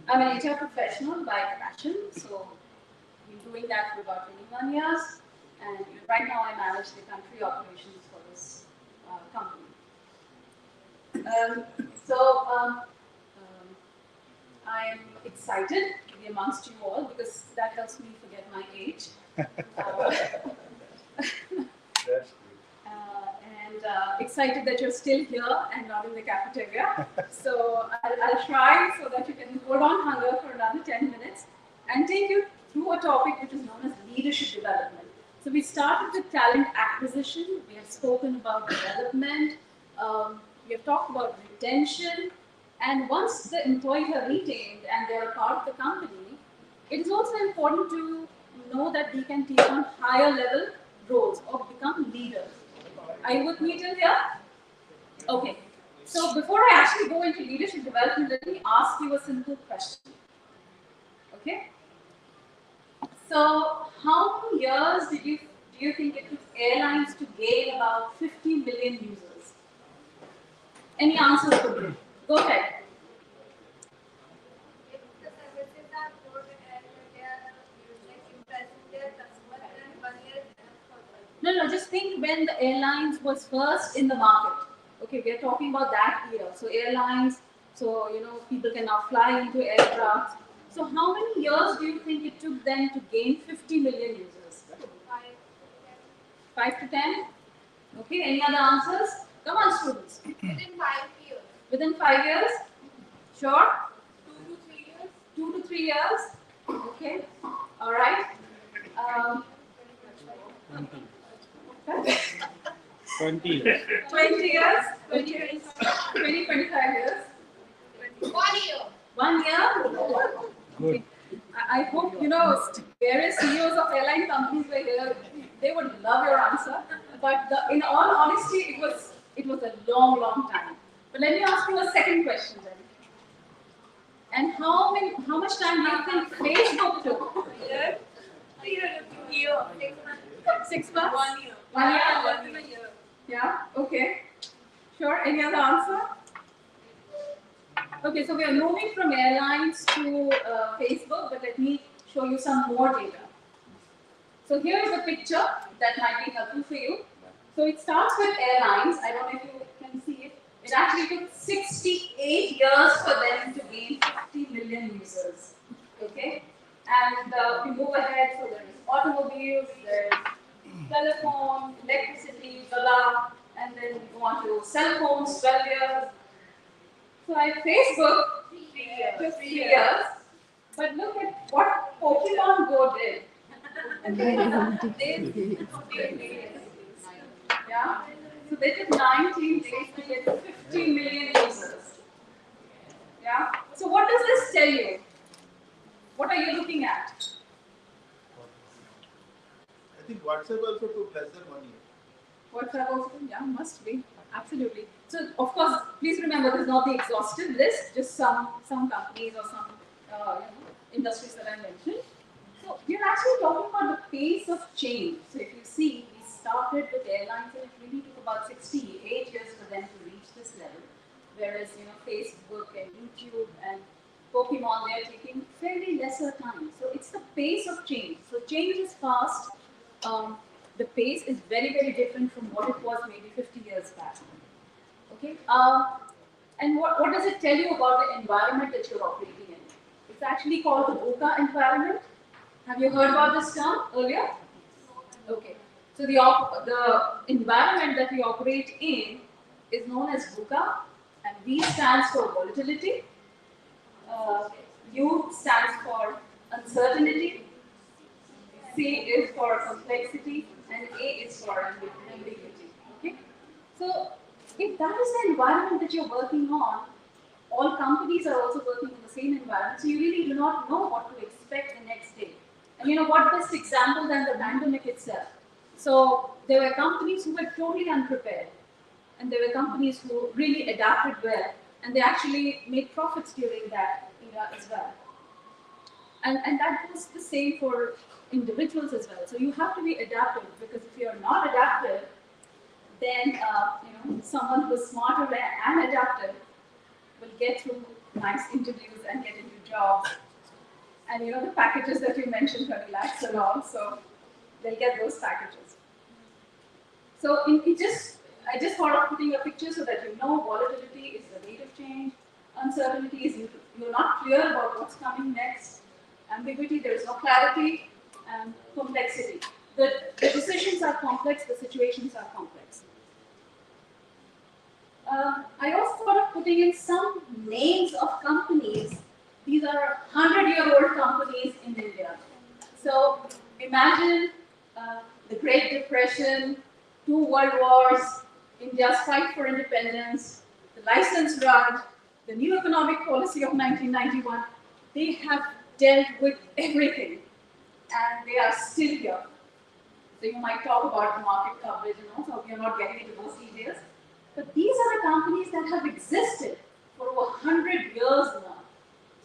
I'm an HR professional by passion, so I've been doing that for about 21 years. And right now I manage the country operations for this company. I'm excited to be amongst you all because that helps me forget my age. Excited that you're still here and not in the cafeteria. So I'll try so that you can hold on hunger for another 10 minutes and take you through a topic which is known as leadership development. So we started with talent acquisition. We have spoken about development. We have talked about retention. And once the employees are retained and they are a part of the company, it is also important to know that they can take on higher level roles or become leaders. Are you with me till here? Okay. So before I actually go into leadership development, let me ask you a simple question. Okay? So how many years do you think it took airlines to gain about 50 million users? Any answers for me? Go ahead. No, just think when the airlines was first in the market. Okay, we are talking about that era. So airlines, so people can now fly into aircraft. So how many years do you think it took them to gain 50 million users? 5 to 10? Okay, any other answers? Come on, students. Within 5 years. Within 5 years? Sure? 2 to 3 years. 2 to 3 years? Okay. All right. 20 years. 20 years? 20 years? 20, 25 years? 1 year. 1 year? Good. I hope, various CEOs of airline companies were here. They would love your answer. But in all honesty, it was a long, long time. But let me ask you a second question then. And how much time do you think Facebook took? A year. 6 months? 1 year. 1 year? Less than a year. Yeah, okay. Sure, any other answer? Okay, so we are moving from airlines to Facebook, but let me show you some more data. So here is a picture that might be helpful for you. So it starts with airlines. I don't know if you can see it. It actually took 68 years for them to gain 50 million users. Okay? And we move ahead, so there is automobiles, there's telephone, electricity, blah, and then we go on to cell phones, 12 years. So like Facebook, 3 years. But look at what Pokemon Go did. Yeah? So they took 19 days to get 50 million users. Yeah? So what does this tell you? What are you looking at? I think WhatsApp also took less than 1 year. WhatsApp also, yeah, must be. Absolutely. So, of course, please remember this is not the exhaustive list, just some companies or some industries that I mentioned. So, we're actually talking about the pace of change. So, if you see, we started with airlines and it really took about 68 years for them to reach this level. Whereas, Facebook and YouTube and Pokemon, they are taking fairly lesser time. So, it's the pace of change. So, change is fast. The pace is very, very different from what it was maybe 50 years back. Okay, and what does it tell you about the environment that you're operating in? It's actually called the VUCA environment. Have you heard about this term earlier? Okay, so the environment that we operate in is known as VUCA, and V stands for volatility, U stands for uncertainty, C is for complexity, and A is for ambiguity. Okay? So if that is the environment that you're working on, all companies are also working in the same environment, so you really do not know what to expect the next day. And you know what best example than the pandemic itself? So there were companies who were totally unprepared, and there were companies who really adapted well, and they actually made profits during that era as well. And that goes the same for individuals as well. So you have to be adaptive, because if you're not adaptive, then someone who's smarter and adaptive will get through nice interviews and get into jobs. And the packages that you mentioned, 30 lakhs and all, so they'll get those packages. So I just thought of putting a picture so that you know volatility is the rate of change, uncertainty is you're not clear about what's coming next, ambiguity, there's no clarity, and complexity. The decisions are complex, the situations are complex. I also thought of putting in some names of companies. These are 100-year-old companies in India. So imagine the Great Depression, 2 world wars, India's fight for independence, the license round, the new economic policy of 1991. They have dealt with everything, and they are still here. So you might talk about the market coverage and all, so we are not getting into those details. But these are the companies that have existed for over 100 years now.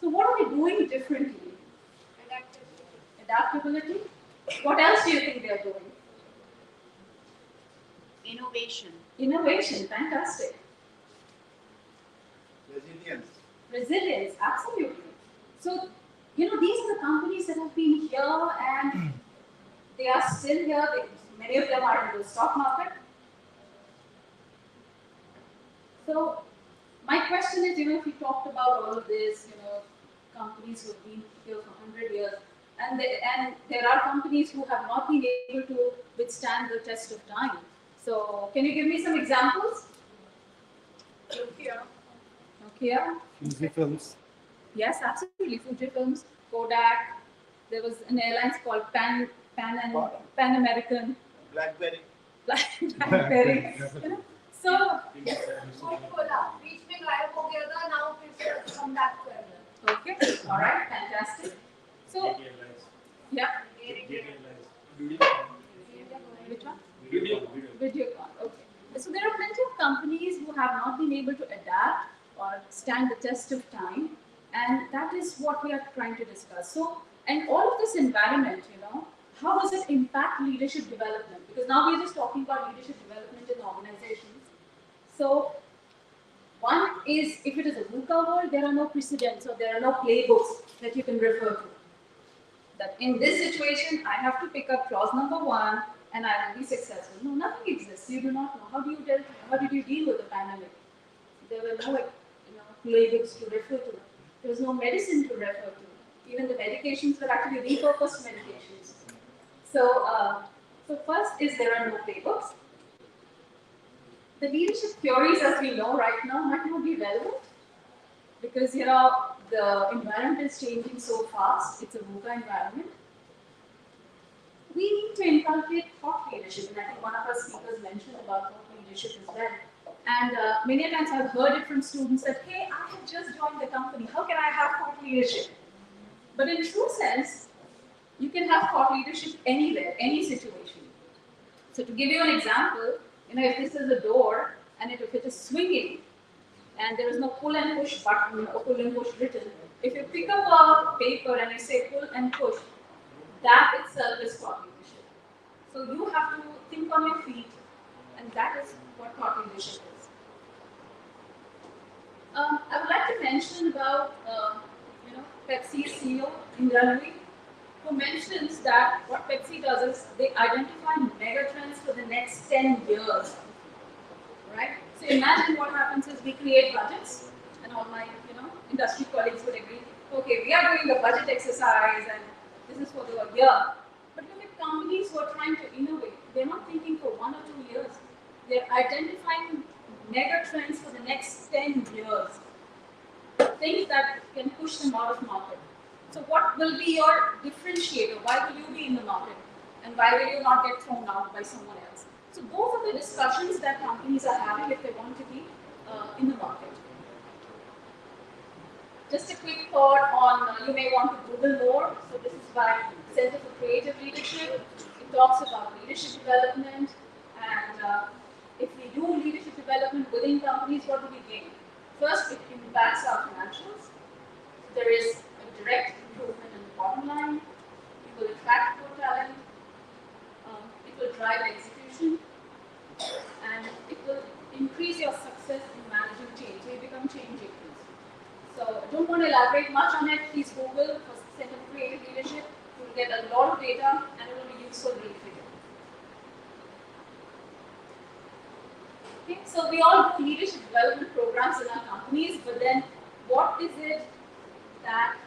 So what are they doing differently? Adaptability. What else do you think they are doing? Innovation. Innovation, fantastic. Resilience. Resilience, absolutely. So, these are the companies that have been here and they are still here. Many of them are in the stock market. So, my question is, if we talked about all of this, companies who have been here for 100 years, and there are companies who have not been able to withstand the test of time. So, can you give me some examples? Nokia. Fuji Films. Yes, absolutely. Fuji Films, Kodak. There was an airline called Pan American. BlackBerry. BlackBerry. So, Coca-Cola, बीच में गायब हो गया था, now फिर से come back to it. Okay, all right, fantastic. So, yeah. Which one? Videocon. Okay. So there are plenty of companies who have not been able to adapt or stand the test of time, and that is what we are trying to discuss. So, and all of this environment, how does it impact leadership development? Because now we are just talking about leadership development in organizations. So, one is, if it is a VUCA world, there are no precedents or there are no playbooks that you can refer to. That in this situation, I have to pick up clause number 1 and I will be successful. No, nothing exists. You do not know. How did you deal with the pandemic? There were no playbooks to refer to. There was no medicine to refer to. Even the medications were actually repurposed medications. So, first is there are no playbooks. The leadership theories, as we know right now, might not be relevant because the environment is changing so fast. It's a VUCA environment. We need to inculcate thought leadership, and I think one of our speakers mentioned about thought leadership as well. And many times I've heard it from students that, hey, I have just joined the company. How can I have thought leadership? But in true sense, you can have thought leadership anywhere, any situation. So to give you an example, if this is a door and if it is swinging and there is no pull and push button or pull and push written, if you pick up a paper and you say pull and push, that itself is thought leadership. So you have to think on your feet, and that is what thought leadership is. I would like to mention about Pepsi's CEO, Indrani, who mentions that what Pepsi does is they identify megatrends for the next 10 years. Right? So imagine what happens is we create budgets, and all my industry colleagues would agree, okay, we are doing the budget exercise and this is for the year. But look at companies who are trying to innovate. They're not thinking for 1 or 2 years. They're identifying megatrends for the next 10 years. Things that can push them out of market. So what will be your differentiator? Why will you be in the market? And why will you not get thrown out by someone else? So those are the discussions that companies are having if they want to be in the market. Just a quick thought on, you may want to Google more. So this is by Center for Creative Leadership. It talks about leadership development. And if we do leadership development within companies, what do we gain? First, it impacts our financials. There is a direct improvement in the bottom line. It will attract more talent. It will drive execution. And it will increase your success in managing change. So you become change agents. So I don't want to elaborate much on it. Please Google for Center for Creative Leadership. You will get a lot of data and it will be useful really for you. Okay, so we all do leadership development programs in our companies, but then what is it that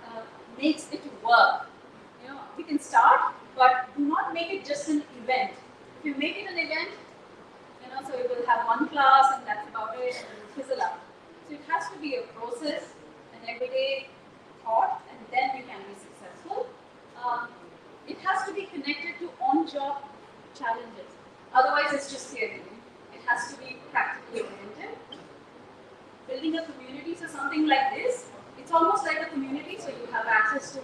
makes it work? You know, we can start, but do not make it just an event. If you make it an event, you know, so you will have one class and that's about it, and it will fizzle out. So it has to be a process, an everyday thought, and then you can be successful. It has to be connected to on-job challenges. Otherwise, it's just theory. It has to be practically oriented. Building a community, so something like this, it's almost like a community, so you have access to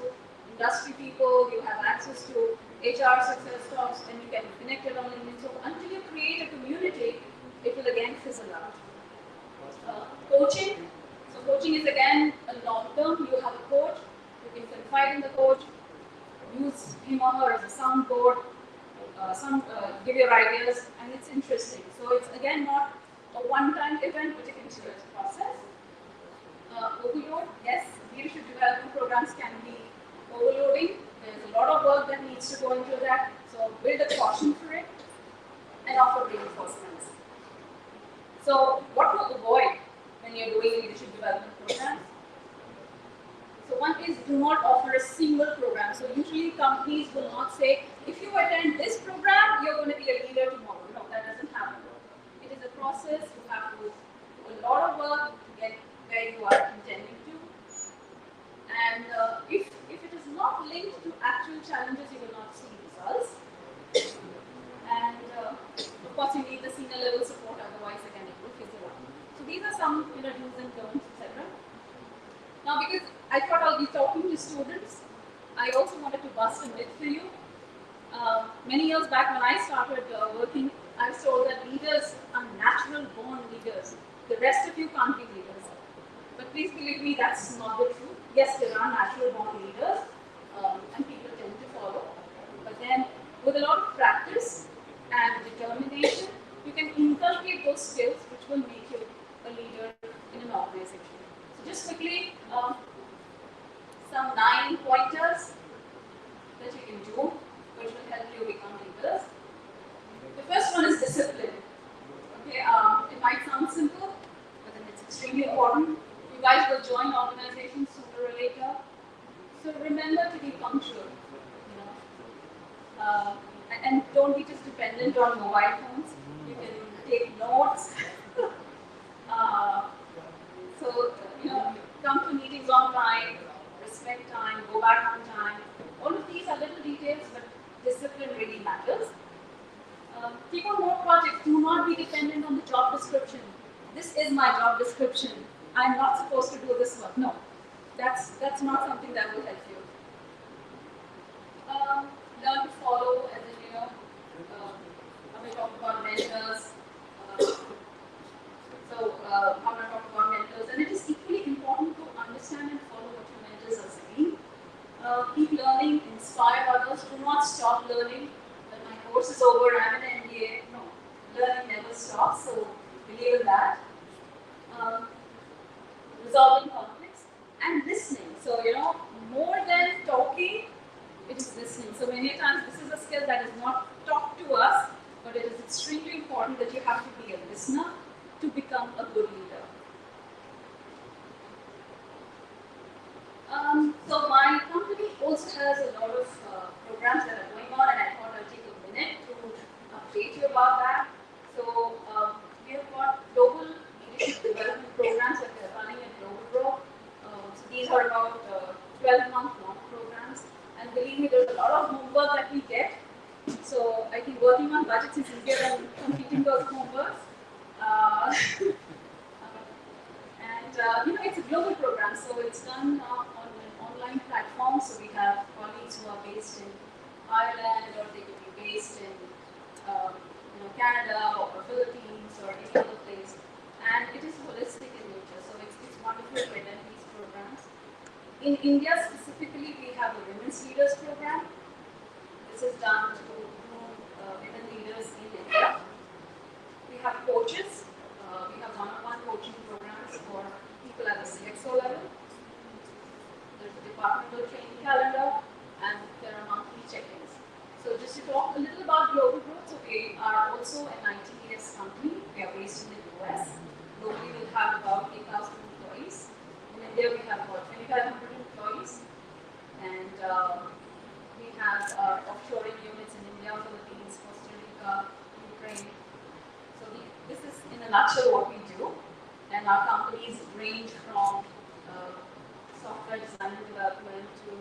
industry people, you have access to HR success talks, and you can be connected on LinkedIn. So until you create a community, it will again fizzle out. Coaching. So coaching is again a long term. You have a coach, you can confide in the coach, use him or her as a soundboard, give your ideas, and it's interesting. So it's again not a one-time event, but a continuous process. Overload, yes, leadership development programs can be overloading. There's a lot of work that needs to go into that. So build a caution for it and offer reinforcements. So what to avoid when you're doing leadership development programs? So one is do not offer a single program. So usually companies will not say, if you attend this program, you're going to be a leader tomorrow. No, that doesn't happen. It is a process. You have to do a lot of work to get where you are intending to. And if it is not linked to actual challenges, you will not see results. And of course, you need the senior level support, otherwise again it will fizzle out. So these are some do's and don'ts, etc. Now, because I thought I'll be talking to students, I also wanted to bust a myth for you. Many years back when I started working, I was told that leaders are natural born leaders. The rest of you can't be leaders. But please believe me, that's not the truth. Yes, there are natural born leaders and people tend to follow. But then with a lot of practice and determination, you can inculcate those skills which will make you a leader in an organization. So just quickly, some 9 pointers that you can do which will help you become leaders. The first one is discipline. Okay, it might sound simple, but then it's extremely important. You guys will join organizations sooner or later. So remember to be punctual. You know? And don't be just dependent on mobile phones. You can take notes. So, you know, come to meetings on time, respect time, go back on time. All of these are little details, but discipline really matters. Take on more projects. Do not be dependent on the job description. This is my job description. I'm not supposed to do this work. No, that's not something that will help you. Learn to follow, as in, you know, Abhay talked about mentors. I'm going to talk about mentors, and it is equally important to understand and follow what your mentors are saying. Keep learning, inspire others. Do not stop learning. When my course is over, I'm an MBA. No, learning never stops. So believe in that. Resolving conflicts and listening. So, you know, more than talking, it is listening. So many times this is a skill that is not taught to us, but it is extremely important that you have to be a listener to become a good leader. So my company also has a lot of programs that are going on, and I thought I'll take a minute to update you about that. So we have got global leadership development programs that we are running at Global Pro. So these are about 12-month long I think working on budgets is easier than completing those homeworks. It's a global program, so it's done on an online platform. So we have colleagues who are based in Ireland, or they could be based in Canada or Philippines or any other place. And it is holistic in nature, so it's wonderful to attend these programs. In India specifically, we have a Women's Leaders Program. This is done to groom women leaders in India. We have coaches. We have one-on-one coaching programs for people at the CXO level. There's a departmental training calendar, and there are monthly check-ins. So just to talk a little about global growth, so we are also an ITES company. We are based in the US. Globally, we have about 8,000 employees. In India, we have about 2,500 employees. And we have offshoring units in India, Philippines, Costa Rica, Ukraine. So this is in a nutshell what we do. And our companies range from software design and development to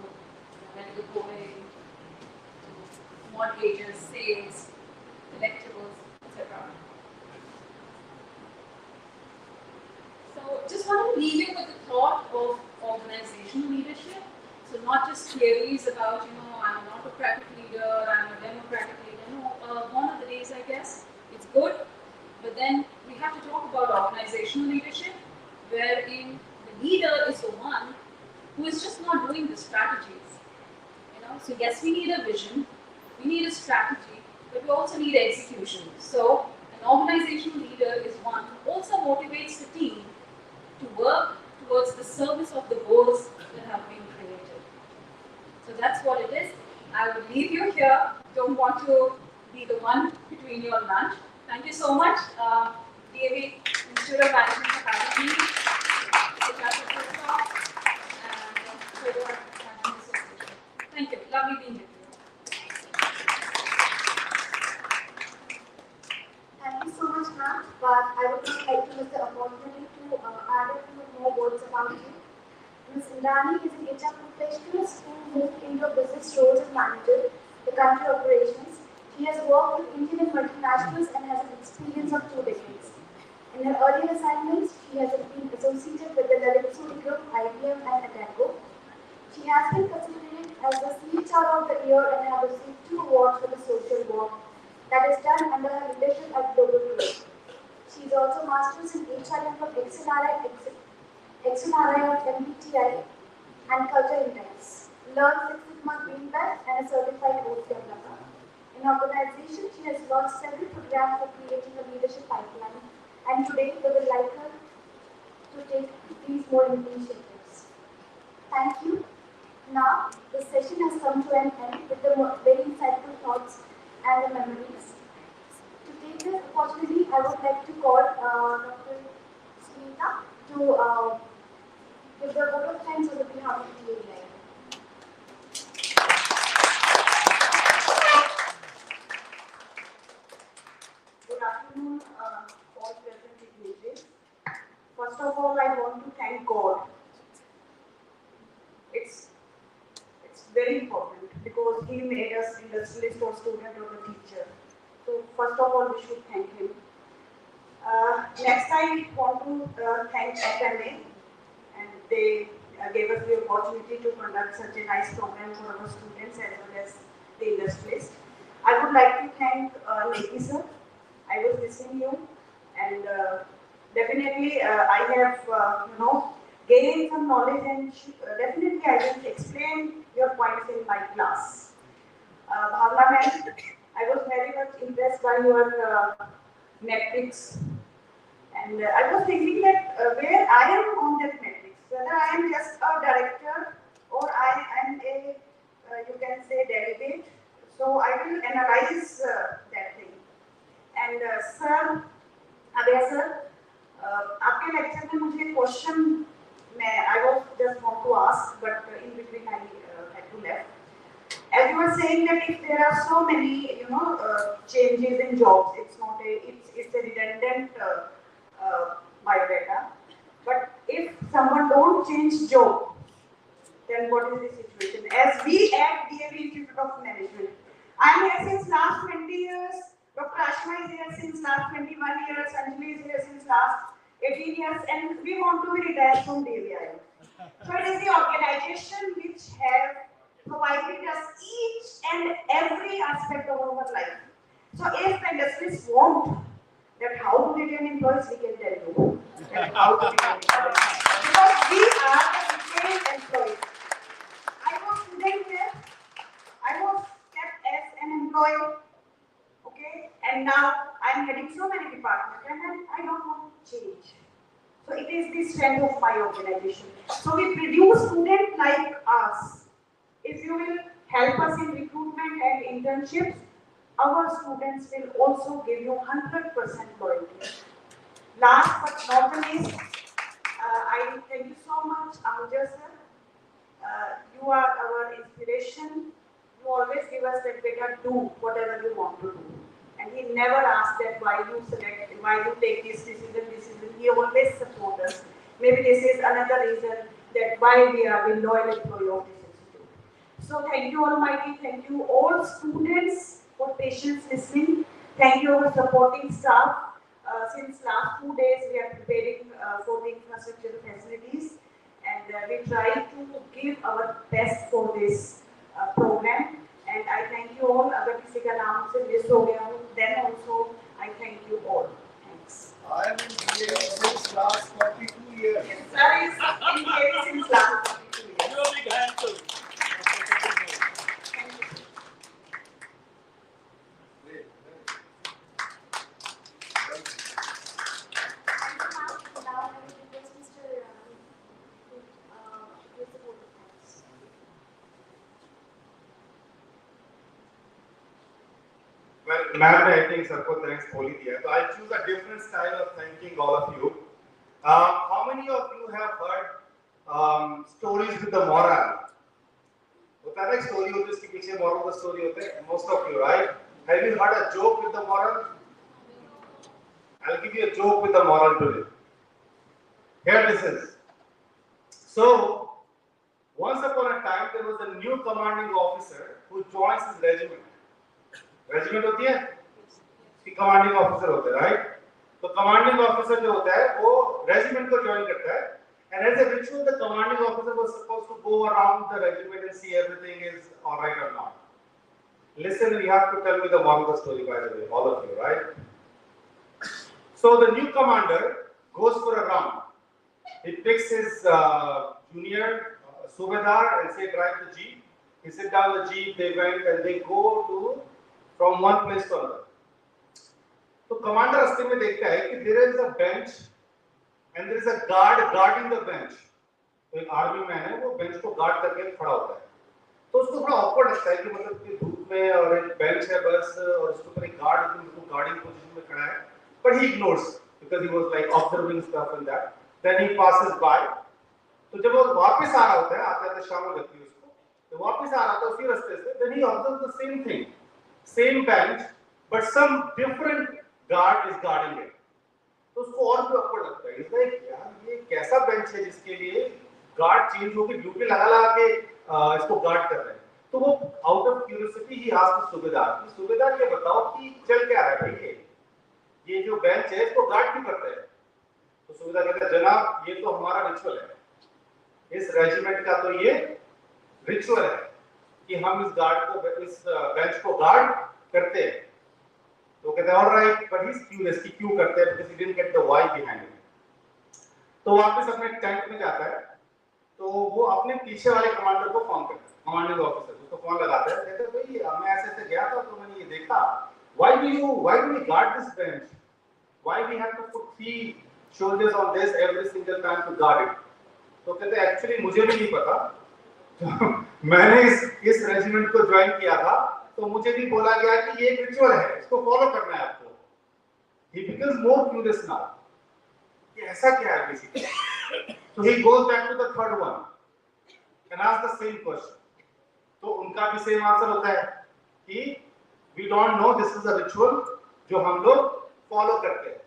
medical coding, to mortgages, sales, electables, etc. So just want to leave you with the thought of organizational leadership. So not just theories about, I'm an autocratic leader, I'm a democratic leader. No, one of the days, I guess, it's good. But then we have to talk about organizational leadership, wherein the leader is the one who is just not doing the strategies. So yes, we need a vision, we need a strategy, but we also need execution. So an organizational leader is one who also motivates the team to work towards the service of the goals that have been created. So that's what it is. I will leave you here. Don't want to be the one between your lunch. Thank you so much, DAV Institute of Management for having me. Thank you. Lovely being with you. Thank you so much, ma'am. But I would just like to use the opportunity to add a few more words about you. Ms. Indrani is an HR professional who moved into business roles as manager, the country operations. She has worked with Indian and multinationals and has an experience of 2 decades. In her earlier assignments, she has been associated with the Lalitsoori Group, IBM and Atenco. She has been considered as the CHR of the Year and has received 2 awards for the social work that is done under her leadership at Global Growth. She is also Masters in HRM from XNRI of MBTI and Culture Index, learned 6 Sigma Green Belt and a certified coach developer. In organization, she has launched several programs for creating a leadership pipeline, and today we would like her to take these more initiatives. Thank you. Now, the session has come to an end with the very insightful thoughts and the memories. To take this opportunity, I would like to call Dr. Smita to give the vote of thanks on behalf of the DAV. Good afternoon, all present dignitaries. First of all, I want to thank God. It's very important because He made us industrialist or student or a teacher. So first of all, we should thank Him. Next, I want to thank FMA, and they gave us the opportunity to conduct such a nice program for our students as well as the industrialists. I would like to thank Negi sir. I was listening to you, and definitely I have gained some knowledge, and definitely I will explain your points in my class. Bhavna ma'am, I was very much impressed by your metrics, and I was thinking that where I am on that metrics, whether I am just a director or I am a you can say delegate. So I will analyze that thing. And sir, Abhay sir, आपके lecture में मुझे question I was just want to ask, but in between I had to left. As you were saying that if there are so many changes in jobs, it's a redundant biodata. But if someone don't change job, then what is the situation? As we at DAV Institute of Management, I am here since last 20 years. Ashma is here since last 21 years, Anjali is here since last 18 years, and we want to be retired soon, dear. So it is the organization which have provided us each and every aspect of our life. So if the industries want that how to retain employees, we can tell you that how to retain employees. Because we are the retained employees. I was student here, I was kept as an employee, okay, and now I am heading so many departments and I don't want to change. So it is the strength of my organization. So we produce students like us. If you will help us in recruitment and internships, our students will also give you 100% loyalty. Last but not the least, I thank you so much, Amujad sir. You are our inspiration. You always give us that better do whatever you want to do. And he never asked that why you select, why you take this decision. He always support us. Maybe this is another reason that why we are the loyal employee of this institute. So thank you Almighty, thank you all students for patience listening. Thank you our supporting staff. Since last 2 days we are preparing for the infrastructure facilities, and we try to give our best for this program. And I thank you all. अगर किसी का नाम से miss हो गया हो, then also I thank you all. Thanks. I am in DAV since last 42 years. Yes, sir is in DAV since last 42 years. You are big hand too. Well, ma'am, I think सबको thanks बोल ही दिया. So I'll choose a different style of thanking all of you. How many of you have heard stories with the moral? होता है ना story होती है इसके पीछे moral का story होता है. Most of you, right? Have you heard a joke with the moral? I'll give you a joke with the moral today. Here this is. So once upon a time there was a new commanding officer who joins his regiment. Regiment होती है कि commanding officer होता है, right? तो commanding officer जो होता है वो रेजिमेंट को ज्वाइन करता है, and as a ritual the commanding officer was supposed to go around the regiment and see everything is alright और not. Listen, you have to tell me the moral of the story, by the way, all of you, right? So the new commander goes for a round. He picks his junior Subedar and say drive the jeep. He sit down the jeep, they went and they go to from one place to another. तो commander रास्ते में देखता है कि there is a bench and there is a guard guarding the bench. तो एक army man है वो बेंच को गार्ड करके खड़ा होता है. तो उसको थोड़ा awkward लगता है कि मतलब कि धूप में और एक बेंच है बस और उसके ऊपर एक गार्ड उसको गार्डिंग पोजीशन में खड़ा है. But he ignores because he was like observing stuff and that. Then he passes by. तो जब वो वापस आ रहा होता है, आते-आते शाम हो जाती है उसको. तो वापस आ रहा था उसी रास्ते से. Then he observes the same thing. Same bench, but some different guard is guarding it. तो उसको और भी awkward लगता है. इसलिए यार ये कैसा बेंच है जिसके लिए गार्ड चेंज होकर ड्यूटी लगा के इसको गार्ड कर रहे हैं. तो वो आउट ऑफ क्यूरियोसिटी ही आस्क्ड सुबेदार ये बताओ कि चल क्या रहा है भाई, ये जो बेंच है इसको गार्ड क्यों करते हैं? तो सुबेदार कहता है जनाब ये तो हमारा रिचुअल है, इस रेजिमेंट का तो ये रिचुअल है कि हम इस गार्ड को इस बेंच को गार्ड करते हैं. तो कहते हैं alright, but he is curious कि क्यों करते हैं, because he didn't get the why behind it. तो वापस अपने टेंट में जाता है तो वो अपने पीछे वाले कमांडर को फोन करता है, कमांडिंग ऑफिसर उसको फोन लगाता है. कहते हैं भाई मैं ऐसे गया था तो मैंने ये देखा, why do we guard this bench, why we have to put 3 shoulders on this every single time to guard it. तो कहते हैं एक्चुअली मुझे भी नहीं पता. मैंने इस रेजिमेंट को ज्वाइन किया था तो मुझे भी बोला गया कि ये एक रिचुअल है, इसको फॉलो करना है आपको. He becomes more curious now. ये ऐसा क्या है basically? So he goes back to the third one and asks the same question. तो उनका भी सेम आंसर होता है कि we don't know, this is a ritual जो हम लोग फॉलो करते हैं.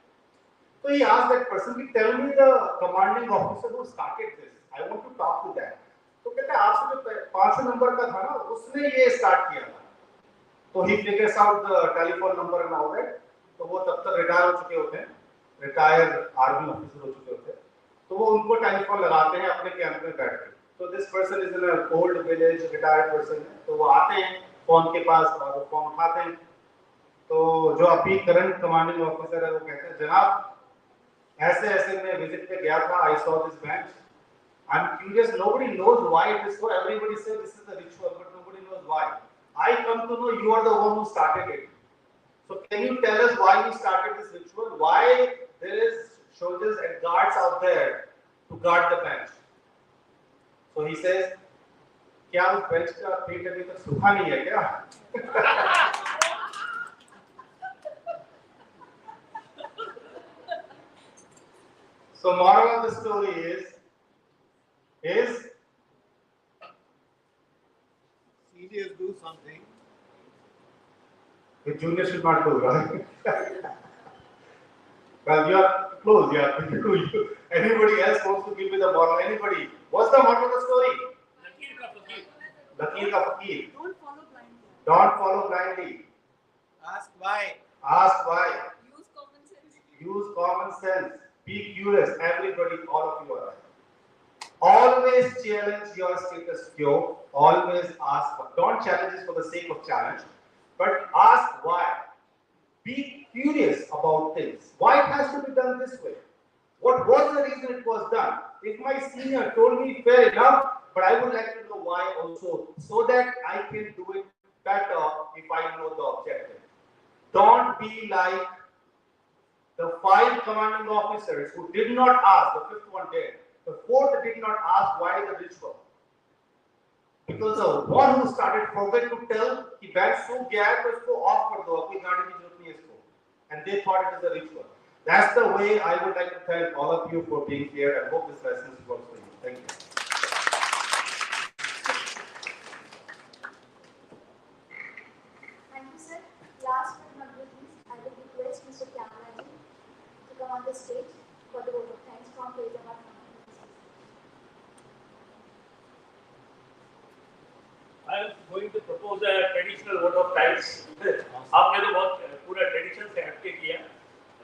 तो he asked that person, tell me the commanding officer who started this. I want to talk to that. तो कहते हैं आपसे जो 5 नंबर का था ना उसने ये स्टार्ट किया था. तो he figures out the telephone number and all that. तो वो तब तक रिटायर हो चुके होते हैं, रिटायर आर्मी ऑफिसर हो चुके होते हैं, तो वो उनको टेलीफोन लगाते हैं अपने कैंप में बैठ के। तो this person is in a old village, retired person है, तो वो आते हैं फोन के पास और वो फोन उठाते हैं। तो जो अभी करंट कमांडिंग ऑफिसर है वो कहते हैं, जनाब ऐसे ऐसे मैं विजिट पे गया था, I saw this bench, I am curious, nobody knows why it is so, everybody says this is the ritual but nobody knows why, I come to know you are the one who started it, so can you tell us why you started this ritual, why there is soldiers and guards out there to guard the bench? So he says, क्या उस bench का पेट अभी तक सूखा नहीं है क्या? So moral of the story is seniors do something the junior should not do, right? Well, you are close. Anybody else wants to give me the moral? Anybody? What's the moral of the story? Lakir ka fakir. Don't follow blindly. ask why. Ask why. Use common sense. Be curious. Everybody, all of you are right. Always challenge your status quo. Always ask. Don't challenge it for the sake of challenge, but ask why. Be curious about things. Why it has to be done this way? What was the reason it was done? If my senior told me, fair enough, but I would like to know why also, so that I can do it better if I know the objective. Don't be like the 5 commanding officers who did not ask, the 5th one did, the 4th did not ask why the ritual. Because the one who started forgot to tell कि bank सूख गया है तो इसको of कर दो, अपनी गाड़ी की जरूरत नहीं है इसको, and they thought it is a ritual. That's the way I would like to thank all of you for being here and hope this lesson works for you. Thank you. Thank you, sir. Last but not least, I will request Mr. Kamaraji to come on the stage for the vote of thanks from Faridabad. I am going to propose a traditional vote of thanks. आपने तो बहुत पूरा tradition से हटके किया,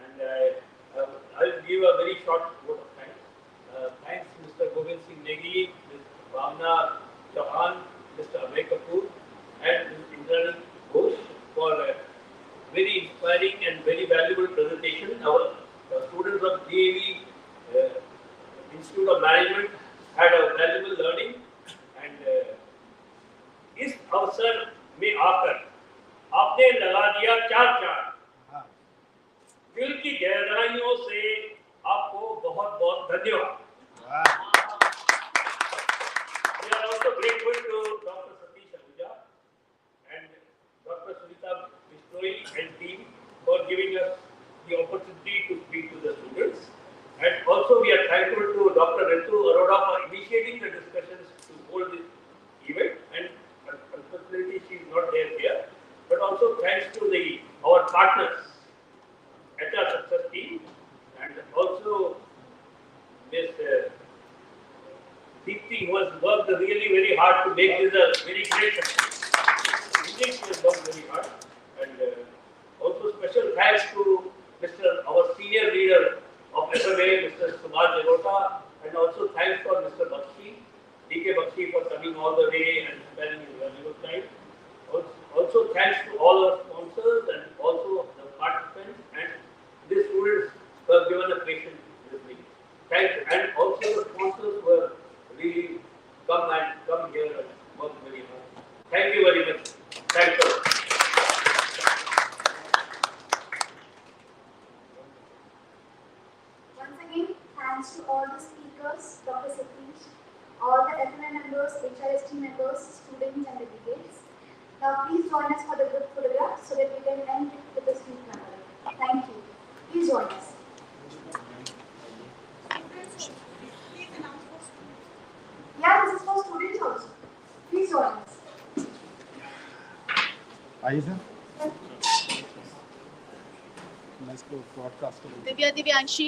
and I will give a very short vote of thanks. Thanks Mr. Govind Singh Negi, Ms. BHAWNA, CHAUHAN, Mr. Abhay Kapoor, and Ms. Indrani Ghosh for very inspiring and very valuable presentation. Our students of DAV Institute of Management had a valuable learning, and इस अवसर में आकर आपने लगा दिया 4 दिल की गहराइयों से आपको बहुत बहुत धन्यवाद. We are also grateful to Dr. Satish Ahuja and Dr. Sunita Bishnoi and team for giving us the opportunity to speak to the students, and also we are thankful to Dr. Ritu Arora for initiating the discussions to hold this event, and unfortunately she is not there here, but also thanks to our partners at our success team, and also Ms. Deepti, who has worked really very hard to make this a very great success. Indeed, she has worked very hard, and also special thanks to our senior leader of FMA, Mr. Sumar Jarota, and also thanks for Mr. Bakshi, DK Bakshi, for coming all the way and spending his valuable time. Also thanks to all our sponsors and also the participants and the students who have given a patient listening. Thanks, and also the sponsors who have really come here and worked very hard. Thank you very much. Thanks a lot. Once again, thanks to all the speakers, Dr. Satish, all the FMA members, HRST members, students and delegates. Now please join us for the group photograph so that we can end it with a sweet memory. Thank you. Please join us. Yeah, this is for students also. Please join us. आइए sir. Let's go broadcast. Divyanshi.